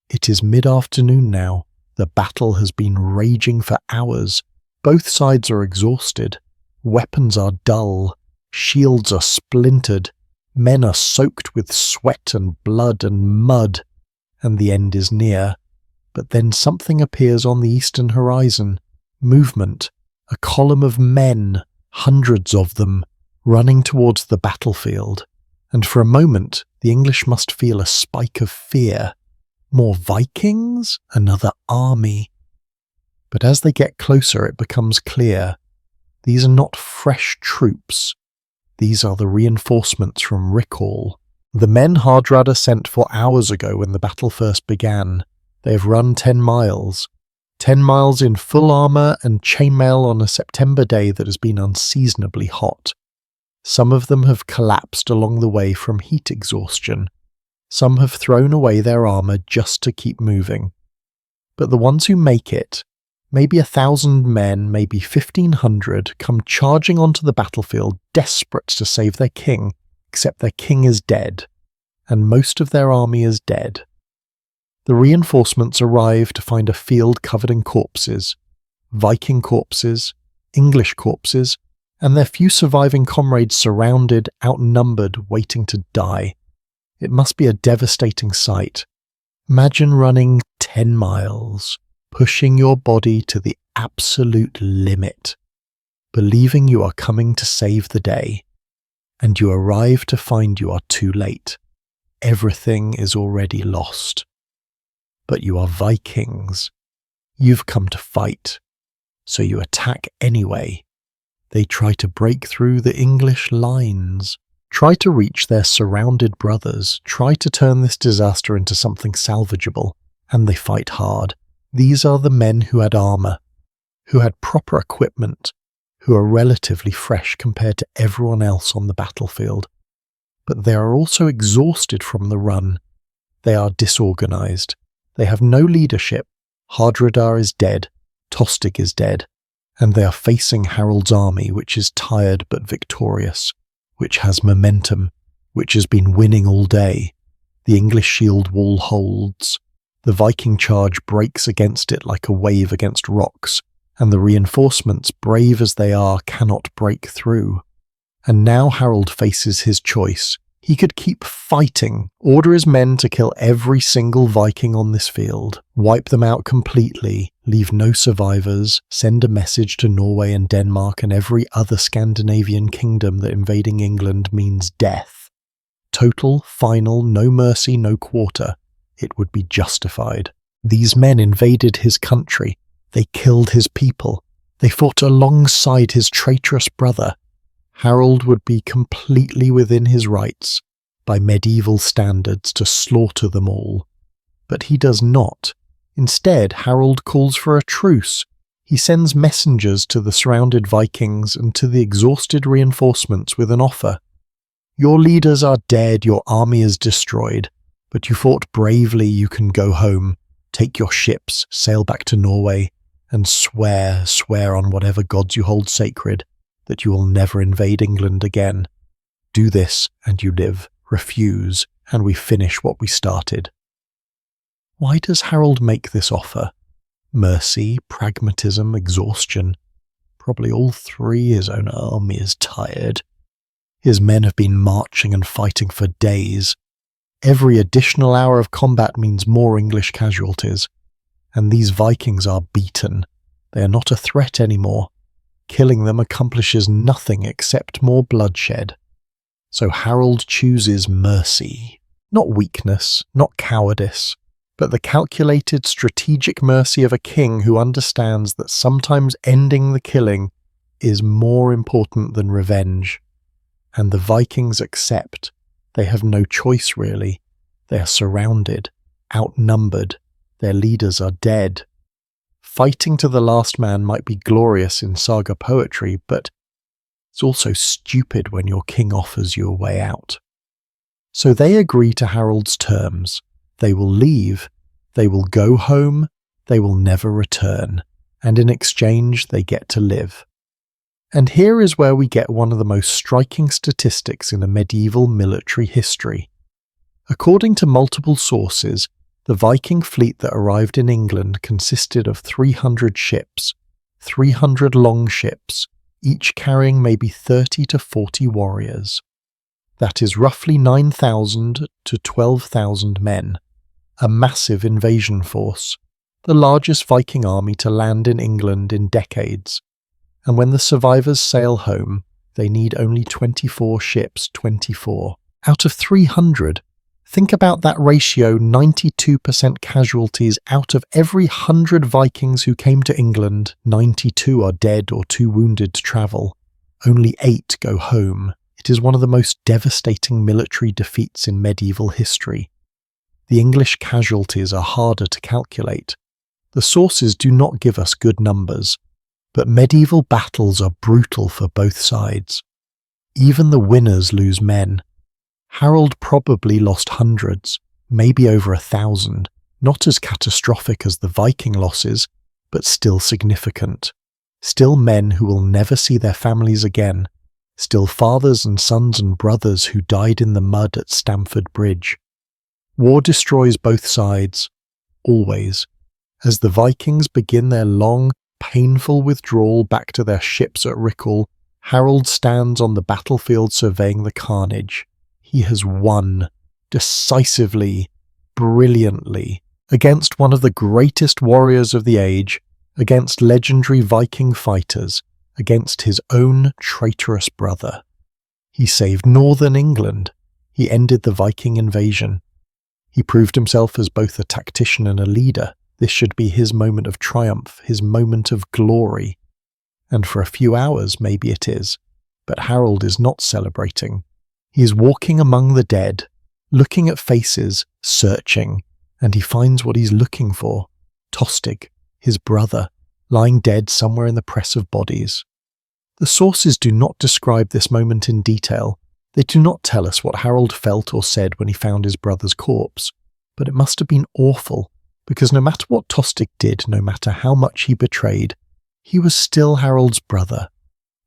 [SPEAKER 1] It is mid-afternoon now. The battle has been raging for hours. Both sides are exhausted. Weapons are dull. Shields are splintered. Men are soaked with sweat and blood and mud. And the end is near. But then something appears on the eastern horizon. Movement. A column of men, hundreds of them, running towards the battlefield. And for a moment, the English must feel a spike of fear. More Vikings? Another army. But as they get closer, it becomes clear. These are not fresh troops. These are the reinforcements from Recall. The men Hardrada sent 4 hours ago when the battle first began. They have run 10 miles. 10 miles in full armour and chainmail on a September day that has been unseasonably hot. Some of them have collapsed along the way from heat exhaustion. Some have thrown away their armour just to keep moving. But the ones who make it, maybe 1,000 men, maybe 1,500, come charging onto the battlefield, desperate to save their king, except their king is dead, and most of their army is dead. The reinforcements arrive to find a field covered in corpses, Viking corpses, English corpses, and their few surviving comrades surrounded, outnumbered, waiting to die. It must be a devastating sight. Imagine running 10 miles, pushing your body to the absolute limit, believing you are coming to save the day, and you arrive to find you are too late. Everything is already lost. But you are Vikings. You've come to fight, so you attack anyway. They try to break through the English lines, try to reach their surrounded brothers, try to turn this disaster into something salvageable, and they fight hard. These are the men who had armour, who had proper equipment, who are relatively fresh compared to everyone else on the battlefield. But they are also exhausted from the run. They are disorganised. They have no leadership. Hardrada is dead. Tostig is dead. And they are facing Harold's army, which is tired but victorious, which has momentum, which has been winning all day. The English shield wall holds. The Viking charge breaks against it like a wave against rocks, and the reinforcements, brave as they are, cannot break through. And now Harold faces his choice. He could keep fighting, order his men to kill every single Viking on this field, wipe them out completely, leave no survivors, send a message to Norway and Denmark and every other Scandinavian kingdom that invading England means death. Total, final, no mercy, no quarter. It would be justified. These men invaded his country. They killed his people. They fought alongside his traitorous brother. Harold would be completely within his rights, by medieval standards, to slaughter them all. But he does not. Instead, Harold calls for a truce. He sends messengers to the surrounded Vikings and to the exhausted reinforcements with an offer. Your leaders are dead, your army is destroyed, but you fought bravely, you can go home, take your ships, sail back to Norway, and swear on whatever gods you hold sacred, that you will never invade England again. Do this and you live. Refuse, and we finish what we started. Why does Harold make this offer? Mercy, pragmatism, exhaustion. Probably all three. His own army is tired. His men have been marching and fighting for days. Every additional hour of combat means more English casualties. And these Vikings are beaten. They are not a threat anymore. Killing them accomplishes nothing except more bloodshed. So Harold chooses mercy. Not weakness, not cowardice, but the calculated, strategic mercy of a king who understands that sometimes ending the killing is more important than revenge. And the Vikings accept. They have no choice, really. They are surrounded, outnumbered. Their leaders are dead. Fighting to the last man might be glorious in saga poetry, but it's also stupid when your king offers you a way out. So they agree to Harold's terms. They will leave, they will go home, they will never return, and in exchange they get to live. And here is where we get one of the most striking statistics in a medieval military history. According to multiple sources, the Viking fleet that arrived in England consisted of 300 ships, 300 longships, each carrying maybe 30 to 40 warriors. That is roughly 9,000 to 12,000 men, a massive invasion force, the largest Viking army to land in England in decades. And when the survivors sail home, they need only 24 ships, 24, out of 300. Think about that ratio, 92% casualties. Out of every 100 Vikings who came to England, 92 are dead or too wounded to travel. Only 8 go home. It is one of the most devastating military defeats in medieval history. The English casualties are harder to calculate. The sources do not give us good numbers, but medieval battles are brutal for both sides. Even the winners lose men. Harold probably lost hundreds, maybe over 1,000, not as catastrophic as the Viking losses, but still significant. Still men who will never see their families again. Still fathers and sons and brothers who died in the mud at Stamford Bridge. War destroys both sides, always. As the Vikings begin their long, painful withdrawal back to their ships at Rickle, Harold stands on the battlefield surveying the carnage. He has won, decisively, brilliantly, against one of the greatest warriors of the age, against legendary Viking fighters, against his own traitorous brother. He saved northern England. He ended the Viking invasion. He proved himself as both a tactician and a leader. This should be his moment of triumph, his moment of glory. And for a few hours, maybe it is. But Harold is not celebrating. He is walking among the dead, looking at faces, searching, and he finds what he's looking for. Tostig, his brother, lying dead somewhere in the press of bodies. The sources do not describe this moment in detail. They do not tell us what Harold felt or said when he found his brother's corpse, but it must have been awful, because no matter what Tostig did, no matter how much he betrayed, he was still Harold's brother.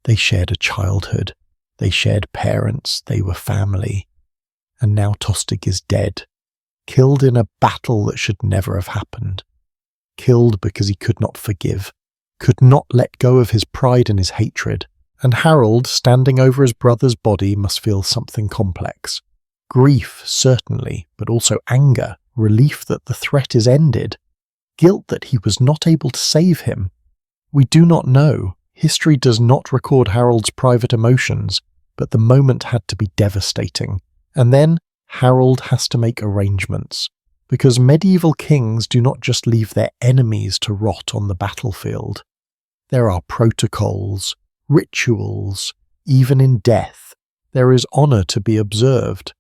[SPEAKER 1] They shared a childhood. They shared parents, they were family. And now Tostig is dead, killed in a battle that should never have happened. Killed because he could not forgive, could not let go of his pride and his hatred. And Harold, standing over his brother's body, must feel something complex. Grief, certainly, but also anger, relief that the threat is ended. Guilt that he was not able to save him. We do not know. History does not record Harold's private emotions, but the moment had to be devastating. And then Harold has to make arrangements, because medieval kings do not just leave their enemies to rot on the battlefield. There are protocols, rituals, even in death, there is honour to be observed.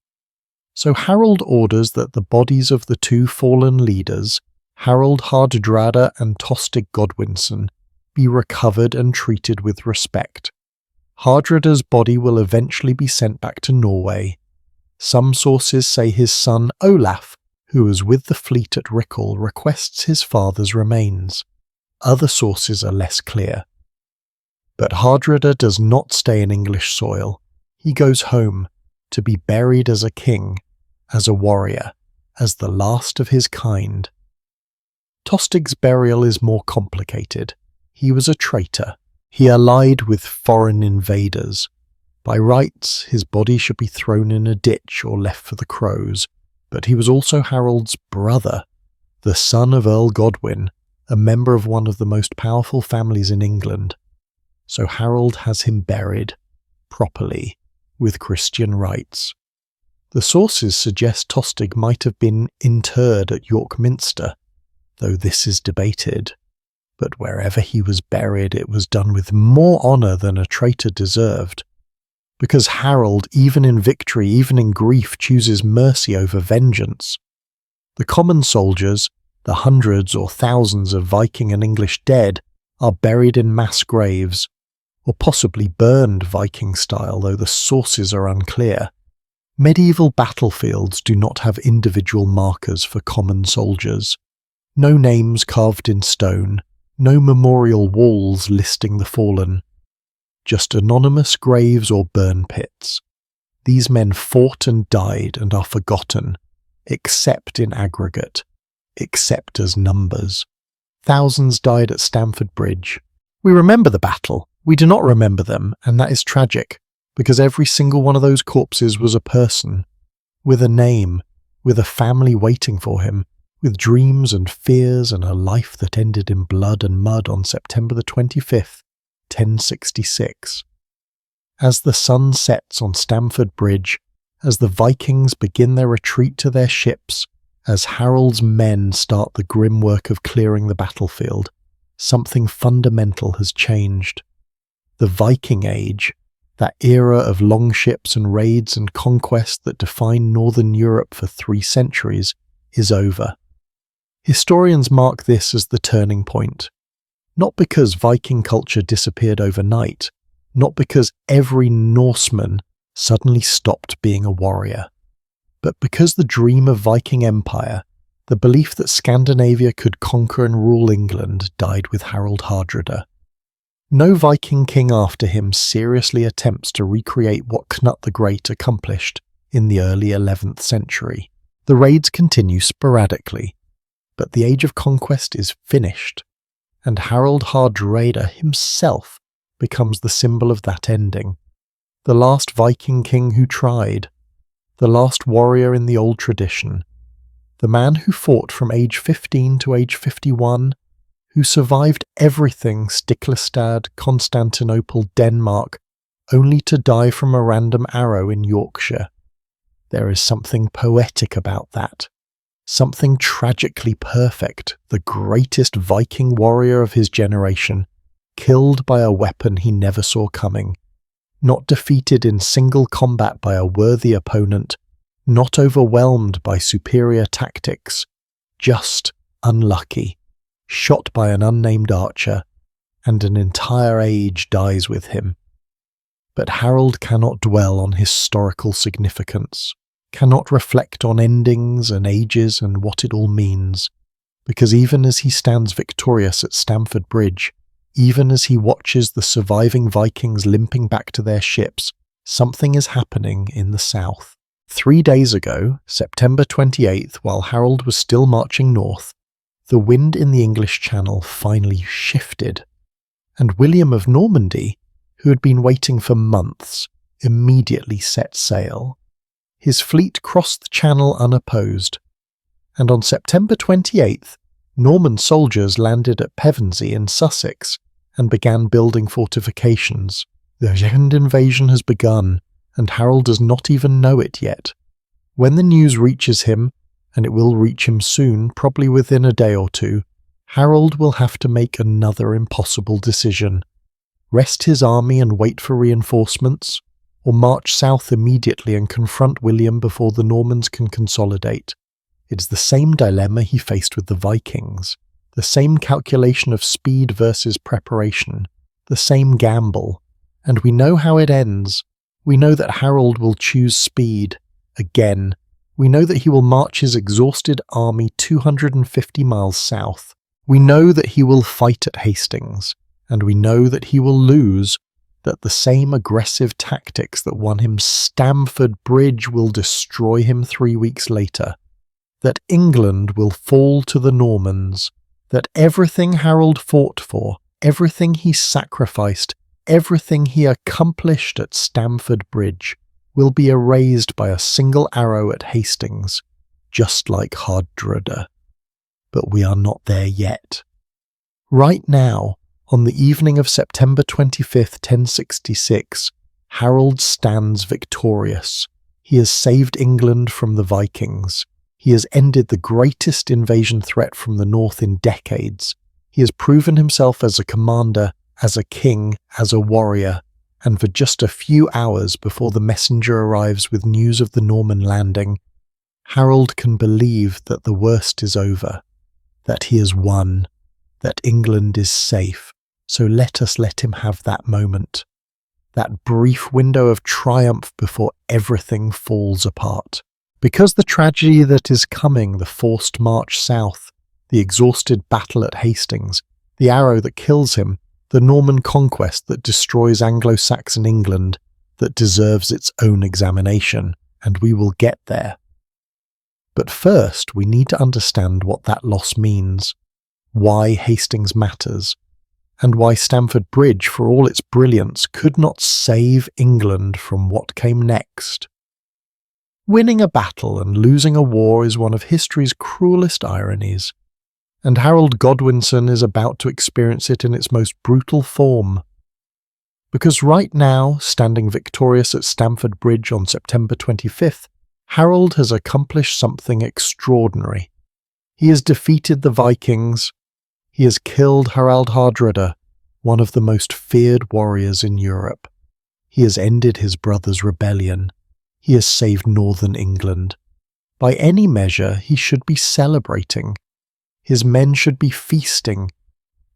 [SPEAKER 1] So Harold orders that the bodies of the two fallen leaders, Harold Hardrada and Tostig Godwinson, be recovered and treated with respect. Hardrada's body will eventually be sent back to Norway. Some sources say his son Olaf, who was with the fleet at Rickel, requests his father's remains. Other sources are less clear. But Hardrada does not stay in English soil. He goes home, to be buried as a king, as a warrior, as the last of his kind. Tostig's burial is more complicated. He was a traitor. He allied with foreign invaders. By rights, his body should be thrown in a ditch or left for the crows, but he was also Harold's brother, the son of Earl Godwin, a member of one of the most powerful families in England. So Harold has him buried, properly, with Christian rites. The sources suggest Tostig might have been interred at York Minster, though this is debated. But wherever he was buried, it was done with more honour than a traitor deserved. Because Harold, even in victory, even in grief, chooses mercy over vengeance. The common soldiers, the hundreds or thousands of Viking and English dead, are buried in mass graves, or possibly burned Viking style, though the sources are unclear. Medieval battlefields do not have individual markers for common soldiers. No names carved in stone, no memorial walls listing the fallen. Just anonymous graves or burn pits. These men fought and died and are forgotten, except in aggregate, except as numbers. Thousands died at Stamford Bridge. We remember the battle, we do not remember them, and that is tragic, because every single one of those corpses was a person, with a name, with a family waiting for him, with dreams and fears and a life that ended in blood and mud on September the 25th, 1066. As the sun sets on Stamford Bridge, as the Vikings begin their retreat to their ships, as Harold's men start the grim work of clearing the battlefield, something fundamental has changed. The Viking Age, that era of longships and raids and conquest that defined northern Europe for 3 centuries, is over. Historians mark this as the turning point. Not because Viking culture disappeared overnight, not because every Norseman suddenly stopped being a warrior, but because the dream of Viking Empire, the belief that Scandinavia could conquer and rule England, died with Harold Hardrada. No Viking king after him seriously attempts to recreate what Knut the Great accomplished in the early 11th century. The raids continue sporadically, but the age of conquest is finished, and Harold Hardrada himself becomes the symbol of that ending. The last Viking king who tried, the last warrior in the old tradition, the man who fought from age 15 to age 51, who survived everything Stiklestad, Constantinople, Denmark, only to die from a random arrow in Yorkshire. There is something poetic about that. Something tragically perfect, the greatest Viking warrior of his generation, killed by a weapon he never saw coming, not defeated in single combat by a worthy opponent, not overwhelmed by superior tactics, just unlucky, shot by an unnamed archer, and an entire age dies with him. But Harold cannot dwell on historical significance, cannot reflect on endings and ages and what it all means, because even as he stands victorious at Stamford Bridge, even as he watches the surviving Vikings limping back to their ships, something is happening in the south. 3 days ago, September 28th, while Harold was still marching north, the wind in the English Channel finally shifted, and William of Normandy, who had been waiting for months, immediately set sail. His fleet crossed the Channel unopposed, and on September 28th, Norman soldiers landed at Pevensey in Sussex and began building fortifications. The second invasion has begun, and Harold does not even know it yet. When the news reaches him, and it will reach him soon, probably within a day or two, Harold will have to make another impossible decision: rest his army and wait for reinforcements, or march south immediately and confront William before the Normans can consolidate. It's the same dilemma he faced with the Vikings, the same calculation of speed versus preparation, the same gamble, and we know how it ends. We know that Harold will choose speed. Again, we know that he will march his exhausted army 250 miles south. We know that he will fight at Hastings, and we know that he will lose, that the same aggressive tactics that won him Stamford Bridge will destroy him 3 weeks later, that England will fall to the Normans, that everything Harold fought for, everything he sacrificed, everything he accomplished at Stamford Bridge will be erased by a single arrow at Hastings, just like Hardrada. But we are not there yet. Right now, on the evening of September 25th, 1066, Harold stands victorious. He has saved England from the Vikings. He has ended the greatest invasion threat from the north in decades. He has proven himself as a commander, as a king, as a warrior, and for just a few hours before the messenger arrives with news of the Norman landing, Harold can believe that the worst is over, that he has won, that England is safe. So let us let him have that moment, that brief window of triumph before everything falls apart. Because the tragedy that is coming, the forced march south, the exhausted battle at Hastings, the arrow that kills him, the Norman conquest that destroys Anglo-Saxon England, that deserves its own examination, and we will get there. But first, we need to understand what that loss means, why Hastings matters, and why Stamford Bridge, for all its brilliance, could not save England from what came next. Winning a battle and losing a war is one of history's cruelest ironies, and Harold Godwinson is about to experience it in its most brutal form. Because right now, standing victorious at Stamford Bridge on September 25th, Harold has accomplished something extraordinary. He has defeated the Vikings. He has killed Harald Hardrada, one of the most feared warriors in Europe. He has ended his brother's rebellion. He has saved northern England. By any measure, he should be celebrating. His men should be feasting.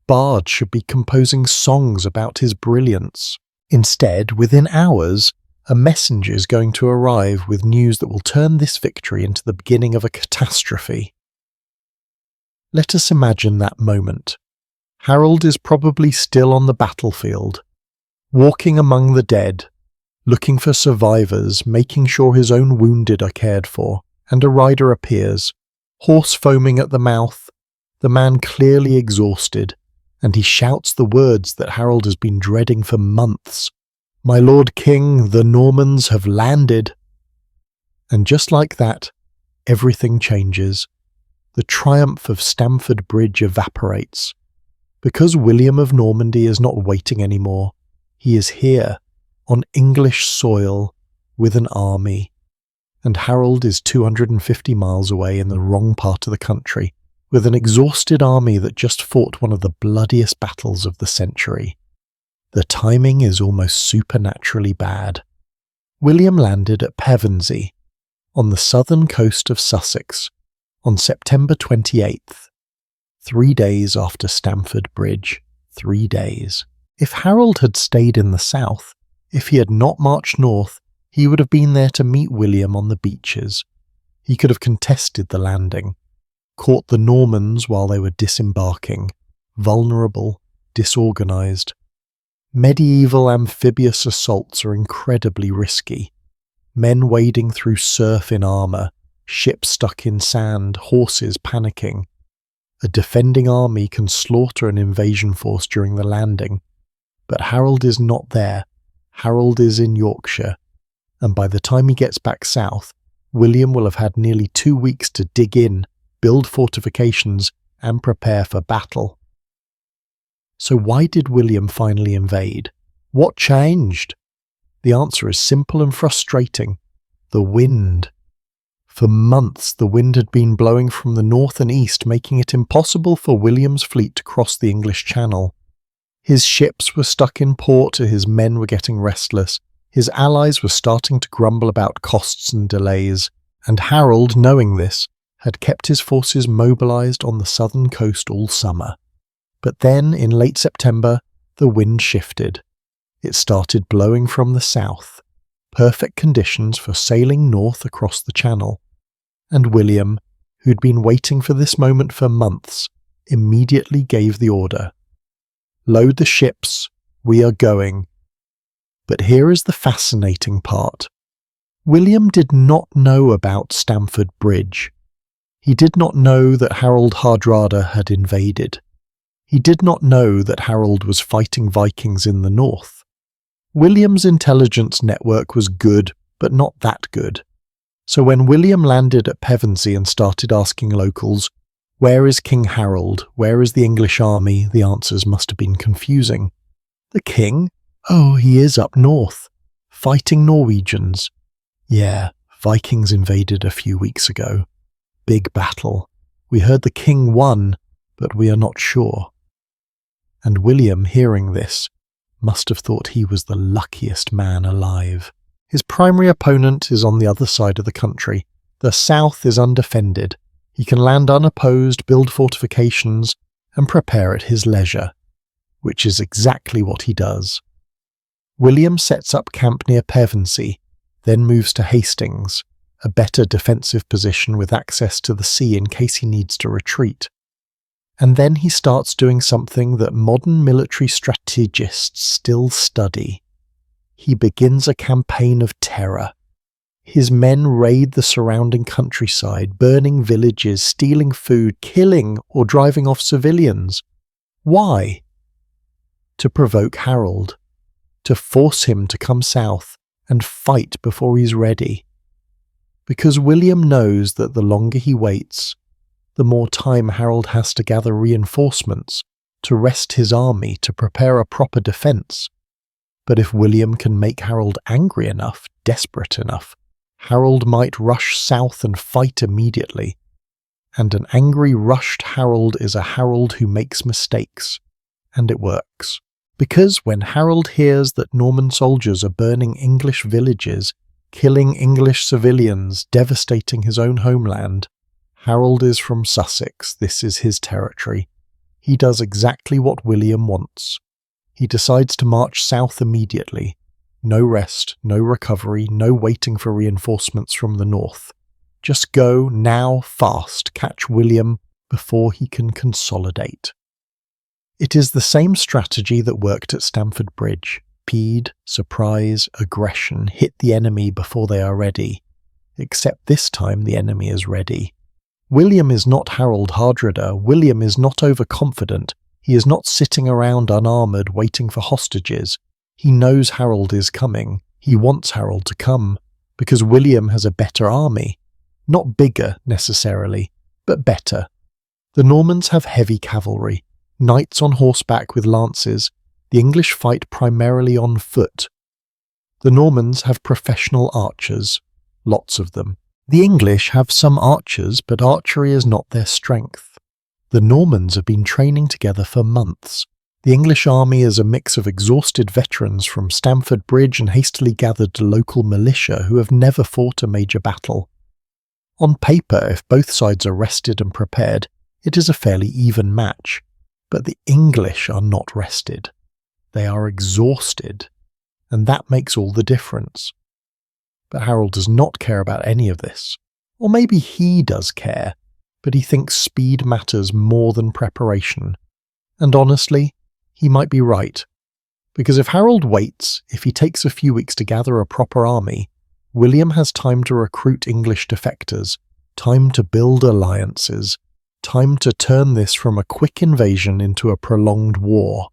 [SPEAKER 1] Bards should be composing songs about his brilliance. Instead, within hours, a messenger is going to arrive with news that will turn this victory into the beginning of a catastrophe. Let us imagine that moment. Harold is probably still on the battlefield, walking among the dead, looking for survivors, making sure his own wounded are cared for, and a rider appears, horse foaming at the mouth, the man clearly exhausted, and he shouts the words that Harold has been dreading for months. "My Lord King, the Normans have landed." And just like that, everything changes. The triumph of Stamford Bridge evaporates. Because William of Normandy is not waiting anymore, he is here, on English soil, with an army. And Harold is 250 miles away in the wrong part of the country, with an exhausted army that just fought one of the bloodiest battles of the century. The timing is almost supernaturally bad. William landed at Pevensey, on the southern coast of Sussex, on September 28th, 3 days after Stamford Bridge. 3 days. If Harold had stayed in the south, if he had not marched north, he would have been there to meet William on the beaches. He could have contested the landing, caught the Normans while they were disembarking, vulnerable, disorganized. Medieval amphibious assaults are incredibly risky. Men wading through surf in armour, ships stuck in sand, horses panicking. A defending army can slaughter an invasion force during the landing. But Harold is not there. Harold is in Yorkshire, and by the time he gets back south, William will have had nearly 2 weeks to dig in, build fortifications, and prepare for battle. So why did William finally invade? What changed? The answer is simple and frustrating. The wind. For months the wind had been blowing from the north and east, making it impossible for William's fleet to cross the English Channel. His ships were stuck in port, his men were getting restless, his allies were starting to grumble about costs and delays, and Harold, knowing this, had kept his forces mobilised on the southern coast all summer. But then, in late September, the wind shifted. It started blowing from the south, perfect conditions for sailing north across the Channel. And William, who'd been waiting for this moment for months, immediately gave the order. "Load the ships, we are going." But here is the fascinating part. William did not know about Stamford Bridge. He did not know that Harold Hardrada had invaded. He did not know that Harold was fighting Vikings in the north. William's intelligence network was good, but not that good. So when William landed at Pevensey and started asking locals, "Where is King Harold? Where is the English army?" the answers must have been confusing. "The king? Oh, he is up north, fighting Norwegians. Yeah, Vikings invaded a few weeks ago. Big battle. We heard the king won, but we are not sure." And William, hearing this, must have thought he was the luckiest man alive. His primary opponent is on the other side of the country. The south is undefended. He can land unopposed, build fortifications, and prepare at his leisure, which is exactly what he does. William sets up camp near Pevensey, then moves to Hastings, a better defensive position with access to the sea in case he needs to retreat. And then he starts doing something that modern military strategists still study. He begins a campaign of terror. His men raid the surrounding countryside, burning villages, stealing food, killing or driving off civilians. Why? To provoke Harold, to force him to come south and fight before he's ready. Because William knows that the longer he waits, the more time Harold has to gather reinforcements, to rest his army, to prepare a proper defence. But if William can make Harold angry enough, desperate enough, Harold might rush south and fight immediately. And an angry, rushed Harold is a Harold who makes mistakes. And it works. Because when Harold hears that Norman soldiers are burning English villages, killing English civilians, devastating his own homeland, Harold is from Sussex. This is his territory. He does exactly what William wants. He decides to march south immediately. No rest, no recovery, no waiting for reinforcements from the north. Just go now, fast, catch William before he can consolidate. It is the same strategy that worked at Stamford Bridge. Speed, surprise, aggression, hit the enemy before they are ready. Except this time the enemy is ready. William is not Harold Hardrada. William is not overconfident. He is not sitting around unarmoured waiting for hostages. He knows Harold is coming. He wants Harold to come, because William has a better army. Not bigger, necessarily, but better. The Normans have heavy cavalry, knights on horseback with lances. The English fight primarily on foot. The Normans have professional archers, lots of them. The English have some archers, but archery is not their strength. The Normans have been training together for months. The English army is a mix of exhausted veterans from Stamford Bridge and hastily gathered local militia who have never fought a major battle. On paper, if both sides are rested and prepared, it is a fairly even match. But the English are not rested. They are exhausted, and that makes all the difference. But Harold does not care about any of this. Or maybe he does care, but he thinks speed matters more than preparation. And honestly, he might be right. Because if Harold waits, if he takes a few weeks to gather a proper army, William has time to recruit English defectors, time to build alliances, time to turn this from a quick invasion into a prolonged war.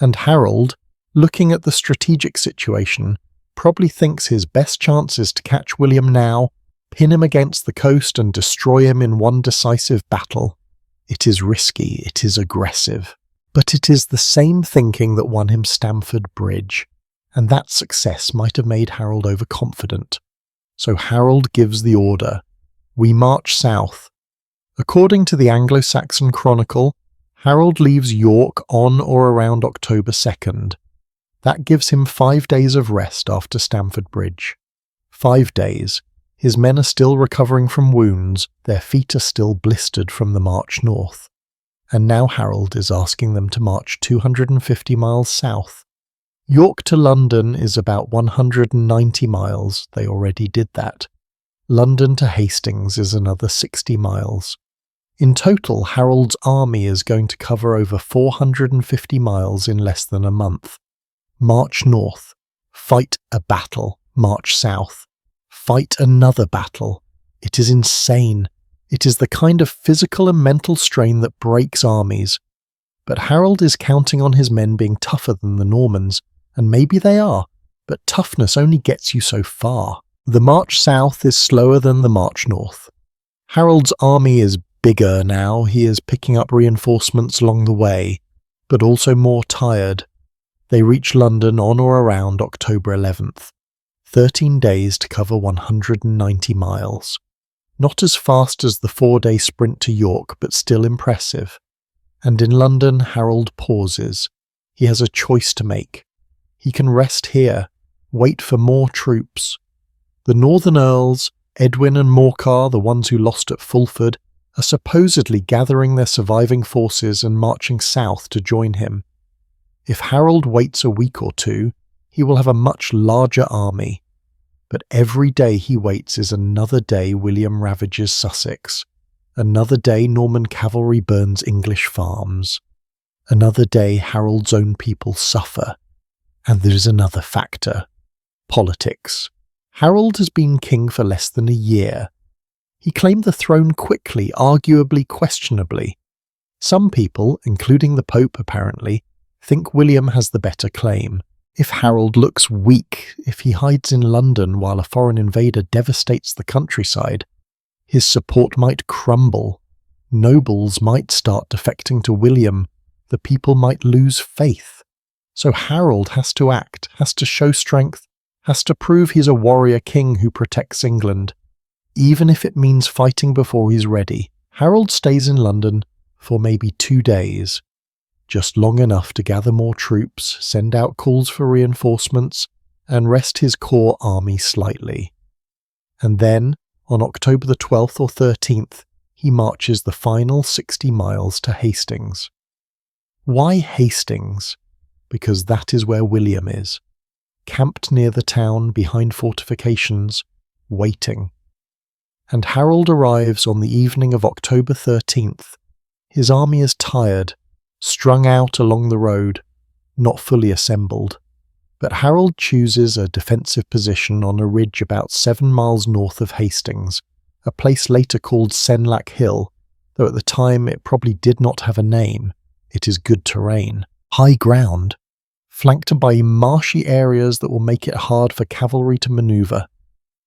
[SPEAKER 1] And Harold, looking at the strategic situation, probably thinks his best chance is to catch William now, pin him against the coast and destroy him in one decisive battle. It is risky, it is aggressive. But it is the same thinking that won him Stamford Bridge, and that success might have made Harold overconfident. So Harold gives the order, We march south. According to the Anglo-Saxon Chronicle, Harold leaves York on or around October 2nd. That gives him 5 days of rest after Stamford Bridge. 5 days. His men are still recovering from wounds, their feet are still blistered from the march north. And now Harold is asking them to march 250 miles south. York to London is about 190 miles, they already did that. London to Hastings is another 60 miles. In total, Harold's army is going to cover over 450 miles in less than a month. March north, fight a battle, march south. Fight another battle. It is insane. It is the kind of physical and mental strain that breaks armies. But Harold is counting on his men being tougher than the Normans, and maybe they are, but toughness only gets you so far. The march south is slower than the march north. Harold's army is bigger now, he is picking up reinforcements along the way, but also more tired. They reach London on or around October 11th. 13 days to cover 190 miles. Not as fast as the 4-day sprint to York, but still impressive. And in London, Harold pauses. He has a choice to make. He can rest here, wait for more troops. The Northern Earls, Edwin and Morcar, the ones who lost at Fulford, are supposedly gathering their surviving forces and marching south to join him. If Harold waits a week or two, he will have a much larger army. But every day he waits is another day William ravages Sussex. Another day Norman cavalry burns English farms. Another day Harold's own people suffer. And there is another factor. Politics. Harold has been king for less than a year. He claimed the throne quickly, arguably questionably. Some people, including the Pope apparently, think William has the better claim. If Harold looks weak, if he hides in London while a foreign invader devastates the countryside, his support might crumble. Nobles might start defecting to William. The people might lose faith. So Harold has to act, has to show strength, has to prove he's a warrior king who protects England. Even if it means fighting before he's ready, Harold stays in London for maybe 2 days. Just long enough to gather more troops, send out calls for reinforcements, and rest his core army slightly. And then, on October the 12th or 13th, he marches the final 60 miles to Hastings. Why Hastings? Because that is where William is, camped near the town behind fortifications, waiting. And Harold arrives on the evening of October 13th. His army is tired, strung out along the road, not fully assembled. But Harold chooses a defensive position on a ridge about 7 miles north of Hastings, a place later called Senlac Hill, though at the time it probably did not have a name. It is good terrain, high ground, flanked by marshy areas that will make it hard for cavalry to maneuver.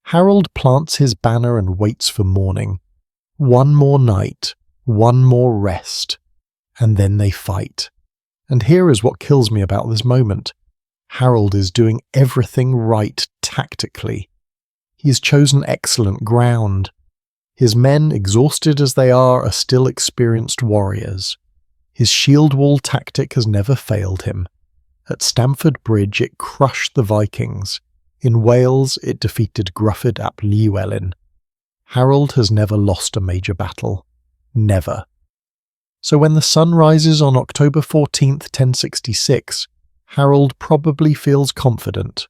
[SPEAKER 1] Harold plants his banner and waits for morning. One more night, one more rest, and then they fight. And here is what kills me about this moment. Harold is doing everything right tactically. He has chosen excellent ground. His men, exhausted as they are still experienced warriors. His shield wall tactic has never failed him. At Stamford Bridge it crushed the Vikings. In Wales it defeated Gruffydd ap Llywelyn. Harold has never lost a major battle. Never. So when the sun rises on October 14th, 1066, Harold probably feels confident.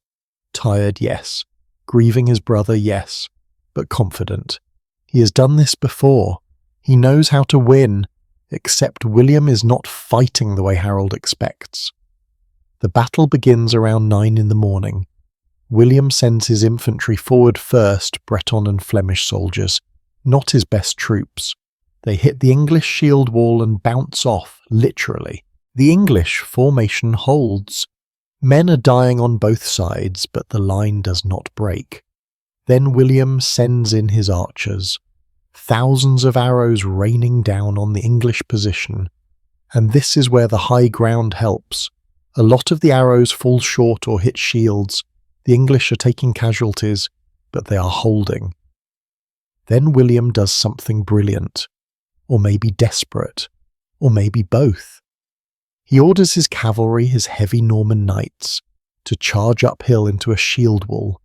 [SPEAKER 1] Tired, yes. Grieving his brother, yes. But confident. He has done this before. He knows how to win, except William is not fighting the way Harold expects. The battle begins around 9 in the morning. William sends his infantry forward first, Breton and Flemish soldiers, not his best troops. They hit the English shield wall and bounce off, literally. The English formation holds. Men are dying on both sides, but the line does not break. Then William sends in his archers. Thousands of arrows raining down on the English position. And this is where the high ground helps. A lot of the arrows fall short or hit shields. The English are taking casualties, but they are holding. Then William does something brilliant, or maybe desperate, or maybe both. He orders his cavalry, his heavy Norman knights, to charge uphill into a shield wall.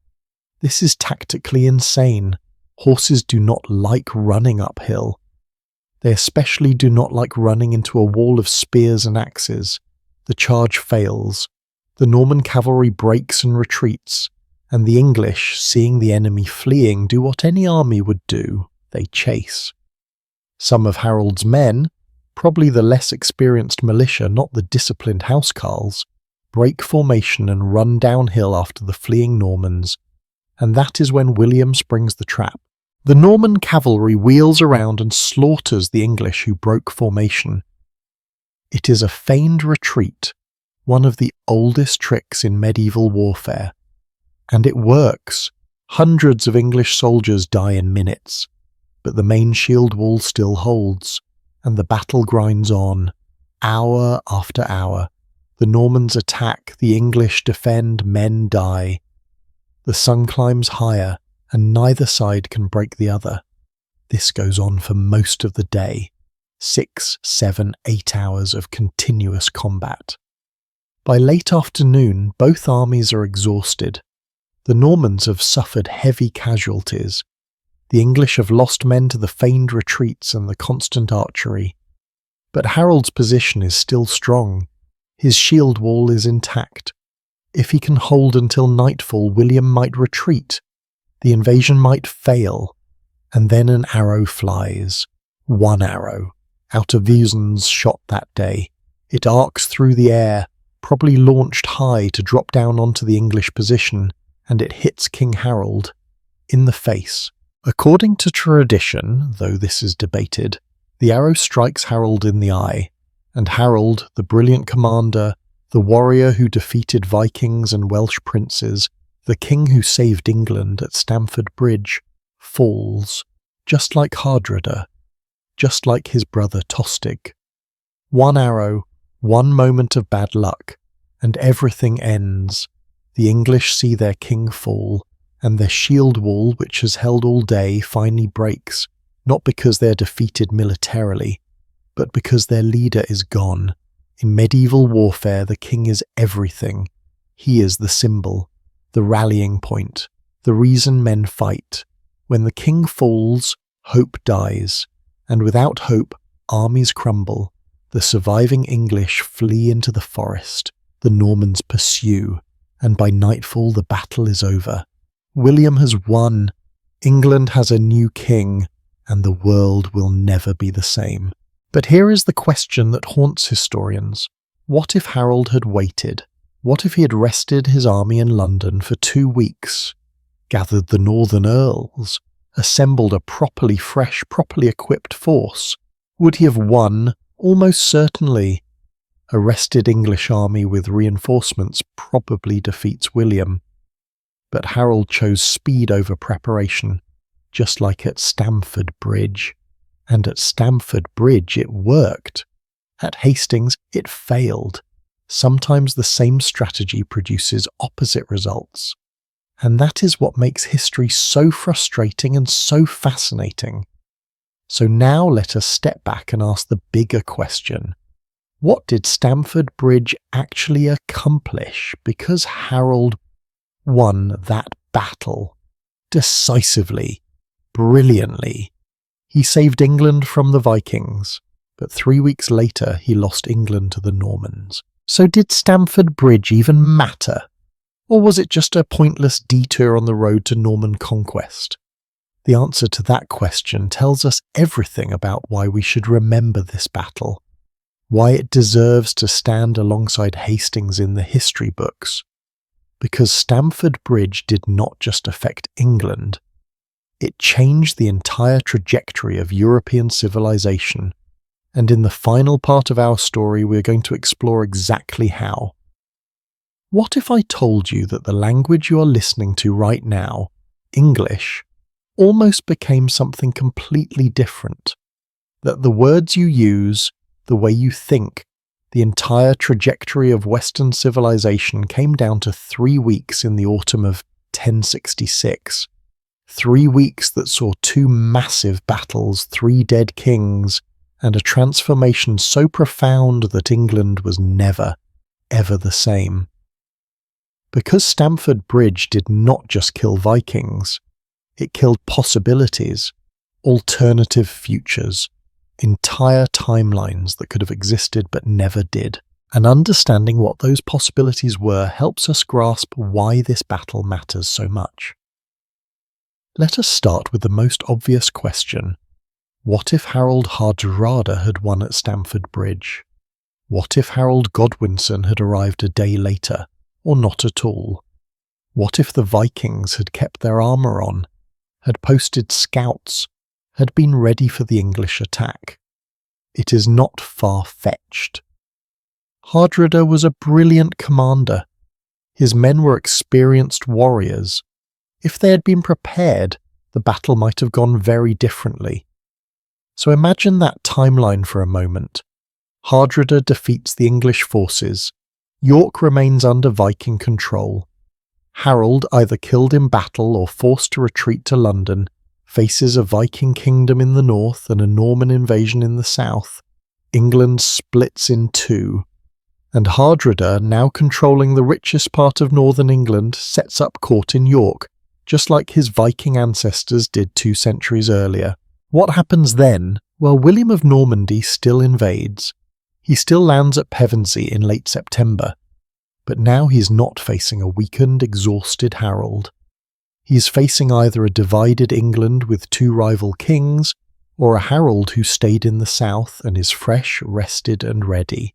[SPEAKER 1] This is tactically insane. Horses do not like running uphill. They especially do not like running into a wall of spears and axes. The charge fails. The Norman cavalry breaks and retreats, and the English, seeing the enemy fleeing, do what any army would do: they chase. Some of Harold's men, probably the less experienced militia, not the disciplined housecarls, break formation and run downhill after the fleeing Normans, and that is when William springs the trap. The Norman cavalry wheels around and slaughters the English who broke formation. It is a feigned retreat, one of the oldest tricks in medieval warfare. And it works. Hundreds of English soldiers die in minutes, but the main shield wall still holds, and the battle grinds on, hour after hour. The Normans attack, the English defend, men die. The sun climbs higher, and neither side can break the other. This goes on for most of the day, 6, 7, 8 hours of continuous combat. By late afternoon, both armies are exhausted. The Normans have suffered heavy casualties. The English have lost men to the feigned retreats and the constant archery. But Harold's position is still strong. His shield wall is intact. If he can hold until nightfall, William might retreat. The invasion might fail, and then an arrow flies. One arrow, out of Vuessen's shot that day. It arcs through the air, probably launched high to drop down onto the English position, and it hits King Harold in the face. According to tradition, though this is debated, the arrow strikes Harold in the eye, and Harold, the brilliant commander, the warrior who defeated Vikings and Welsh princes, the king who saved England at Stamford Bridge, falls, just like Hardrada, just like his brother Tostig. One arrow, one moment of bad luck, and everything ends. The English see their king fall, and their shield wall, which has held all day, finally breaks, not because they're defeated militarily, but because their leader is gone. In medieval warfare, the king is everything. He is the symbol, the rallying point, the reason men fight. When the king falls, hope dies, and without hope, armies crumble. The surviving English flee into the forest. The Normans pursue, and by nightfall the battle is over. William has won. England has a new king, and the world will never be the same. But here is the question that haunts historians. What if Harold had waited? What if he had rested his army in London for 2 weeks, gathered the northern earls, assembled a properly fresh, properly equipped force? Would he have won? Almost certainly. A rested English army with reinforcements probably defeats William. But Harold chose speed over preparation, just like at Stamford Bridge. And at Stamford Bridge it worked. At Hastings it failed. Sometimes the same strategy produces opposite results. And that is what makes history so frustrating and so fascinating. So now let us step back and ask the bigger question. What did Stamford Bridge actually accomplish because Harold won that battle? Decisively, brilliantly. He saved England from the Vikings, but 3 weeks later he lost England to the Normans. So did Stamford Bridge even matter? Or was it just a pointless detour on the road to Norman conquest? The answer to that question tells us everything about why we should remember this battle, why it deserves to stand alongside Hastings in the history books. Because Stamford Bridge did not just affect England, it changed the entire trajectory of European civilization, and in the final part of our story we're going to explore exactly how. What if I told you that the language you are listening to right now, English, almost became something completely different? That the words you use, the way you think, the entire trajectory of Western civilization came down to 3 weeks in the autumn of 1066. 3 weeks that saw 2 massive battles, 3 dead kings, and a transformation so profound that England was never, ever the same. Because Stamford Bridge did not just kill Vikings, it killed possibilities, alternative futures, entire timelines that could have existed but never did. And understanding what those possibilities were helps us grasp why this battle matters so much. Let us start with the most obvious question. What if Harold Hardrada had won at Stamford Bridge? What if Harold Godwinson had arrived a day later, or not at all? What if the Vikings had kept their armour on, had posted scouts, had been ready for the English attack? It is not far-fetched. Hardrada was a brilliant commander. His men were experienced warriors. If they had been prepared, the battle might have gone very differently. So imagine that timeline for a moment. Hardrada defeats the English forces. York remains under Viking control. Harold, either killed in battle or forced to retreat to London, faces a Viking kingdom in the north and a Norman invasion in the south. England splits in 2. And Hardrada, now controlling the richest part of northern England, sets up court in York, just like his Viking ancestors did 2 centuries earlier. What happens then? Well, William of Normandy still invades. He still lands at Pevensey in late September, but now he's not facing a weakened, exhausted Harold. He's facing either a divided England with 2 rival kings, or a Harold who stayed in the south and is fresh, rested and ready.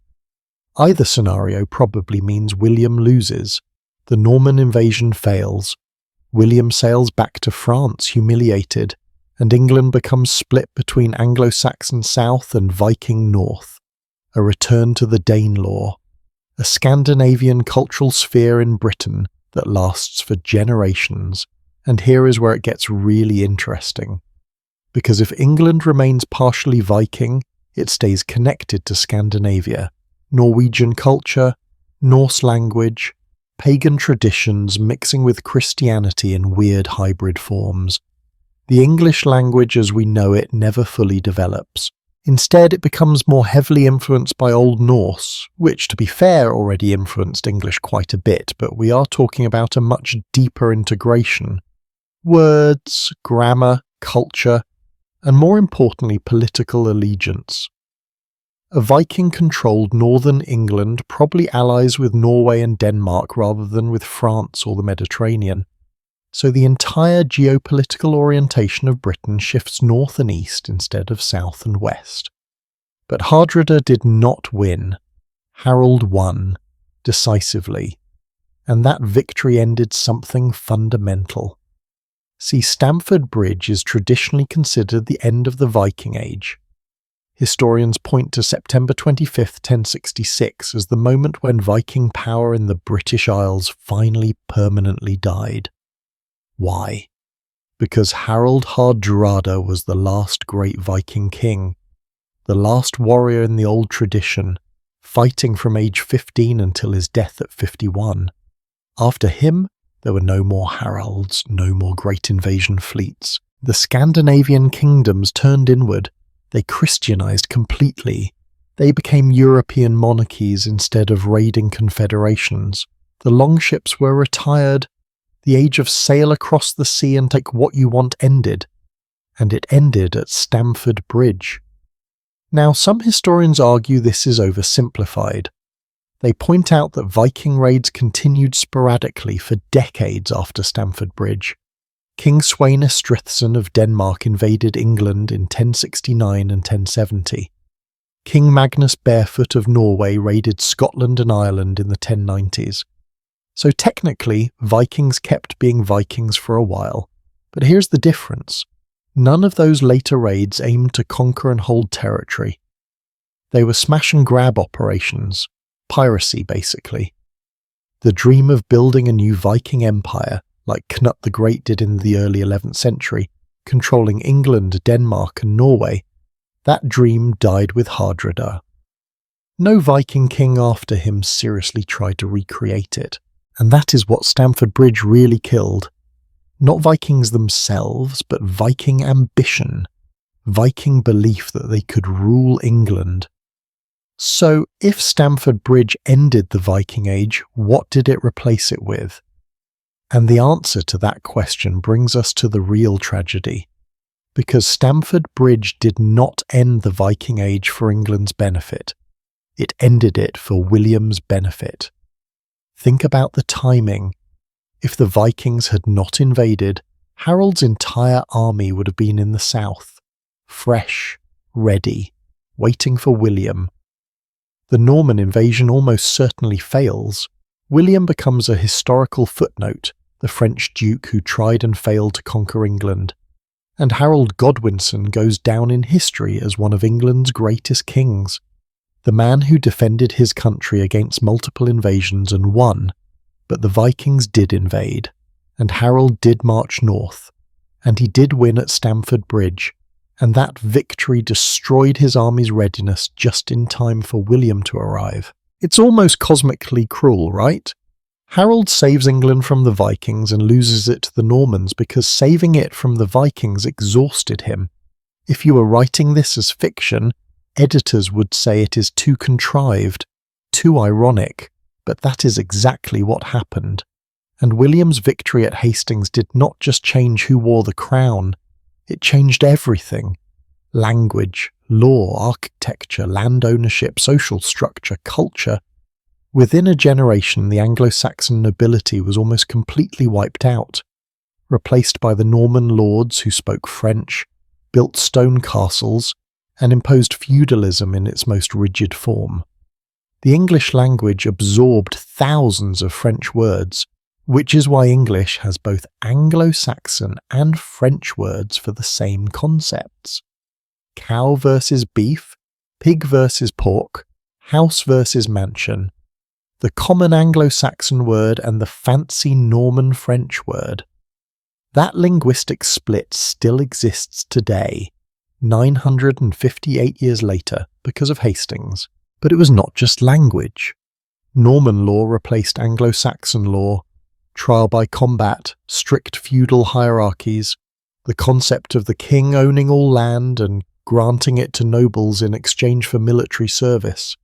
[SPEAKER 1] Either scenario probably means William loses. The Norman invasion fails. William sails back to France humiliated, and England becomes split between Anglo-Saxon south and Viking north. A return to the Danelaw, a Scandinavian cultural sphere in Britain that lasts for generations. And here is where it gets really interesting. Because if England remains partially Viking, it stays connected to Scandinavia. Norwegian culture, Norse language, pagan traditions mixing with Christianity in weird hybrid forms. The English language as we know it never fully develops. Instead, it becomes more heavily influenced by Old Norse, which, to be fair, already influenced English quite a bit, but we are talking about a much deeper integration. Words, grammar, culture, and more importantly, political allegiance. A Viking-controlled northern England probably allies with Norway and Denmark rather than with France or the Mediterranean. So the entire geopolitical orientation of Britain shifts north and east instead of south and west. But Hardrada did not win. Harold won, decisively. And that victory ended something fundamental. See, Stamford Bridge is traditionally considered the end of the Viking Age. Historians point to September 25, 1066 as the moment when Viking power in the British Isles finally permanently died. Why? Because Harold Hardrada was the last great Viking king, the last warrior in the old tradition, fighting from age 15 until his death at 51. After him, there were no more Harolds, no more great invasion fleets. The Scandinavian kingdoms turned inward. They Christianized completely. They became European monarchies instead of raiding confederations. The longships were retired. The age of sail across the sea and take what you want ended. And it ended at Stamford Bridge. Now, some historians argue this is oversimplified. They point out that Viking raids continued sporadically for decades after Stamford Bridge. King Sweyn Estrithson of Denmark invaded England in 1069 and 1070. King Magnus Barefoot of Norway raided Scotland and Ireland in the 1090s. So technically, Vikings kept being Vikings for a while. But here's the difference. None of those later raids aimed to conquer and hold territory. They were smash-and-grab operations. Piracy, basically. The dream of building a new Viking empire, like Knut the Great did in the early 11th century, controlling England, Denmark and Norway, that dream died with Hardrada. No Viking king after him seriously tried to recreate it, and that is what Stamford Bridge really killed. Not Vikings themselves, but Viking ambition, Viking belief that they could rule England. So, if Stamford Bridge ended the Viking Age, what did it replace it with? And the answer to that question brings us to the real tragedy. Because Stamford Bridge did not end the Viking Age for England's benefit. It ended it for William's benefit. Think about the timing. If the Vikings had not invaded, Harold's entire army would have been in the south, fresh, ready, waiting for William. The Norman invasion almost certainly fails. William becomes a historical footnote, the French duke who tried and failed to conquer England. And Harold Godwinson goes down in history as one of England's greatest kings. The man who defended his country against multiple invasions and won. But the Vikings did invade, and Harold did march north, and he did win at Stamford Bridge, and that victory destroyed his army's readiness just in time for William to arrive. It's almost cosmically cruel, right? Harold saves England from the Vikings and loses it to the Normans because saving it from the Vikings exhausted him. If you were writing this as fiction, editors would say it is too contrived, too ironic, but that is exactly what happened. And William's victory at Hastings did not just change who wore the crown, it changed everything. Language, law, architecture, land ownership, social structure, culture. Within a generation, the Anglo-Saxon nobility was almost completely wiped out, replaced by the Norman lords who spoke French, built stone castles, and imposed feudalism in its most rigid form. The English language absorbed thousands of French words, which is why English has both Anglo-Saxon and French words for the same concepts. Cow versus beef, pig versus pork, house versus mansion. The common Anglo-Saxon word and the fancy Norman French word. That linguistic split still exists today, 958 years later, because of Hastings. But it was not just language. Norman law replaced Anglo-Saxon law, trial by combat, strict feudal hierarchies, the concept of the king owning all land and granting it to nobles in exchange for military service.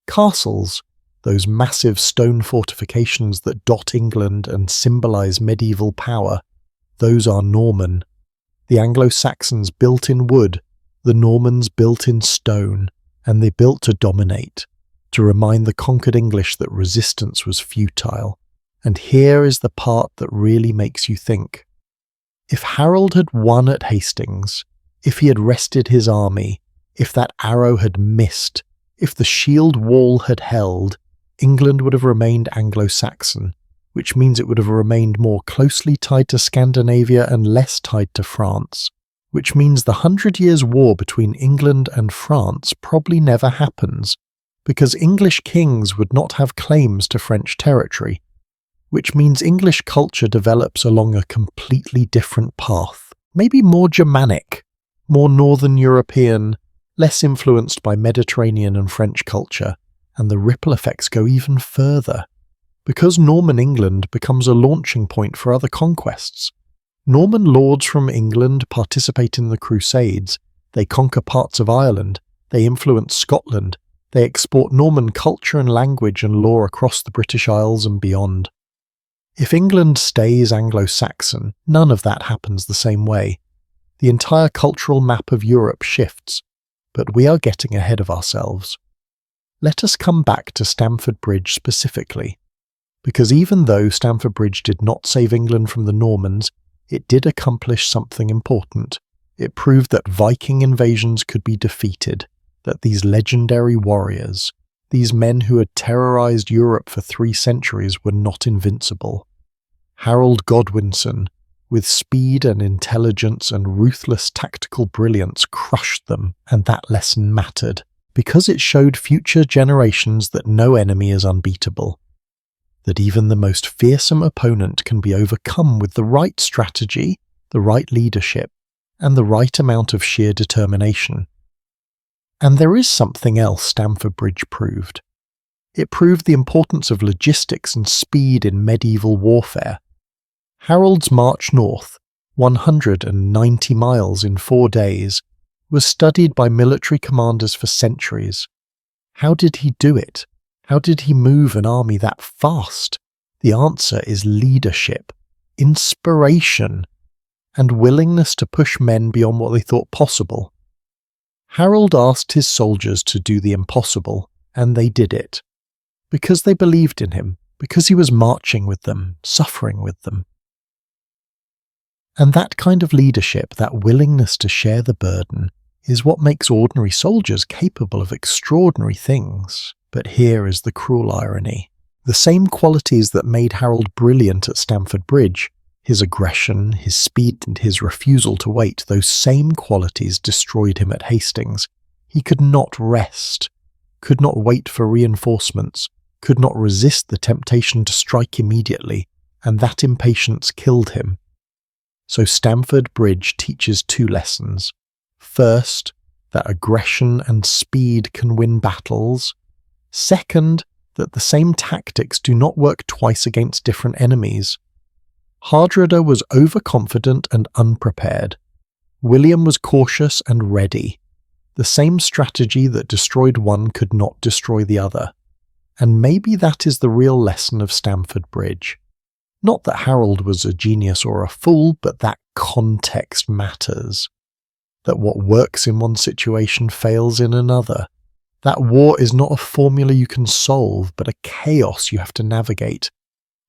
[SPEAKER 1] Castles, those massive stone fortifications that dot England and symbolize medieval power, those are Norman. The Anglo-Saxons built in wood, the Normans built in stone, and they built to dominate, to remind the conquered English that resistance was futile. And here is the part that really makes you think. If Harold had won at Hastings, if he had rested his army, if that arrow had missed, if the shield wall had held, England would have remained Anglo-Saxon, which means it would have remained more closely tied to Scandinavia and less tied to France, which means the 100 Years' War between England and France probably never happens, because English kings would not have claims to French territory, which means English culture develops along a completely different path, maybe more Germanic, more Northern European, less influenced by Mediterranean and French culture, and the ripple effects go even further. Because Norman England becomes a launching point for other conquests. Norman lords from England participate in the Crusades, they conquer parts of Ireland, they influence Scotland, they export Norman culture and language and law across the British Isles and beyond. If England stays Anglo-Saxon, none of that happens the same way. The entire cultural map of Europe shifts, but we are getting ahead of ourselves. Let us come back to Stamford Bridge specifically, because even though Stamford Bridge did not save England from the Normans, it did accomplish something important. It proved that Viking invasions could be defeated, that these legendary warriors, these men who had terrorized Europe for 3 centuries, were not invincible. Harold Godwinson, with speed and intelligence and ruthless tactical brilliance, crushed them, and that lesson mattered, because it showed future generations that no enemy is unbeatable, that even the most fearsome opponent can be overcome with the right strategy, the right leadership, and the right amount of sheer determination. And there is something else Stamford Bridge proved. It proved the importance of logistics and speed in medieval warfare. Harold's march north, 190 miles in 4 days, was studied by military commanders for centuries. How did he do it? How did he move an army that fast? The answer is leadership, inspiration, and willingness to push men beyond what they thought possible. Harold asked his soldiers to do the impossible, and they did it. Because they believed in him, because he was marching with them, suffering with them. And that kind of leadership, that willingness to share the burden, is what makes ordinary soldiers capable of extraordinary things. But here is the cruel irony. The same qualities that made Harold brilliant at Stamford Bridge, his aggression, his speed, and his refusal to wait, those same qualities destroyed him at Hastings. He could not rest, could not wait for reinforcements, could not resist the temptation to strike immediately, and that impatience killed him. So Stamford Bridge teaches 2 lessons. First, that aggression and speed can win battles. Second, that the same tactics do not work twice against different enemies. Hardrada was overconfident and unprepared. William was cautious and ready. The same strategy that destroyed one could not destroy the other. And maybe that is the real lesson of Stamford Bridge. Not that Harold was a genius or a fool, but that context matters. That what works in one situation fails in another. That war is not a formula you can solve, but a chaos you have to navigate.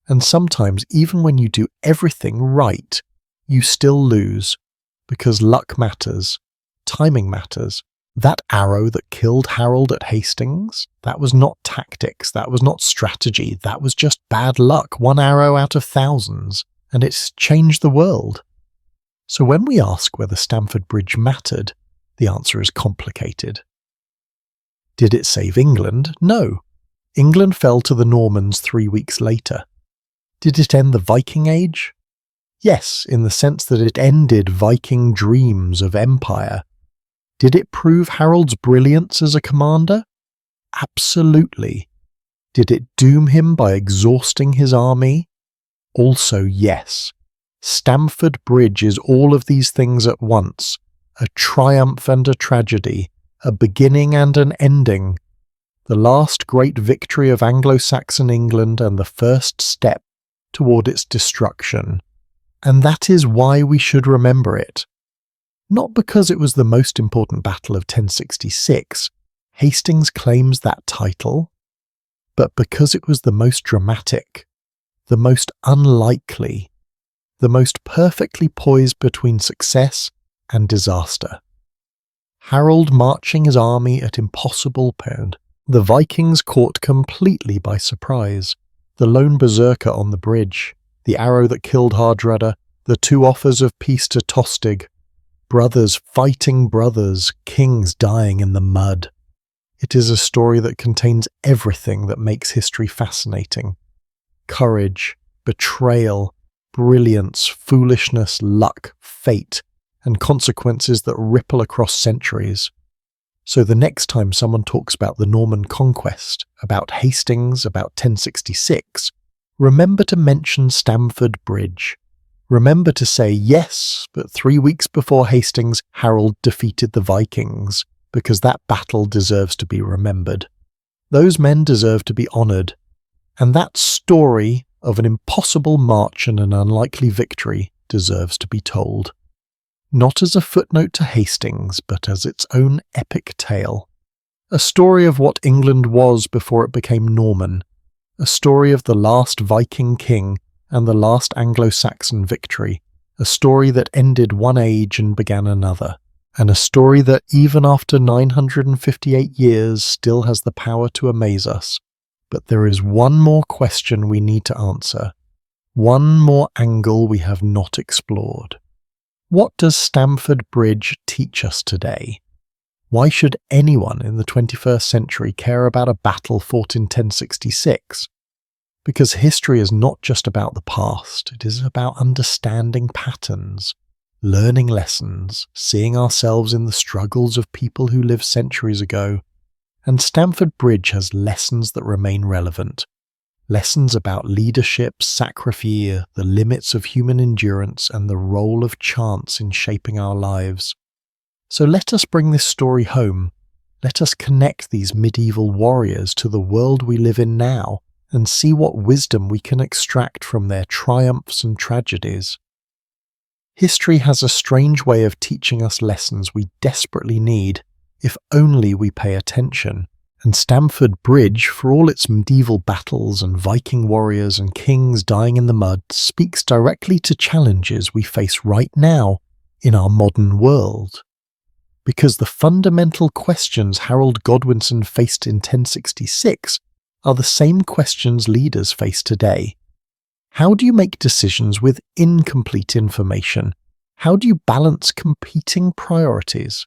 [SPEAKER 1] And sometimes, even when you do everything right, you still lose, because luck matters, timing matters. That arrow that killed Harold at Hastings, that was not tactics, that was not strategy, that was just bad luck, 1 arrow out of thousands, and it's changed the world. So when we ask whether Stamford Bridge mattered, the answer is complicated. Did it save England? No. England fell to the Normans 3 weeks later. Did it end the Viking Age? Yes, in the sense that it ended Viking dreams of empire. Did it prove Harold's brilliance as a commander? Absolutely. Did it doom him by exhausting his army? Also yes. Stamford Bridge is all of these things at once, a triumph and a tragedy, a beginning and an ending, the last great victory of Anglo-Saxon England and the first step toward its destruction. And that is why we should remember it. Not because it was the most important battle of 1066, Hastings claims that title, but because it was the most dramatic, the most unlikely, the most perfectly poised between success and disaster. Harold marching his army at impossible pound. The Vikings caught completely by surprise. The lone berserker on the bridge, the arrow that killed Hardrada, the 2 offers of peace to Tostig, brothers fighting brothers, kings dying in the mud. It is a story that contains everything that makes history fascinating. Courage, betrayal, brilliance, foolishness, luck, fate, and consequences that ripple across centuries. So the next time someone talks about the Norman conquest, about Hastings, about 1066, remember to mention Stamford Bridge. Remember to say, yes, but 3 weeks before Hastings, Harold defeated the Vikings, because that battle deserves to be remembered. Those men deserve to be honoured. And that story of an impossible march and an unlikely victory deserves to be told. Not as a footnote to Hastings, but as its own epic tale. A story of what England was before it became Norman. A story of the last Viking king and the last Anglo-Saxon victory. A story that ended one age and began another. And a story that, even after 958 years, still has the power to amaze us. But there is one more question we need to answer. One more angle we have not explored. What does Stamford Bridge teach us today? Why should anyone in the 21st century care about a battle fought in 1066? Because history is not just about the past, it is about understanding patterns, learning lessons, seeing ourselves in the struggles of people who lived centuries ago. And Stamford Bridge has lessons that remain relevant. Lessons about leadership, sacrifice, the limits of human endurance, and the role of chance in shaping our lives. So let us bring this story home. Let us connect these medieval warriors to the world we live in now and see what wisdom we can extract from their triumphs and tragedies. History has a strange way of teaching us lessons we desperately need, if only we pay attention. And Stamford Bridge, for all its medieval battles and Viking warriors and kings dying in the mud, speaks directly to challenges we face right now in our modern world. Because the fundamental questions Harold Godwinson faced in 1066 are the same questions leaders face today. How do you make decisions with incomplete information? How do you balance competing priorities?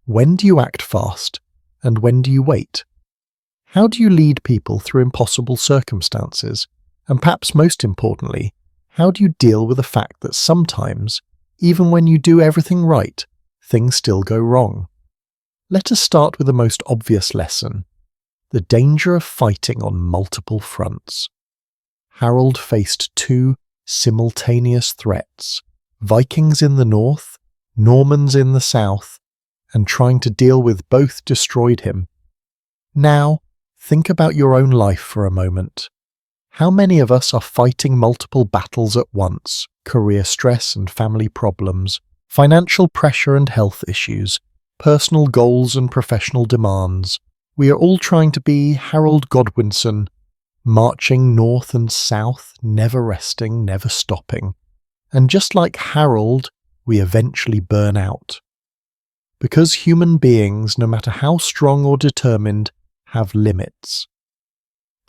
[SPEAKER 1] When do you act fast, and when do you wait? How do you lead people through impossible circumstances? And perhaps most importantly, how do you deal with the fact that sometimes, even when you do everything right, things still go wrong? Let us start with the most obvious lesson: the danger of fighting on multiple fronts. Harold faced two simultaneous threats: Vikings in the north, Normans in the south, and trying to deal with both destroyed him. Now, think about your own life for a moment. How many of us are fighting multiple battles at once? Career stress and family problems, financial pressure and health issues, personal goals and professional demands. We are all trying to be Harold Godwinson, marching north and south, never resting, never stopping. And just like Harold, we eventually burn out. Because human beings, no matter how strong or determined, have limits.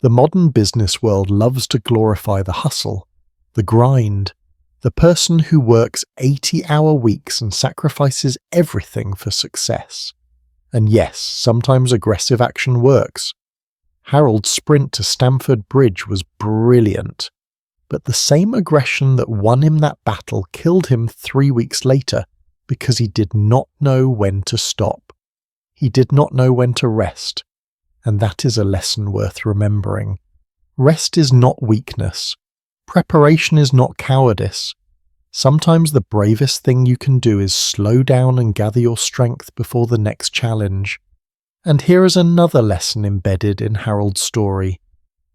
[SPEAKER 1] The modern business world loves to glorify the hustle, the grind, the person who works 80-hour weeks and sacrifices everything for success. And yes, sometimes aggressive action works. Harold's sprint to Stamford Bridge was brilliant, but the same aggression that won him that battle killed him 3 weeks later because he did not know when to stop. He did not know when to rest. And that is a lesson worth remembering. Rest is not weakness. Preparation is not cowardice. Sometimes the bravest thing you can do is slow down and gather your strength before the next challenge. And here is another lesson embedded in Harold's story: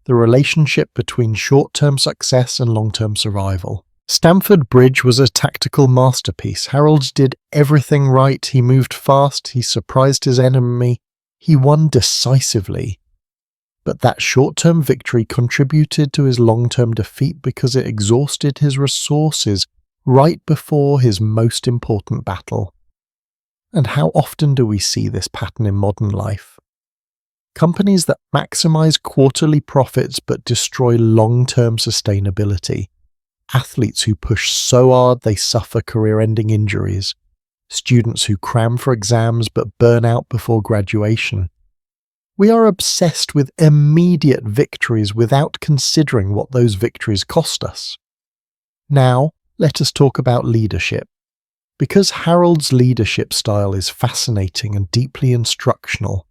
[SPEAKER 1] the relationship between short-term success and long-term survival. Stamford Bridge was a tactical masterpiece. Harold did everything right. He moved fast. He surprised his enemy. He won decisively. But that short-term victory contributed to his long-term defeat because it exhausted his resources right before his most important battle. And how often do we see this pattern in modern life? Companies that maximize quarterly profits but destroy long-term sustainability. Athletes who push so hard they suffer career-ending injuries. Students who cram for exams but burn out before graduation. We are obsessed with immediate victories without considering what those victories cost us. Now, let us talk about leadership. Because Harold's leadership style is fascinating and deeply instructional,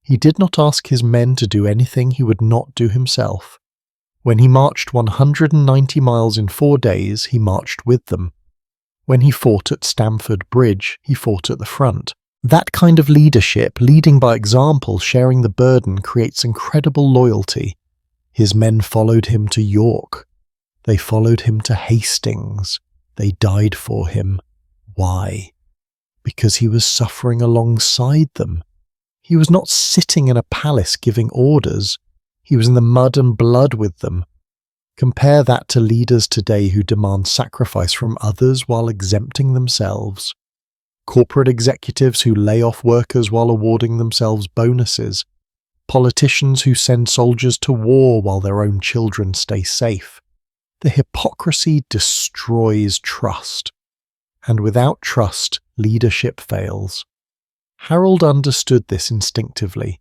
[SPEAKER 1] he did not ask his men to do anything he would not do himself. When he marched 190 miles in 4 days, he marched with them. When he fought at Stamford Bridge, he fought at the front. That kind of leadership, leading by example, sharing the burden, creates incredible loyalty. His men followed him to York. They followed him to Hastings. They died for him. Why? Because he was suffering alongside them. He was not sitting in a palace giving orders. He was in the mud and blood with them. Compare that to leaders today who demand sacrifice from others while exempting themselves. Corporate executives who lay off workers while awarding themselves bonuses. Politicians who send soldiers to war while their own children stay safe. The hypocrisy destroys trust. And without trust, leadership fails. Harold understood this instinctively.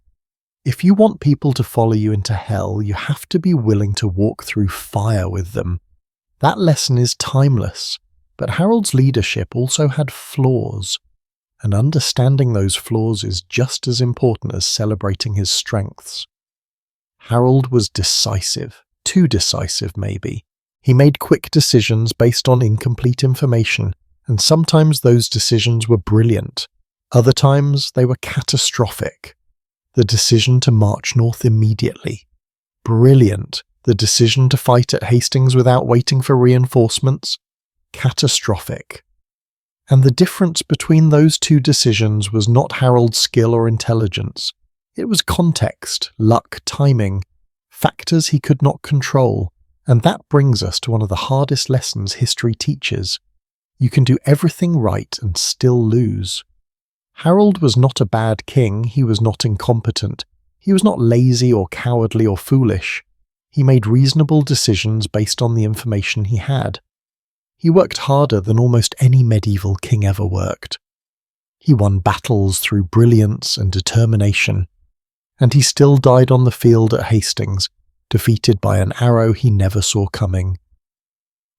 [SPEAKER 1] If you want people to follow you into hell, you have to be willing to walk through fire with them. That lesson is timeless, but Harold's leadership also had flaws, and understanding those flaws is just as important as celebrating his strengths. Harold was decisive. too decisive maybe. He made quick decisions based on incomplete information, and sometimes those decisions were brilliant. Other times they were catastrophic. The decision to march north immediately. Brilliant. The decision to fight at Hastings without waiting for reinforcements. Catastrophic. And the difference between those two decisions was not Harold's skill or intelligence. It was context, luck, timing, factors he could not control. And that brings us to one of the hardest lessons history teaches. You can do everything right and still lose. Harold was not a bad king, he was not incompetent. He was not lazy or cowardly or foolish. He made reasonable decisions based on the information he had. He worked harder than almost any medieval king ever worked. He won battles through brilliance and determination. And he still died on the field at Hastings, defeated by an arrow he never saw coming.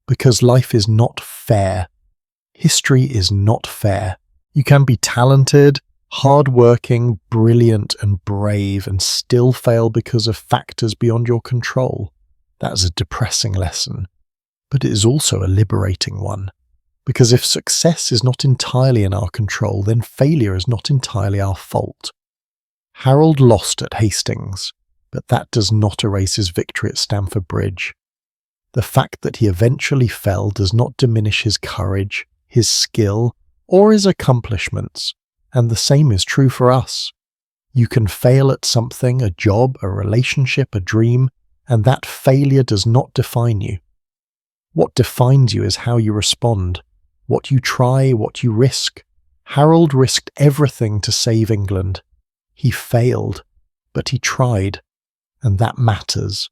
[SPEAKER 1] Because life is not fair. History is not fair. You can be talented, hard-working, brilliant and brave and still fail because of factors beyond your control. That's a depressing lesson. But it is also a liberating one. Because if success is not entirely in our control, then failure is not entirely our fault. Harold lost at Hastings, but that does not erase his victory at Stamford Bridge. The fact that he eventually fell does not diminish his courage, his skill, or his accomplishments, and the same is true for us. You can fail at something, a job, a relationship, a dream, and that failure does not define you. What defines you is how you respond, what you try, what you risk. Harold risked everything to save England. He failed, but he tried, and that matters.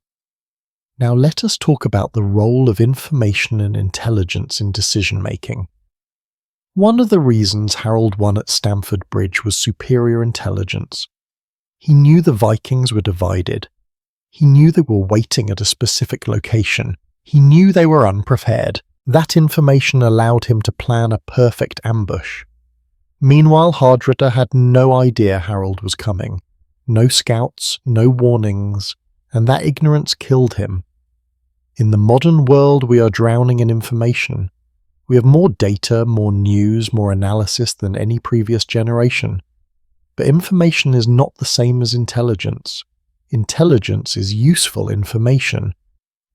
[SPEAKER 1] Now let us talk about the role of information and intelligence in decision-making. One of the reasons Harold won at Stamford Bridge was superior intelligence. He knew the Vikings were divided. He knew they were waiting at a specific location. He knew they were unprepared. That information allowed him to plan a perfect ambush. Meanwhile, Hardrada had no idea Harold was coming. No scouts, no warnings, and that ignorance killed him. In the modern world, we are drowning in information. We have more data, more news, more analysis than any previous generation. But information is not the same as intelligence. Intelligence is useful information.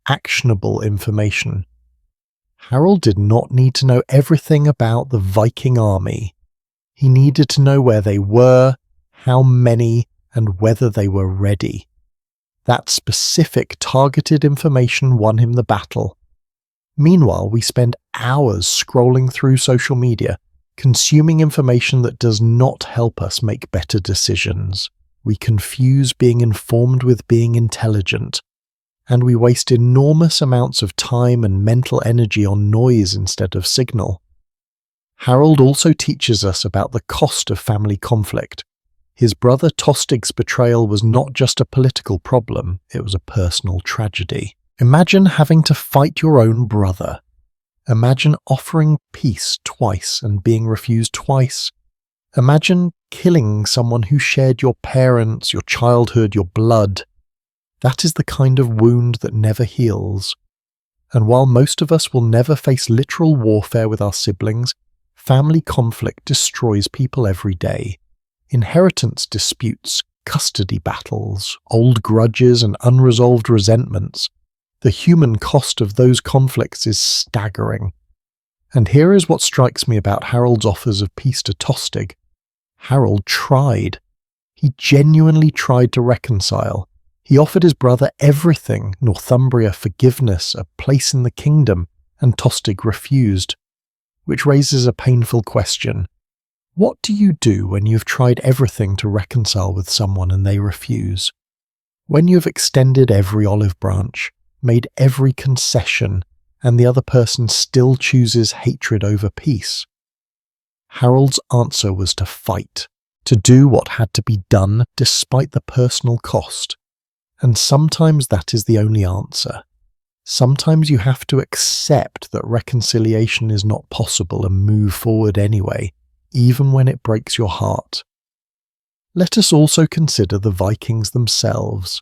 [SPEAKER 1] Actionable information. Harold did not need to know everything about the Viking army. He needed to know where they were, how many, and whether they were ready. That specific targeted information won him the battle. Meanwhile, we spend hours scrolling through social media, consuming information that does not help us make better decisions. We confuse being informed with being intelligent. And we waste enormous amounts of time and mental energy on noise instead of signal. Harold also teaches us about the cost of family conflict. His brother Tostig's betrayal was not just a political problem, it was a personal tragedy. Imagine having to fight your own brother. Imagine offering peace twice and being refused twice. Imagine killing someone who shared your parents, your childhood, your blood. That is the kind of wound that never heals. And while most of us will never face literal warfare with our siblings, family conflict destroys people every day. Inheritance disputes, custody battles, old grudges and unresolved resentments. The human cost of those conflicts is staggering. And here is what strikes me about Harold's offers of peace to Tostig. Harold tried. He genuinely tried to reconcile. He offered his brother everything, Northumbria, forgiveness, a place in the kingdom, and Tostig refused. Which raises a painful question. What do you do when you've tried everything to reconcile with someone and they refuse? When you've extended every olive branch, made every concession, and the other person still chooses hatred over peace? Harold's answer was to fight, to do what had to be done despite the personal cost. And sometimes that is the only answer. Sometimes you have to accept that reconciliation is not possible and move forward anyway, even when it breaks your heart. Let us also consider the Vikings themselves.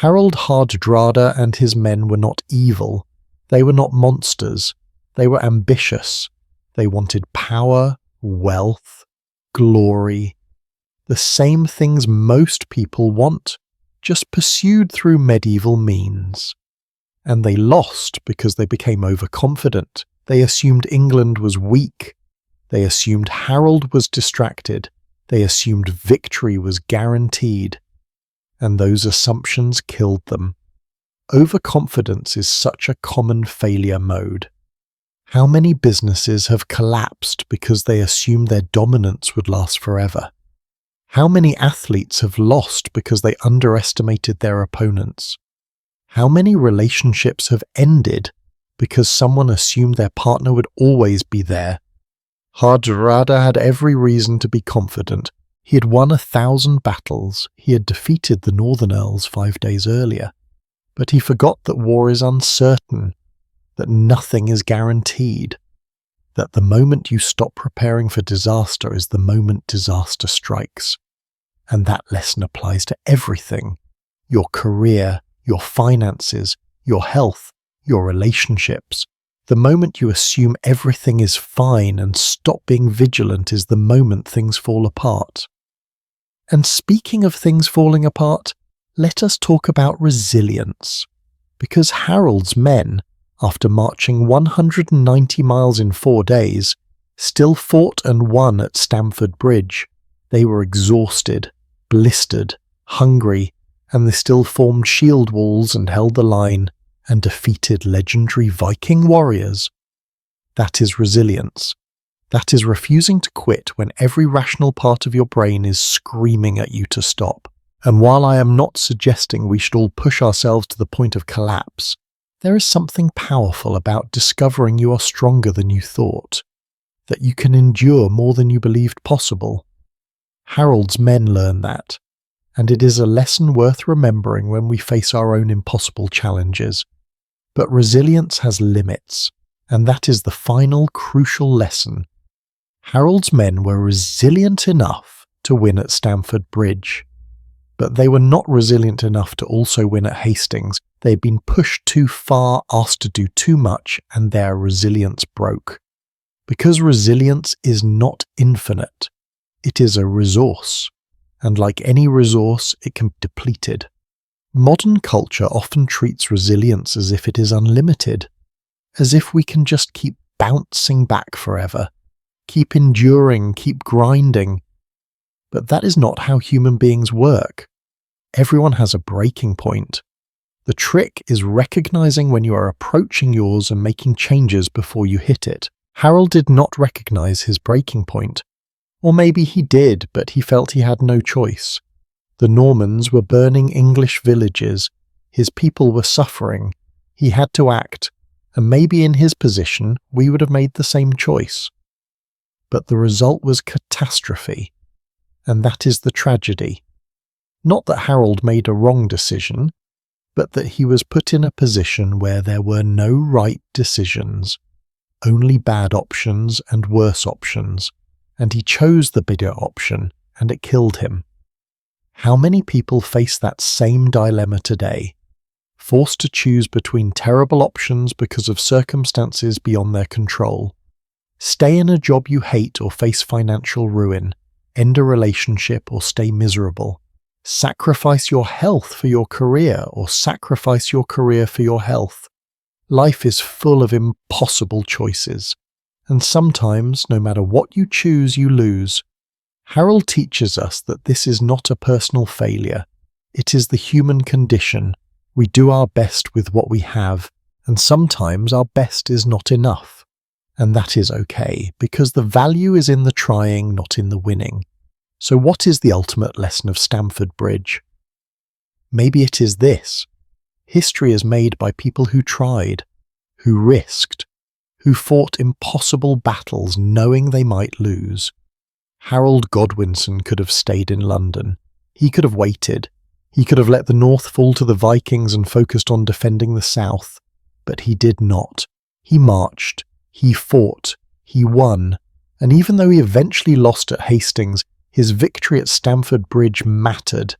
[SPEAKER 1] Harold Hardrada and his men were not evil. They were not monsters. They were ambitious. They wanted power, wealth, glory. The same things most people want, just pursued through medieval means. And they lost because they became overconfident. They assumed England was weak. They assumed Harold was distracted. They assumed victory was guaranteed. And those assumptions killed them. Overconfidence is such a common failure mode. How many businesses have collapsed because they assumed their dominance would last forever? How many athletes have lost because they underestimated their opponents? How many relationships have ended because someone assumed their partner would always be there? Hardrada had every reason to be confident. He had won 1,000 battles. He had defeated the Northern Earls 5 days earlier. But he forgot that war is uncertain, that nothing is guaranteed, that the moment you stop preparing for disaster is the moment disaster strikes. And that lesson applies to everything: your career, your finances, your health, your relationships. The moment you assume everything is fine and stop being vigilant is the moment things fall apart. And speaking of things falling apart, let us talk about resilience. Because Harold's men, after marching 190 miles in 4 days, still fought and won at Stamford Bridge. They were exhausted, blistered, hungry, and they still formed shield walls and held the line and defeated legendary Viking warriors. That is resilience. That is refusing to quit when every rational part of your brain is screaming at you to stop. And while I am not suggesting we should all push ourselves to the point of collapse, there is something powerful about discovering you are stronger than you thought, that you can endure more than you believed possible. Harold's men learn that, and it is a lesson worth remembering when we face our own impossible challenges. But resilience has limits, and that is the final crucial lesson. Harold's men were resilient enough to win at Stamford Bridge, but they were not resilient enough to also win at Hastings. They had been pushed too far, asked to do too much, and their resilience broke. Because resilience is not infinite, it is a resource, and like any resource, it can be depleted. Modern culture often treats resilience as if it is unlimited, as if we can just keep bouncing back forever, keep enduring, keep grinding. But that is not how human beings work. Everyone has a breaking point. The trick is recognizing when you are approaching yours and making changes before you hit it. Harold did not recognize his breaking point. Or maybe he did, but he felt he had no choice. The Normans were burning English villages. His people were suffering. He had to act, and maybe in his position we would have made the same choice. But the result was catastrophe, and that is the tragedy. Not that Harold made a wrong decision, but that he was put in a position where there were no right decisions, only bad options and worse options, and he chose the bigger option, and it killed him. How many people face that same dilemma today, forced to choose between terrible options because of circumstances beyond their control? Stay in a job you hate or face financial ruin, end a relationship or stay miserable. Sacrifice your health for your career or sacrifice your career for your health. Life is full of impossible choices, and sometimes, no matter what you choose, you lose. Harold teaches us that this is not a personal failure. It is the human condition. We do our best with what we have, and sometimes our best is not enough. And that is okay, because the value is in the trying, not in the winning. So what is the ultimate lesson of Stamford Bridge? Maybe it is this: history is made by people who tried, who risked, who fought impossible battles knowing they might lose. Harold Godwinson could have stayed in London. He could have waited. He could have let the north fall to the Vikings and focused on defending the south. But he did not. He marched. He fought. He won. And even though he eventually lost at Hastings, his victory at Stamford Bridge mattered.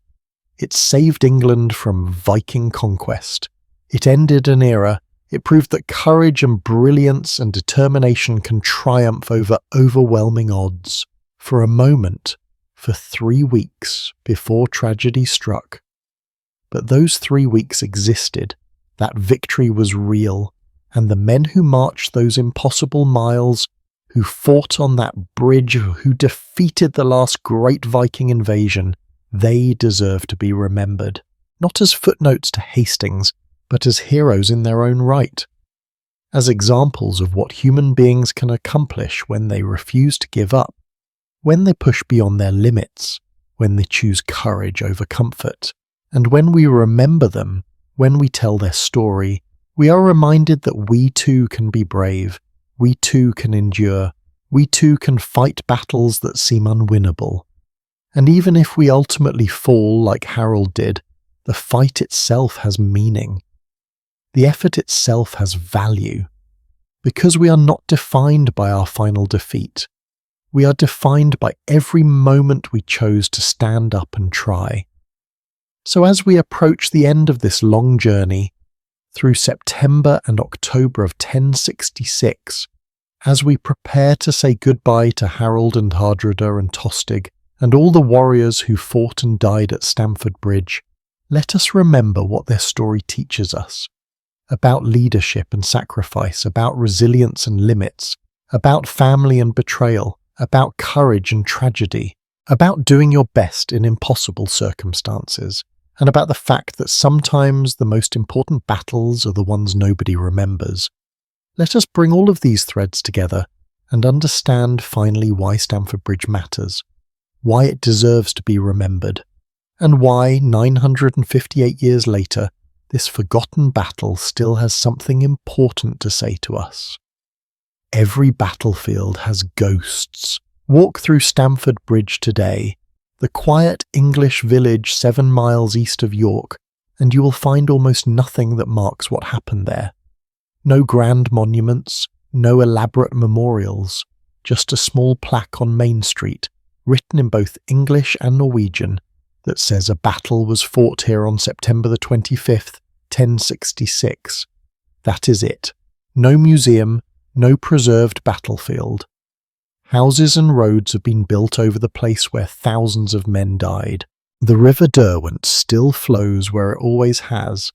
[SPEAKER 1] It saved England from Viking conquest. It ended an era. It proved that courage and brilliance and determination can triumph over overwhelming odds. For a moment, for 3 weeks before tragedy struck. But those 3 weeks existed. That victory was real, and the men who marched those impossible miles, who fought on that bridge, who defeated the last great Viking invasion, they deserve to be remembered, not as footnotes to Hastings, but as heroes in their own right, as examples of what human beings can accomplish when they refuse to give up, when they push beyond their limits, when they choose courage over comfort. And when we remember them, when we tell their story, we are reminded that we too can be brave, we too can endure, we too can fight battles that seem unwinnable. And even if we ultimately fall like Harold did, the fight itself has meaning. The effort itself has value. Because we are not defined by our final defeat. We are defined by every moment we chose to stand up and try. So as we approach the end of this long journey, through September and October of 1066, as we prepare to say goodbye to Harold and Hardrada and Tostig, and all the warriors who fought and died at Stamford Bridge, let us remember what their story teaches us. About leadership and sacrifice, about resilience and limits, about family and betrayal, about courage and tragedy, about doing your best in impossible circumstances, and about the fact that sometimes the most important battles are the ones nobody remembers. Let us bring all of these threads together and understand finally why Stamford Bridge matters, why it deserves to be remembered, and why 958 years later, this forgotten battle still has something important to say to us. Every battlefield has ghosts. Walk through Stamford Bridge today, the quiet English village 7 miles east of York, and you will find almost nothing that marks what happened there. No grand monuments, no elaborate memorials, just a small plaque on Main Street, written in both English and Norwegian, that says a battle was fought here on September the 25th, 1066. That is it. No museum, no preserved battlefield. Houses and roads have been built over the place where thousands of men died. The River Derwent still flows where it always has,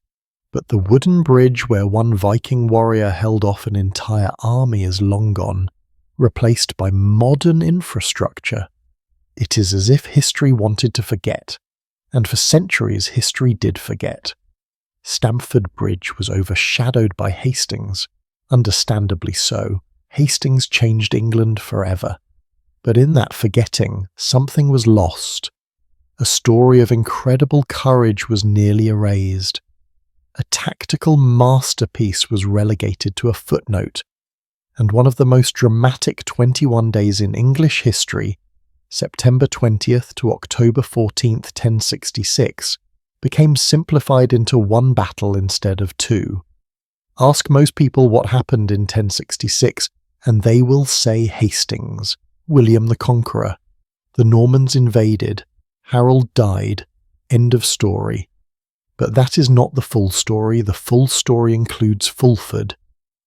[SPEAKER 1] but the wooden bridge where one Viking warrior held off an entire army is long gone, replaced by modern infrastructure. It is as if history wanted to forget, and for centuries history did forget. Stamford Bridge was overshadowed by Hastings, understandably so. Hastings changed England forever. But in that forgetting, something was lost. A story of incredible courage was nearly erased. A tactical masterpiece was relegated to a footnote, and one of the most dramatic 21 days in English history, September 20th to October 14th, 1066, became simplified into one battle instead of two. Ask most people what happened in 1066, and they will say Hastings, William the Conqueror. The Normans invaded, Harold died, end of story. But that is not the full story. The full story includes Fulford,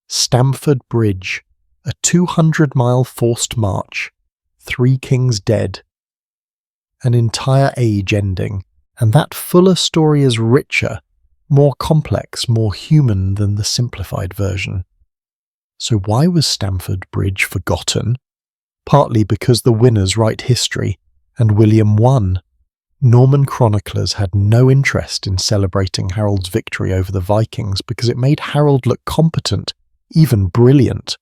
[SPEAKER 1] Stamford Bridge, a 200-mile forced march, 3 kings dead, an entire age ending, and that fuller story is richer, more complex, more human than the simplified version. So why was Stamford Bridge forgotten? Partly because the winners write history, and William won. Norman chroniclers had no interest in celebrating Harold's victory over the Vikings because it made Harold look competent, even brilliant.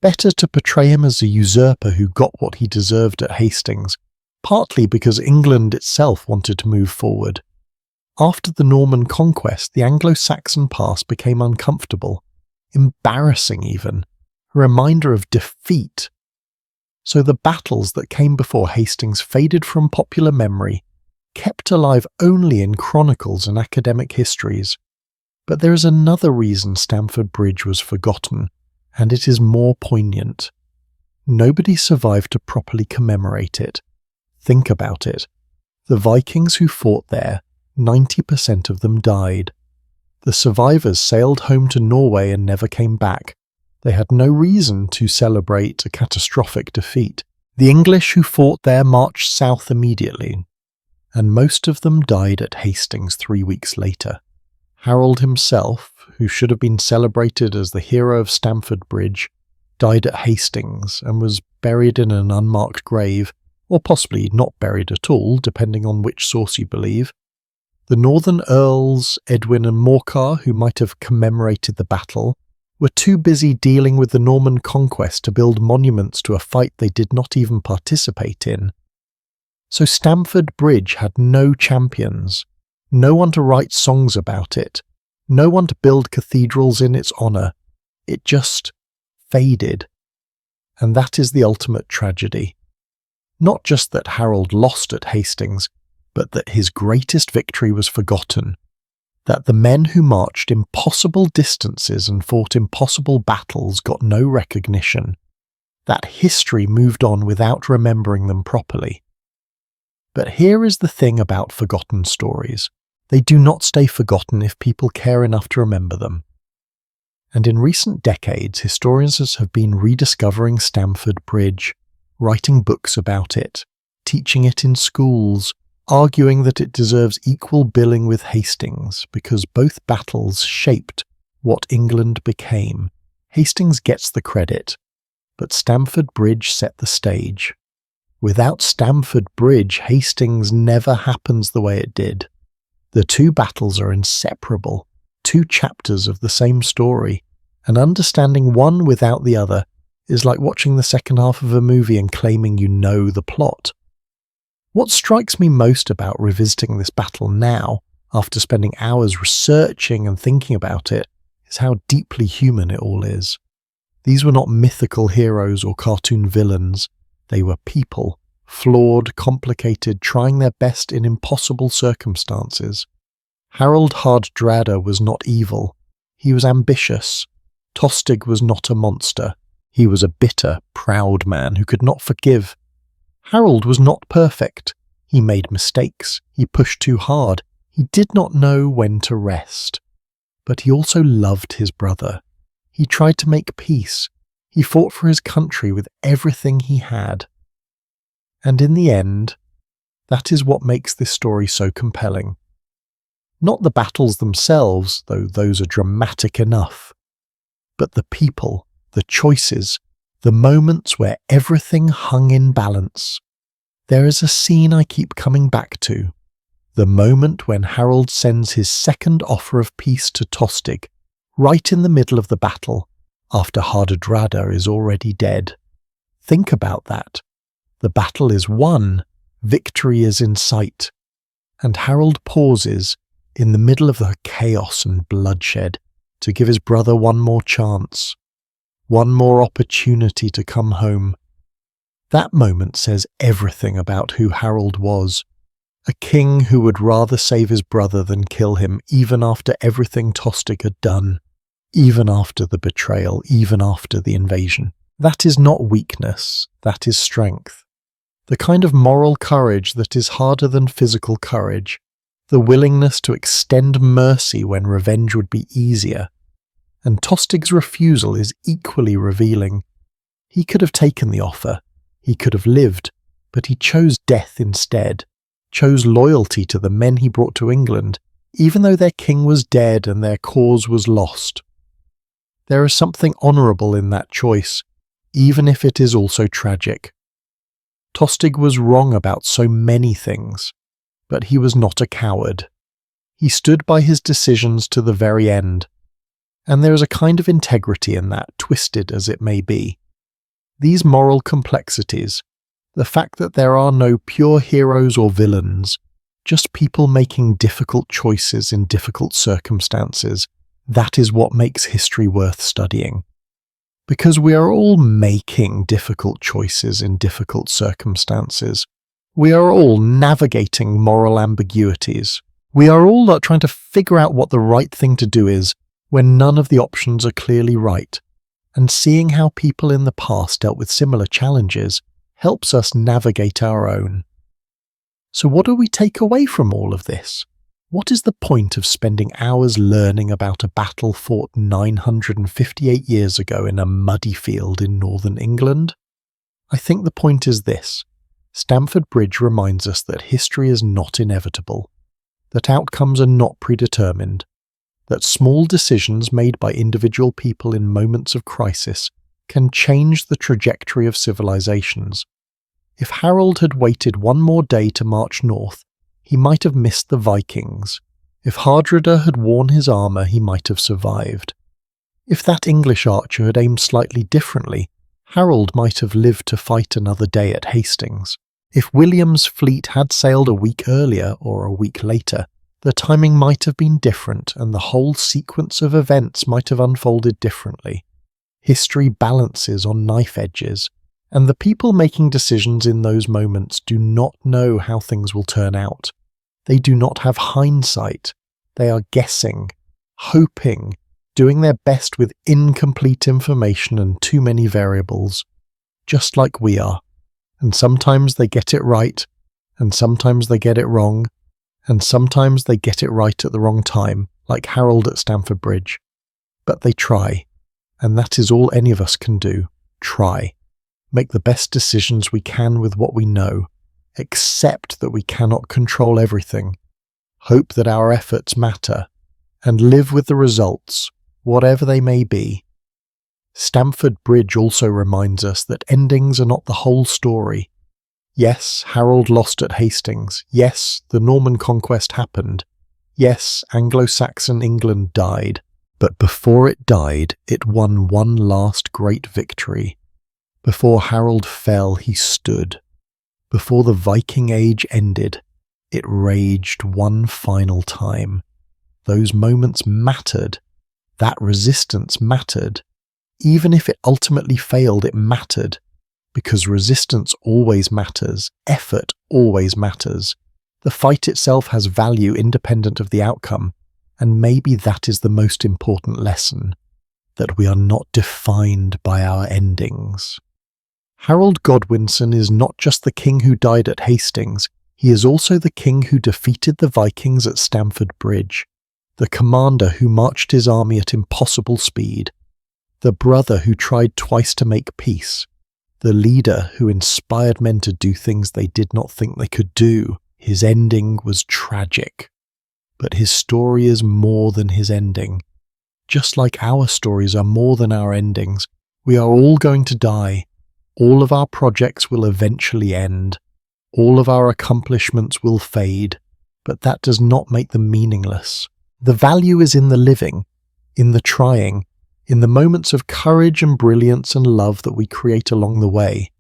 [SPEAKER 1] Better to portray him as a usurper who got what he deserved at Hastings, partly because England itself wanted to move forward. After the Norman conquest, the Anglo-Saxon past became uncomfortable, embarrassing even, a reminder of defeat. So the battles that came before Hastings faded from popular memory, kept alive only in chronicles and academic histories. But there is another reason Stamford Bridge was forgotten, and it is more poignant. Nobody survived to properly commemorate it. Think about it. The Vikings who fought there, 90% of them died. The survivors sailed home to Norway and never came back. They had no reason to celebrate a catastrophic defeat. The English who fought there marched south immediately, and most of them died at Hastings 3 weeks later. Harold himself, who should have been celebrated as the hero of Stamford Bridge, died at Hastings and was buried in an unmarked grave, or possibly not buried at all, depending on which source you believe. The Northern Earls, Edwin and Morcar, who might have commemorated the battle, were too busy dealing with the Norman conquest to build monuments to a fight they did not even participate in. So Stamford Bridge had no champions, no one to write songs about it, no one to build cathedrals in its honour. It just faded. And that is the ultimate tragedy. Not just that Harold lost at Hastings, but that his greatest victory was forgotten, that the men who marched impossible distances and fought impossible battles got no recognition, that history moved on without remembering them properly. But here is the thing about forgotten stories. They do not stay forgotten if people care enough to remember them. And in recent decades, historians have been rediscovering Stamford Bridge, writing books about it, teaching it in schools, arguing that it deserves equal billing with Hastings because both battles shaped what England became. Hastings gets the credit, but Stamford Bridge set the stage. Without Stamford Bridge, Hastings never happens the way it did. The two battles are inseparable, two chapters of the same story, and understanding one without the other is like watching the second half of a movie and claiming you know the plot. What strikes me most about revisiting this battle now, after spending hours researching and thinking about it, is how deeply human it all is. These were not mythical heroes or cartoon villains. They were people, flawed, complicated, trying their best in impossible circumstances. Harold Hardrada was not evil. He was ambitious. Tostig was not a monster. He was a bitter, proud man who could not forgive. Harold was not perfect. He made mistakes. He pushed too hard. He did not know when to rest. But he also loved his brother. He tried to make peace. He fought for his country with everything he had. And in the end, that is what makes this story so compelling. Not the battles themselves, though those are dramatic enough, but the people, the choices, the moments where everything hung in balance. There is a scene I keep coming back to, the moment when Harold sends his second offer of peace to Tostig, right in the middle of the battle, after Hardrada is already dead. Think about that. The battle is won, victory is in sight, and Harold pauses in the middle of the chaos and bloodshed to give his brother one more chance, one more opportunity to come home. That moment says everything about who Harold was. A king who would rather save his brother than kill him, even after everything Tostig had done, even after the betrayal, even after the invasion. That is not weakness, that is strength. The kind of moral courage that is harder than physical courage, the willingness to extend mercy when revenge would be easier. And Tostig's refusal is equally revealing. He could have taken the offer, he could have lived, but he chose death instead, chose loyalty to the men he brought to England, even though their king was dead and their cause was lost. There is something honourable in that choice, even if it is also tragic. Tostig was wrong about so many things, but he was not a coward. He stood by his decisions to the very end, and there is a kind of integrity in that, twisted as it may be. These moral complexities, the fact that there are no pure heroes or villains, just people making difficult choices in difficult circumstances, that is what makes history worth studying. Because we are all making difficult choices in difficult circumstances. We are all navigating moral ambiguities. We are all trying to figure out what the right thing to do is when none of the options are clearly right. And seeing how people in the past dealt with similar challenges helps us navigate our own. So what do we take away from all of this? What is the point of spending hours learning about a battle fought 958 years ago in a muddy field in northern England? I think the point is this. Stamford Bridge reminds us that history is not inevitable, that outcomes are not predetermined, that small decisions made by individual people in moments of crisis can change the trajectory of civilizations. If Harold had waited one more day to march north, he might have missed the Vikings. If Hardrada had worn his armour, he might have survived. If that English archer had aimed slightly differently, Harold might have lived to fight another day at Hastings. If William's fleet had sailed a week earlier or a week later, the timing might have been different and the whole sequence of events might have unfolded differently. History balances on knife edges, and the people making decisions in those moments do not know how things will turn out. They do not have hindsight. They are guessing, hoping, doing their best with incomplete information and too many variables, just like we are. And sometimes they get it right, and sometimes they get it wrong, and sometimes they get it right at the wrong time, like Harold at Stamford Bridge. But they try, and that is all any of us can do. Try. Make the best decisions we can with what we know. Accept that we cannot control everything. Hope that our efforts matter. And live with the results, whatever they may be. Stamford Bridge also reminds us that endings are not the whole story. Yes, Harold lost at Hastings. Yes, the Norman conquest happened. Yes, Anglo-Saxon England died. But before it died, it won one last great victory. Before Harold fell, he stood. Before the Viking Age ended, it raged one final time. Those moments mattered. That resistance mattered. Even if it ultimately failed, it mattered. Because resistance always matters. Effort always matters. The fight itself has value independent of the outcome. And maybe that is the most important lesson. That we are not defined by our endings. Harold Godwinson is not just the king who died at Hastings, he is also the king who defeated the Vikings at Stamford Bridge, the commander who marched his army at impossible speed, the brother who tried twice to make peace, the leader who inspired men to do things they did not think they could do. His ending was tragic, but his story is more than his ending. Just like our stories are more than our endings, we are all going to die. All of our projects will eventually end. All of our accomplishments will fade, but that does not make them meaningless. The value is in the living, in the trying, in the moments of courage and brilliance and love that we create along the way.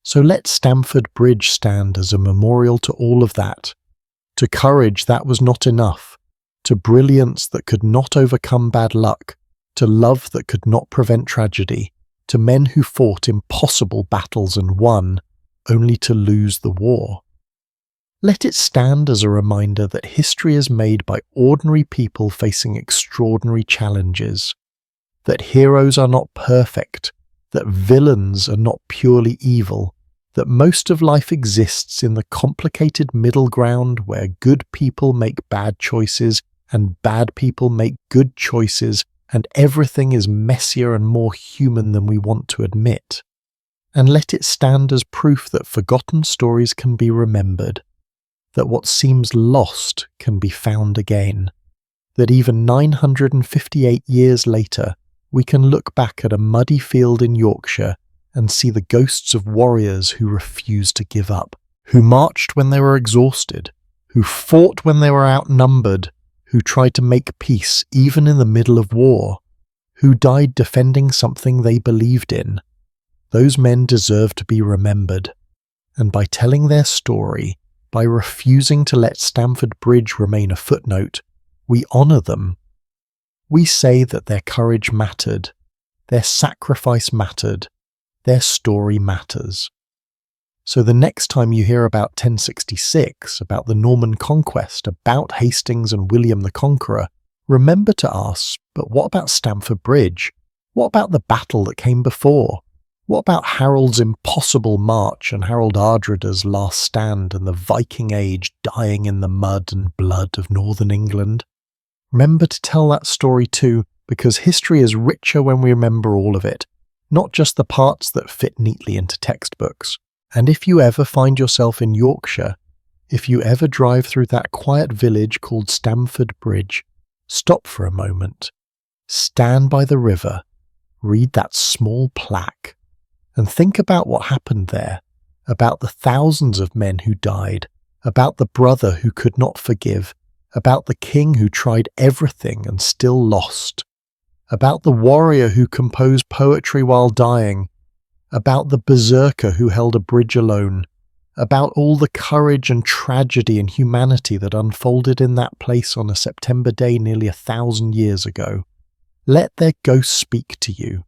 [SPEAKER 1] So let Stamford Bridge stand as a memorial to all of that, to courage that was not enough, to brilliance that could not overcome bad luck, to love that could not prevent tragedy, to men who fought impossible battles and won, only to lose the war. Let it stand as a reminder that history is made by ordinary people facing extraordinary challenges, that heroes are not perfect, that villains are not purely evil, that most of life exists in the complicated middle ground where good people make bad choices and bad people make good choices, and everything is messier and more human than we want to admit. And let it stand as proof that forgotten stories can be remembered, that what seems lost can be found again, that even 958 years later, we can look back at a muddy field in Yorkshire and see the ghosts of warriors who refused to give up, who marched when they were exhausted, who fought when they were outnumbered, who tried to make peace even in the middle of war, who died defending something they believed in. Those men deserve to be remembered, and by telling their story, by refusing to let Stamford Bridge remain a footnote, we honour them. We say that their courage mattered, their sacrifice mattered, their story matters. So the next time you hear about 1066, about the Norman conquest, about Hastings and William the Conqueror, remember to ask, but what about Stamford Bridge? What about the battle that came before? What about Harold's impossible march and Harold Hardrada's last stand and the Viking Age dying in the mud and blood of northern England? Remember to tell that story too, because history is richer when we remember all of it, not just the parts that fit neatly into textbooks. And if you ever find yourself in Yorkshire, if you ever drive through that quiet village called Stamford Bridge, stop for a moment, stand by the river, read that small plaque, and think about what happened there, about the thousands of men who died, about the brother who could not forgive, about the king who tried everything and still lost, about the warrior who composed poetry while dying, about the berserker who held a bridge alone, about all the courage and tragedy and humanity that unfolded in that place on a September day nearly 1,000 years ago. Let their ghosts speak to you.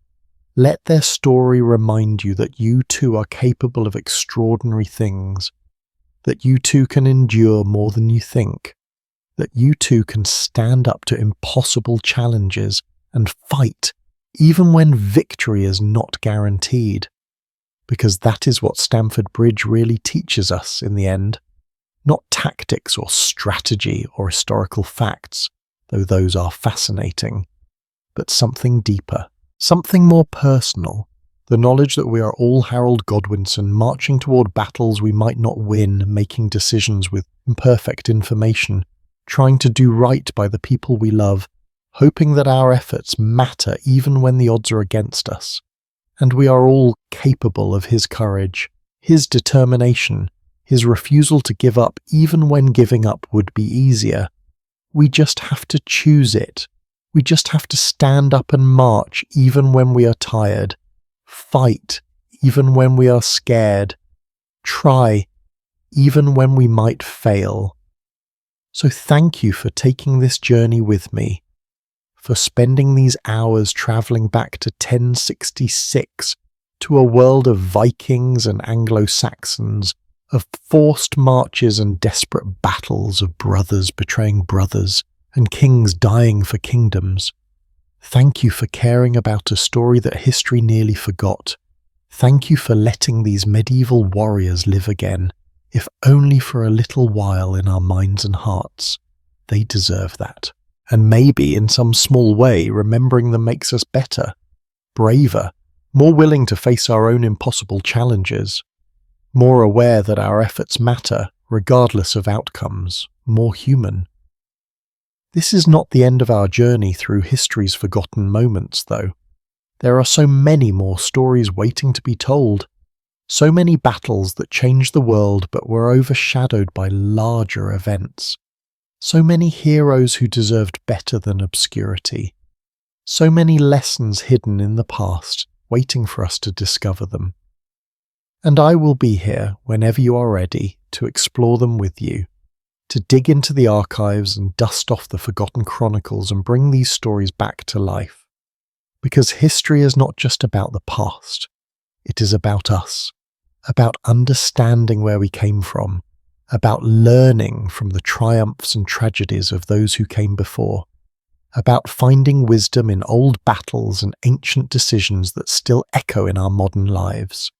[SPEAKER 1] Let their story remind you that you too are capable of extraordinary things, that you too can endure more than you think, that you too can stand up to impossible challenges and fight even when victory is not guaranteed. Because that is what Stamford Bridge really teaches us in the end. Not tactics or strategy or historical facts, though those are fascinating, but something deeper. Something more personal, the knowledge that we are all Harold Godwinson marching toward battles we might not win, making decisions with imperfect information, trying to do right by the people we love, hoping that our efforts matter even when the odds are against us. And we are all capable of his courage, his determination, his refusal to give up even when giving up would be easier. We just have to choose it. We just have to stand up and march even when we are tired, fight even when we are scared, try even when we might fail. So thank you for taking this journey with me, for spending these hours travelling back to 1066, to a world of Vikings and Anglo-Saxons, of forced marches and desperate battles of brothers betraying brothers, and kings dying for kingdoms. Thank you for caring about a story that history nearly forgot. Thank you for letting these medieval warriors live again, if only for a little while in our minds and hearts. They deserve that. And maybe in some small way remembering them makes us better, braver, more willing to face our own impossible challenges, more aware that our efforts matter regardless of outcomes, more human. This is not the end of our journey through history's forgotten moments, though. There are so many more stories waiting to be told, so many battles that changed the world but were overshadowed by larger events, so many heroes who deserved better than obscurity, so many lessons hidden in the past, waiting for us to discover them. And I will be here whenever you are ready to explore them with you, to dig into the archives and dust off the forgotten chronicles and bring these stories back to life. Because history is not just about the past, it is about us, about understanding where we came from, about learning from the triumphs and tragedies of those who came before, about finding wisdom in old battles and ancient decisions that still echo in our modern lives.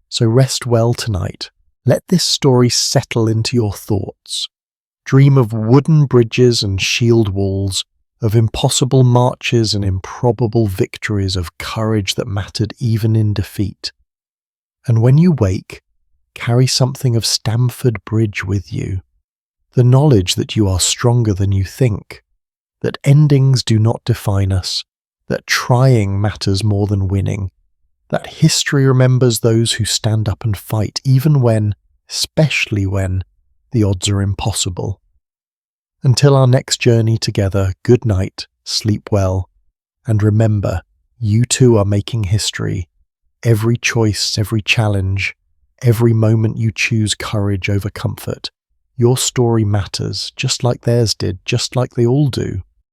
[SPEAKER 1] So rest well tonight. Let this story settle into your thoughts. Dream of wooden bridges and shield walls, of impossible marches and improbable victories, of courage that mattered even in defeat. And when you wake, carry something of Stamford Bridge with you, the knowledge that you are stronger than you think, that endings do not define us, that trying matters more than winning, that history remembers those who stand up and fight even when, especially when, the odds are impossible. Until our next journey together, good night, sleep well, and remember, you too are making history. Every choice, every challenge, every moment you choose courage over comfort. Your story matters, just like theirs did, just like they all do.